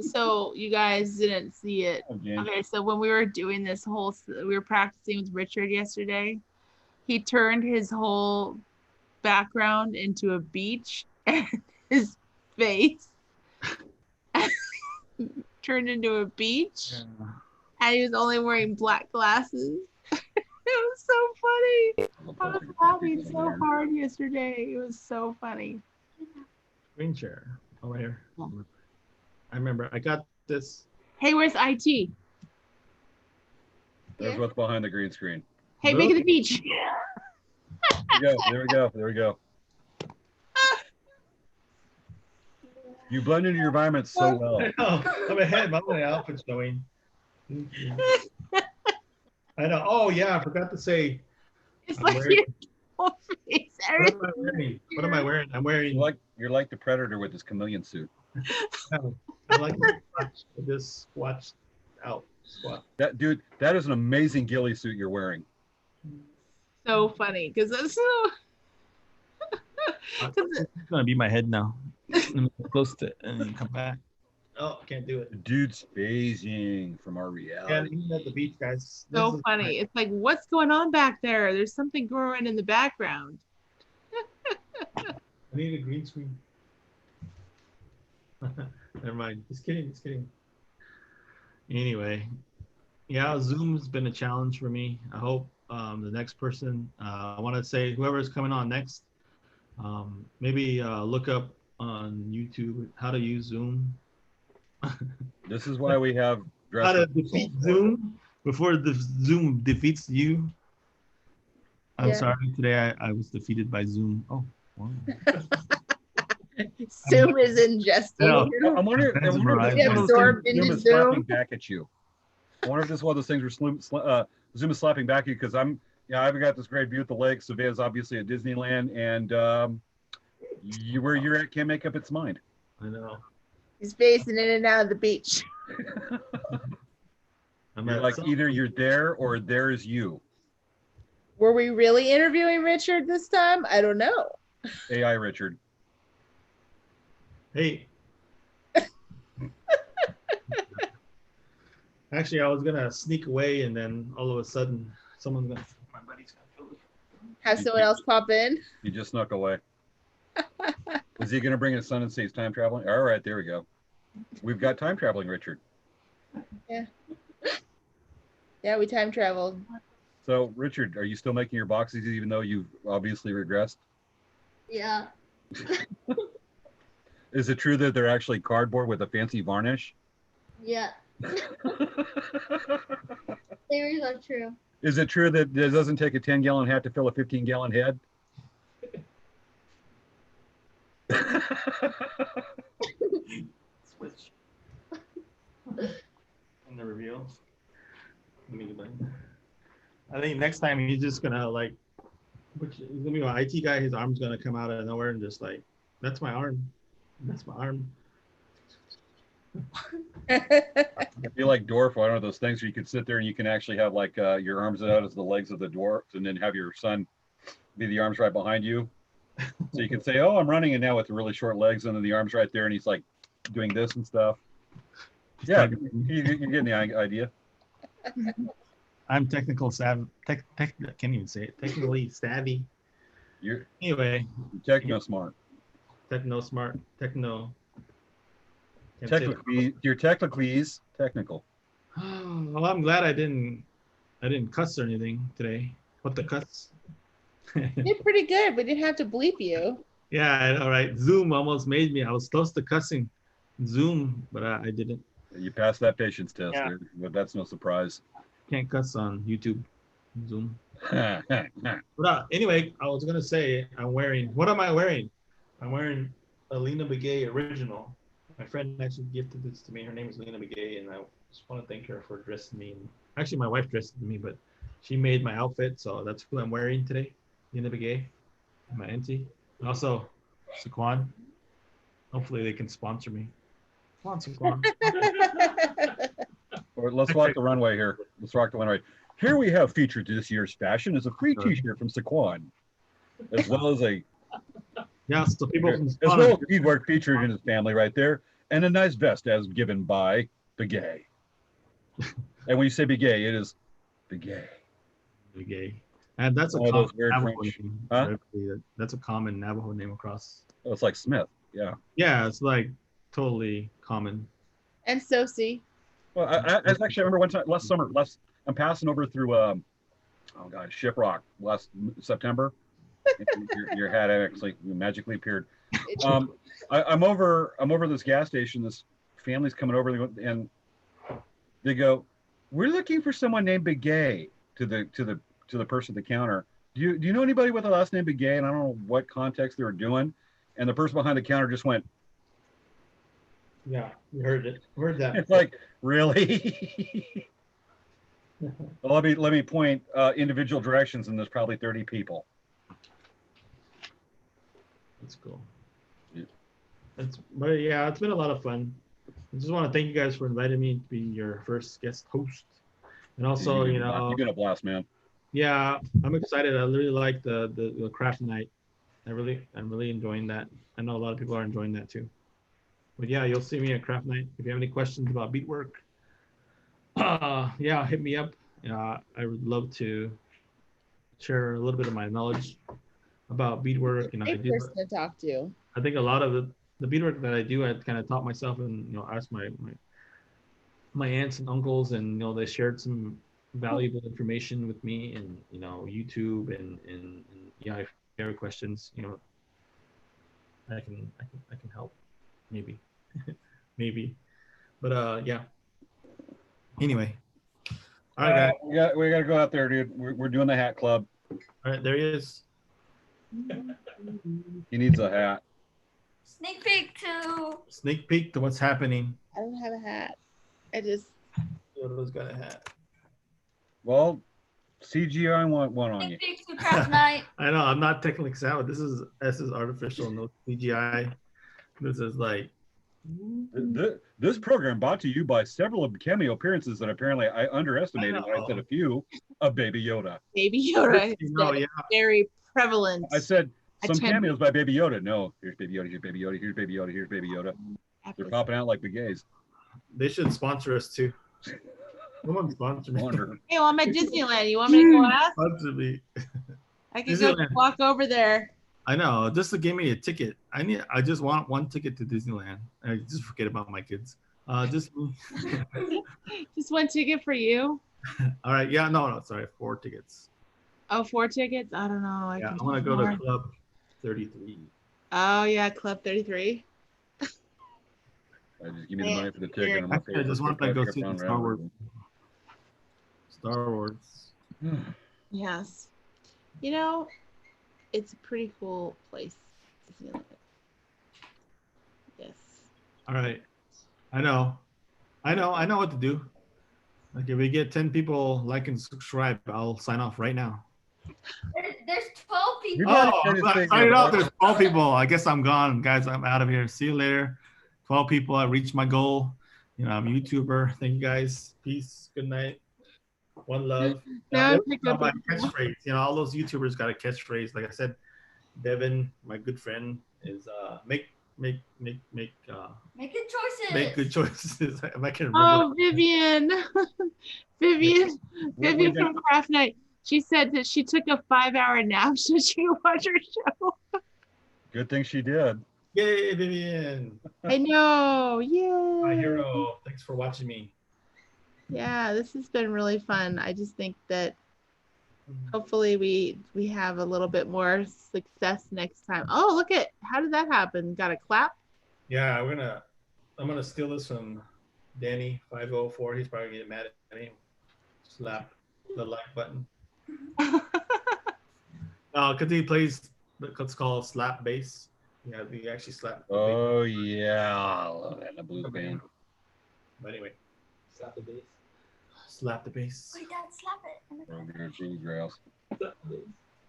So you guys didn't see it. Okay, so when we were doing we were practicing with Richard yesterday. he turned his whole background into a beach, and his face turned into a beach, and he was only wearing black glasses. It was so funny. I was laughing so hard yesterday. It was so funny. Screen share. Oh, right here. I remember. I got this. Hey, where's IT? There's what's behind the green screen. Hey, make it the beach. There we go. There we go. You blend into your environment so well. I know. I'm ahead. My outfit's showing. I know. Oh yeah, I forgot to say. It's like your whole face. What am I wearing? What am I wearing? I'm wearing. You're like the Predator with his chameleon suit. I like this watch out squat. That is an amazing ghillie suit you're wearing. So funny because that's so. It's gonna be my head now. Close to it and then come back. Oh, I can't do it. The dude's phasing from our reality. Yeah, even at the beach, guys. So funny. It's like, what's going on back there? There's something growing in the background. I need a green screen. Never mind. Just kidding. Just kidding. Anyway, yeah, Zoom's been a challenge for me. I hope the next person, I want to say whoever's coming on next, maybe look up on YouTube how to use Zoom. This is why we have how to defeat Zoom before the Zoom defeats you. I'm sorry, today I was defeated by Zoom. Oh, wow. Zoom is ingested. No, I wonder if absorbed into Zoom is Zoom. slapping back at you. I wonder if this is one of those things where Zoom is slapping back at you because I've got this great view of the lake. Savannah's obviously at Disneyland, and where you're at can't make up its mind. I know. He's facing in and out of the beach. You're like either you're there or there's you. Were we really interviewing Richard this time? I don't know. AI Richard. Hey. Actually, I was gonna sneak away, and then all of a sudden, my buddy's gonna kill me. Have someone else pop in? He just snuck away. Is he gonna bring his son and say he's time traveling? All right, there we go. We've got time traveling, Richard. Yeah. Yeah, we time traveled. So, Richard, are you still making your boxes even though you've obviously regressed? Yeah. Is it true that they're actually cardboard with a fancy varnish? Yeah. Theories are true. Is it true that it doesn't take a 10-gallon hat to fill a 15-gallon head? Switch. In the reveal. I think next time he's just gonna he's gonna be my IT guy. His arm's gonna come out of nowhere and just like, that's my arm. That's my arm. I feel like dwarf, one of those things where you could sit there and you can actually have like your arms out as the legs of the dwarf, and then have your son be the arms right behind you. So you can say, "Oh, I'm running," and now with the really short legs, and then the arms right there, and he's like doing this and stuff. Yeah, you're getting the idea. I'm technical savvy. I can't even say it. Technically savvy. You're techno smart. Techno. You're technically technical. Well, I'm glad I didn't cuss or anything today. What the cuss? You did pretty good. We didn't have to bleep you. Yeah, all right. Zoom almost made me. I was close to cussing Zoom, but I didn't. You passed that patience test, Yeah. but that's no surprise. Can't cuss on YouTube, Zoom. But anyway, I was gonna say what am I wearing? I'm wearing a Lena Begay original. My friend actually gifted this to me. Her name is Lena Begay, and I just want to thank her for dressing me. Actually, my wife dressed me, but she made my outfit, so that's who I'm wearing today. Lena Begay, my auntie, and also Saquon. Hopefully, they can sponsor me. Come on, Saquon. Let's walk the runway here. Let's rock the runway. Here we have featured this year's fashion is a free T-shirt from Saquon, as well as a so people can as well as beadwork featured in his family right there, and a nice vest as given by Begay. And when you say Begay, it is Begay. Begay. And that's a One of common those weird Navajo French. name. Huh? That's a common Navajo name across. Oh, it's like Smith. Yeah. Yeah, it's like totally common. And Sosie. Well, I actually remember one time last summer. I'm passing over through oh god, Shiprock last September. Your hat actually magically appeared. I'm over this gas station. This family's coming over, and they go, "We're looking for someone named Big Gay." To the person at the counter. Do you know anybody with the last name Big Gay? And I don't know what context they were doing. And the person behind the counter just went, Yeah, we heard it. Heard that. it's like, really? Well, let me point individual directions, and there's probably 30 people. That's cool. Yeah. But yeah, it's been a lot of fun. I just want to thank you guys for inviting me to be your first guest host. And also, you've been a blast, man. Yeah, I'm excited. I really like the craft night. I'm really enjoying that. I know a lot of people are enjoying that too. But yeah, you'll see me at craft night. If you have any questions about beadwork, yeah, hit me up. I would love to share a little bit of my knowledge about beadwork. You know, Great person to talk to. I think a lot of the beadwork that I do, I kind of taught myself, and asked my aunts and uncles, and they shared some valuable information with me, and YouTube, and yeah, if you have questions, I can help, maybe. Maybe, but yeah. Anyway, all right, guys. We got to go out there, dude. We're doing the hat club. All right, there he is. He needs a hat. Sneak peek to. Sneak peek to what's happening. I don't have a hat. I just. Yoda's got a hat. Well, CGI want one on you. Sneak peek to craft night. I know, I'm not technically sound. This is artificial, no CGI. This is like. This program brought to you by several of cameo appearances that apparently I underestimated when I said a few of Baby Yoda. Baby Yoda. Yeah. Very prevalent. I said some Attend- cameos by Baby Yoda. No, here's Baby Yoda, here's Baby Yoda, here's Baby Yoda, here's Baby Yoda. They're popping out like bagays. They should sponsor us too. Someone sponsor me. Hey, well, I'm at Disneyland. You want me to go ask? Sponsor me. I can go Disneyland. walk over there. I know. Just to give me a ticket. I just want one ticket to Disneyland. I just forget about my kids. Just me. Just one ticket for you. All right. Yeah. No. Sorry. 4 tickets. Oh, 4 tickets? I don't know. I want to go to Club 33. Oh, yeah. Club 33. Just give me the money for the ticket. I just want to go see the Star Wars. Star Wars. Yes. It's a pretty cool place. Yes. All right. I know what to do. Like, if we get 10 people like and subscribe, I'll sign off right now. There's 12 people. Sign off. There's 12 people. I guess I'm gone, guys. I'm out of here. See you later. 12 people. I reached my goal. I'm a YouTuber. Thank you, guys. Peace. Good night. One love. My catchphrase. All those YouTubers got a catchphrase. Like I said, Devin, my good friend, is make good choices. Make good choices. If I can remember. Oh, Vivian. Vivian from Craft Night. She said that she took a 5-hour nap so she could watch her show. Good thing she did. Yay, Vivian. I know. Yay. My hero. Thanks for watching me. Yeah, this has been really fun. I just think that hopefully we have a little bit more success next time. Oh, look at, how did that happen? Got a clap? Yeah, I'm gonna steal this from Danny 504. He's probably getting mad at me. Slap the like button. Because he plays what's called slap bass. Yeah, he actually slap. Oh yeah, I love that in the blues band. But anyway, slap the bass. Slap the bass. Wait, Dad, slap it.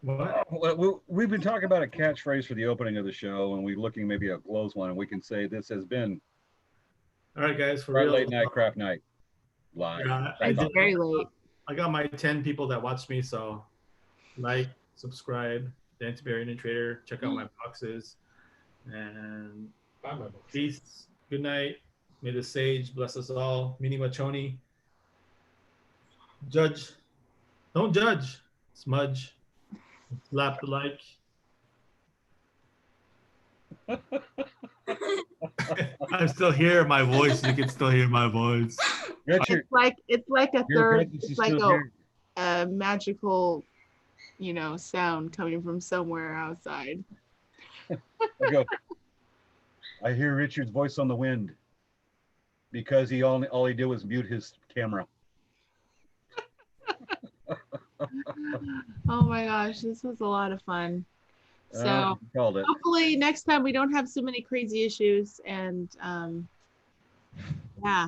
What? We've been talking about a catchphrase for the opening of the show, and we're looking maybe a close one, and we can say this has been. All right, guys, for our real. Late night craft night live. It's very late. I got my 10 people that watch me, so like, subscribe, Dancing Bear Indian Trader, check out my boxes, and peace. Good night. May the sage bless us all. Mini Machoni. Judge. Don't judge. Smudge. Slap the like. I'm still here. My voice. You can still hear my voice. Richard, It's like a your third. presence It's is like still here. a magical, sound coming from somewhere outside. I hear Richard's voice on the wind because all he did was mute his camera. Oh my gosh, this was a lot of fun. So Called it. hopefully next time we don't have so many crazy issues, and yeah.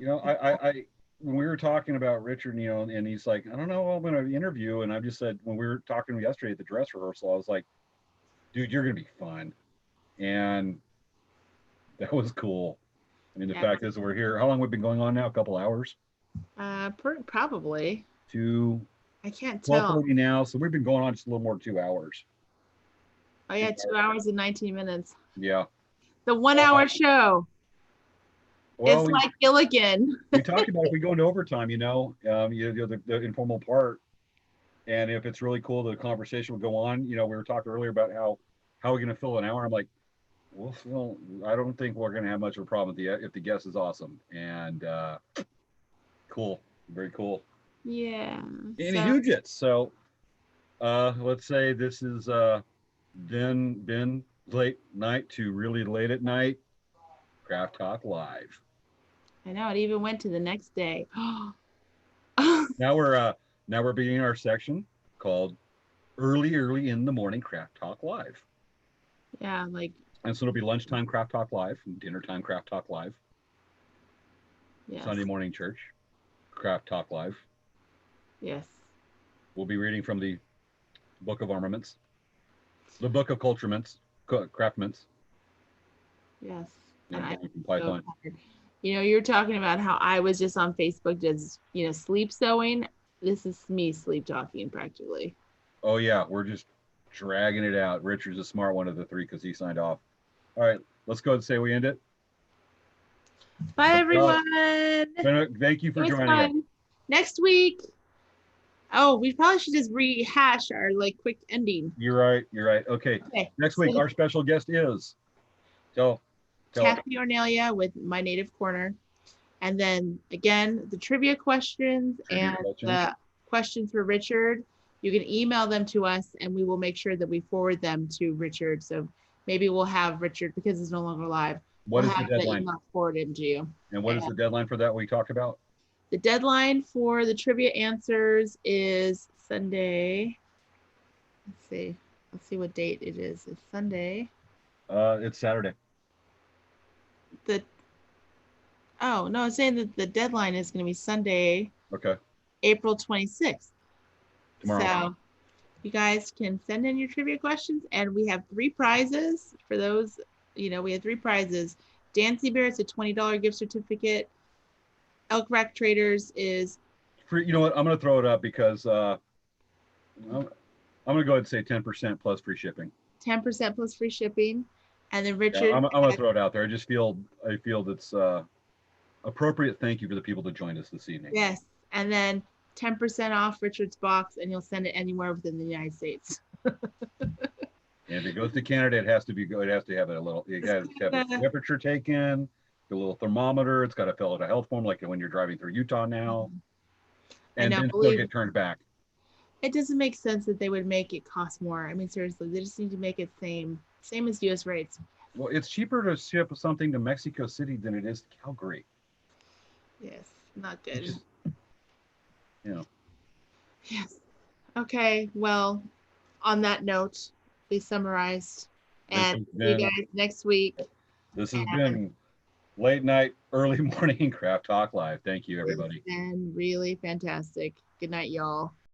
I when we were talking about Richard, and he's like, I don't know who I'm going to interview, and I just said when we were talking yesterday at the dress rehearsal, I was like, dude, you're going to be fun, and that was cool. I mean, the fact is we're here. How long we've been going on now? A couple hours? Probably. I can't tell. 12:40 now, so we've been going on just a little more than 2 hours. Oh yeah, 2 hours and 19 minutes. Yeah. The 1 hour show. Well, it's like Gilligan. We talked about if we go into overtime, the informal part, and if it's really cool, the conversation will go on. We were talking earlier about how we're going to fill an hour. I'm like, well, I don't think we're going to have much of a problem if the guest is awesome and cool, very cool. Yeah. Any Hugits. So let's say this is been late night to really late at night. Craft Talk Live. I know, it even went to the next day. Now we're beginning our section called early in the morning Craft Talk Live. Yeah, and so it'll be lunchtime Craft Talk Live and dinner time Craft Talk Live. Yes. Sunday morning church Craft Talk Live. Yes. We'll be reading from the Book of Armaments, the Book of Culturements, Craftments. Yes. Python. So you're talking about how I was just on Facebook just sleep sewing. This is me sleep talking practically. Oh yeah, we're just dragging it out. Richard's a smart one of the three because he signed off. All right, let's go and say we end it. Bye everyone. Thank you for joining us. Next week. Oh, we probably should just rehash our quick ending. You're right. Okay. Next week, our special guest is Kathy Ornelia with My Native Corner. And then again, the trivia questions and the questions for Richard, you can email them to us and we will make sure that we forward them to Richard. So maybe we'll have Richard, because it's no longer live. What is the deadline? Forward it to you. And what is the deadline for that we talked about? The deadline for the trivia answers is Sunday. Let's see what date it is. It's Sunday. It's Saturday. Oh no, it's saying that the deadline is going to be Sunday. Okay. April 26th. Tomorrow. So you guys can send in your trivia questions, and we have 3 prizes for those. We have 3 prizes. Dancing Bear is a $20 gift certificate. Elk Rack Traders is free. You know what? I'm going to throw it up because I'm going to go ahead and say 10% plus free shipping. 10% plus free shipping. And then Richard, yeah, I'm going to throw it out there. I feel that's appropriate. Thank you for the people that joined us this evening. Yes. And then 10% off Richard's box, and you'll send it anywhere within the United States. And if it goes to Canada, it has to have a little, you got to have a temperature taken, a little thermometer. It's got to fill out a health form, like when you're driving through Utah now. And then still get turned back. It doesn't make sense that they would make it cost more. I mean, seriously, they just need to make it same as U.S. rates. Well, it's cheaper to ship something to Mexico City than it is to Calgary. Yes, not good. Just, Yes. Okay. Well, on that note, we summarized, and see you guys next week. This has been late night, early morning Craft Talk Live. Thank you, everybody. It's been really fantastic. Good night, y'all.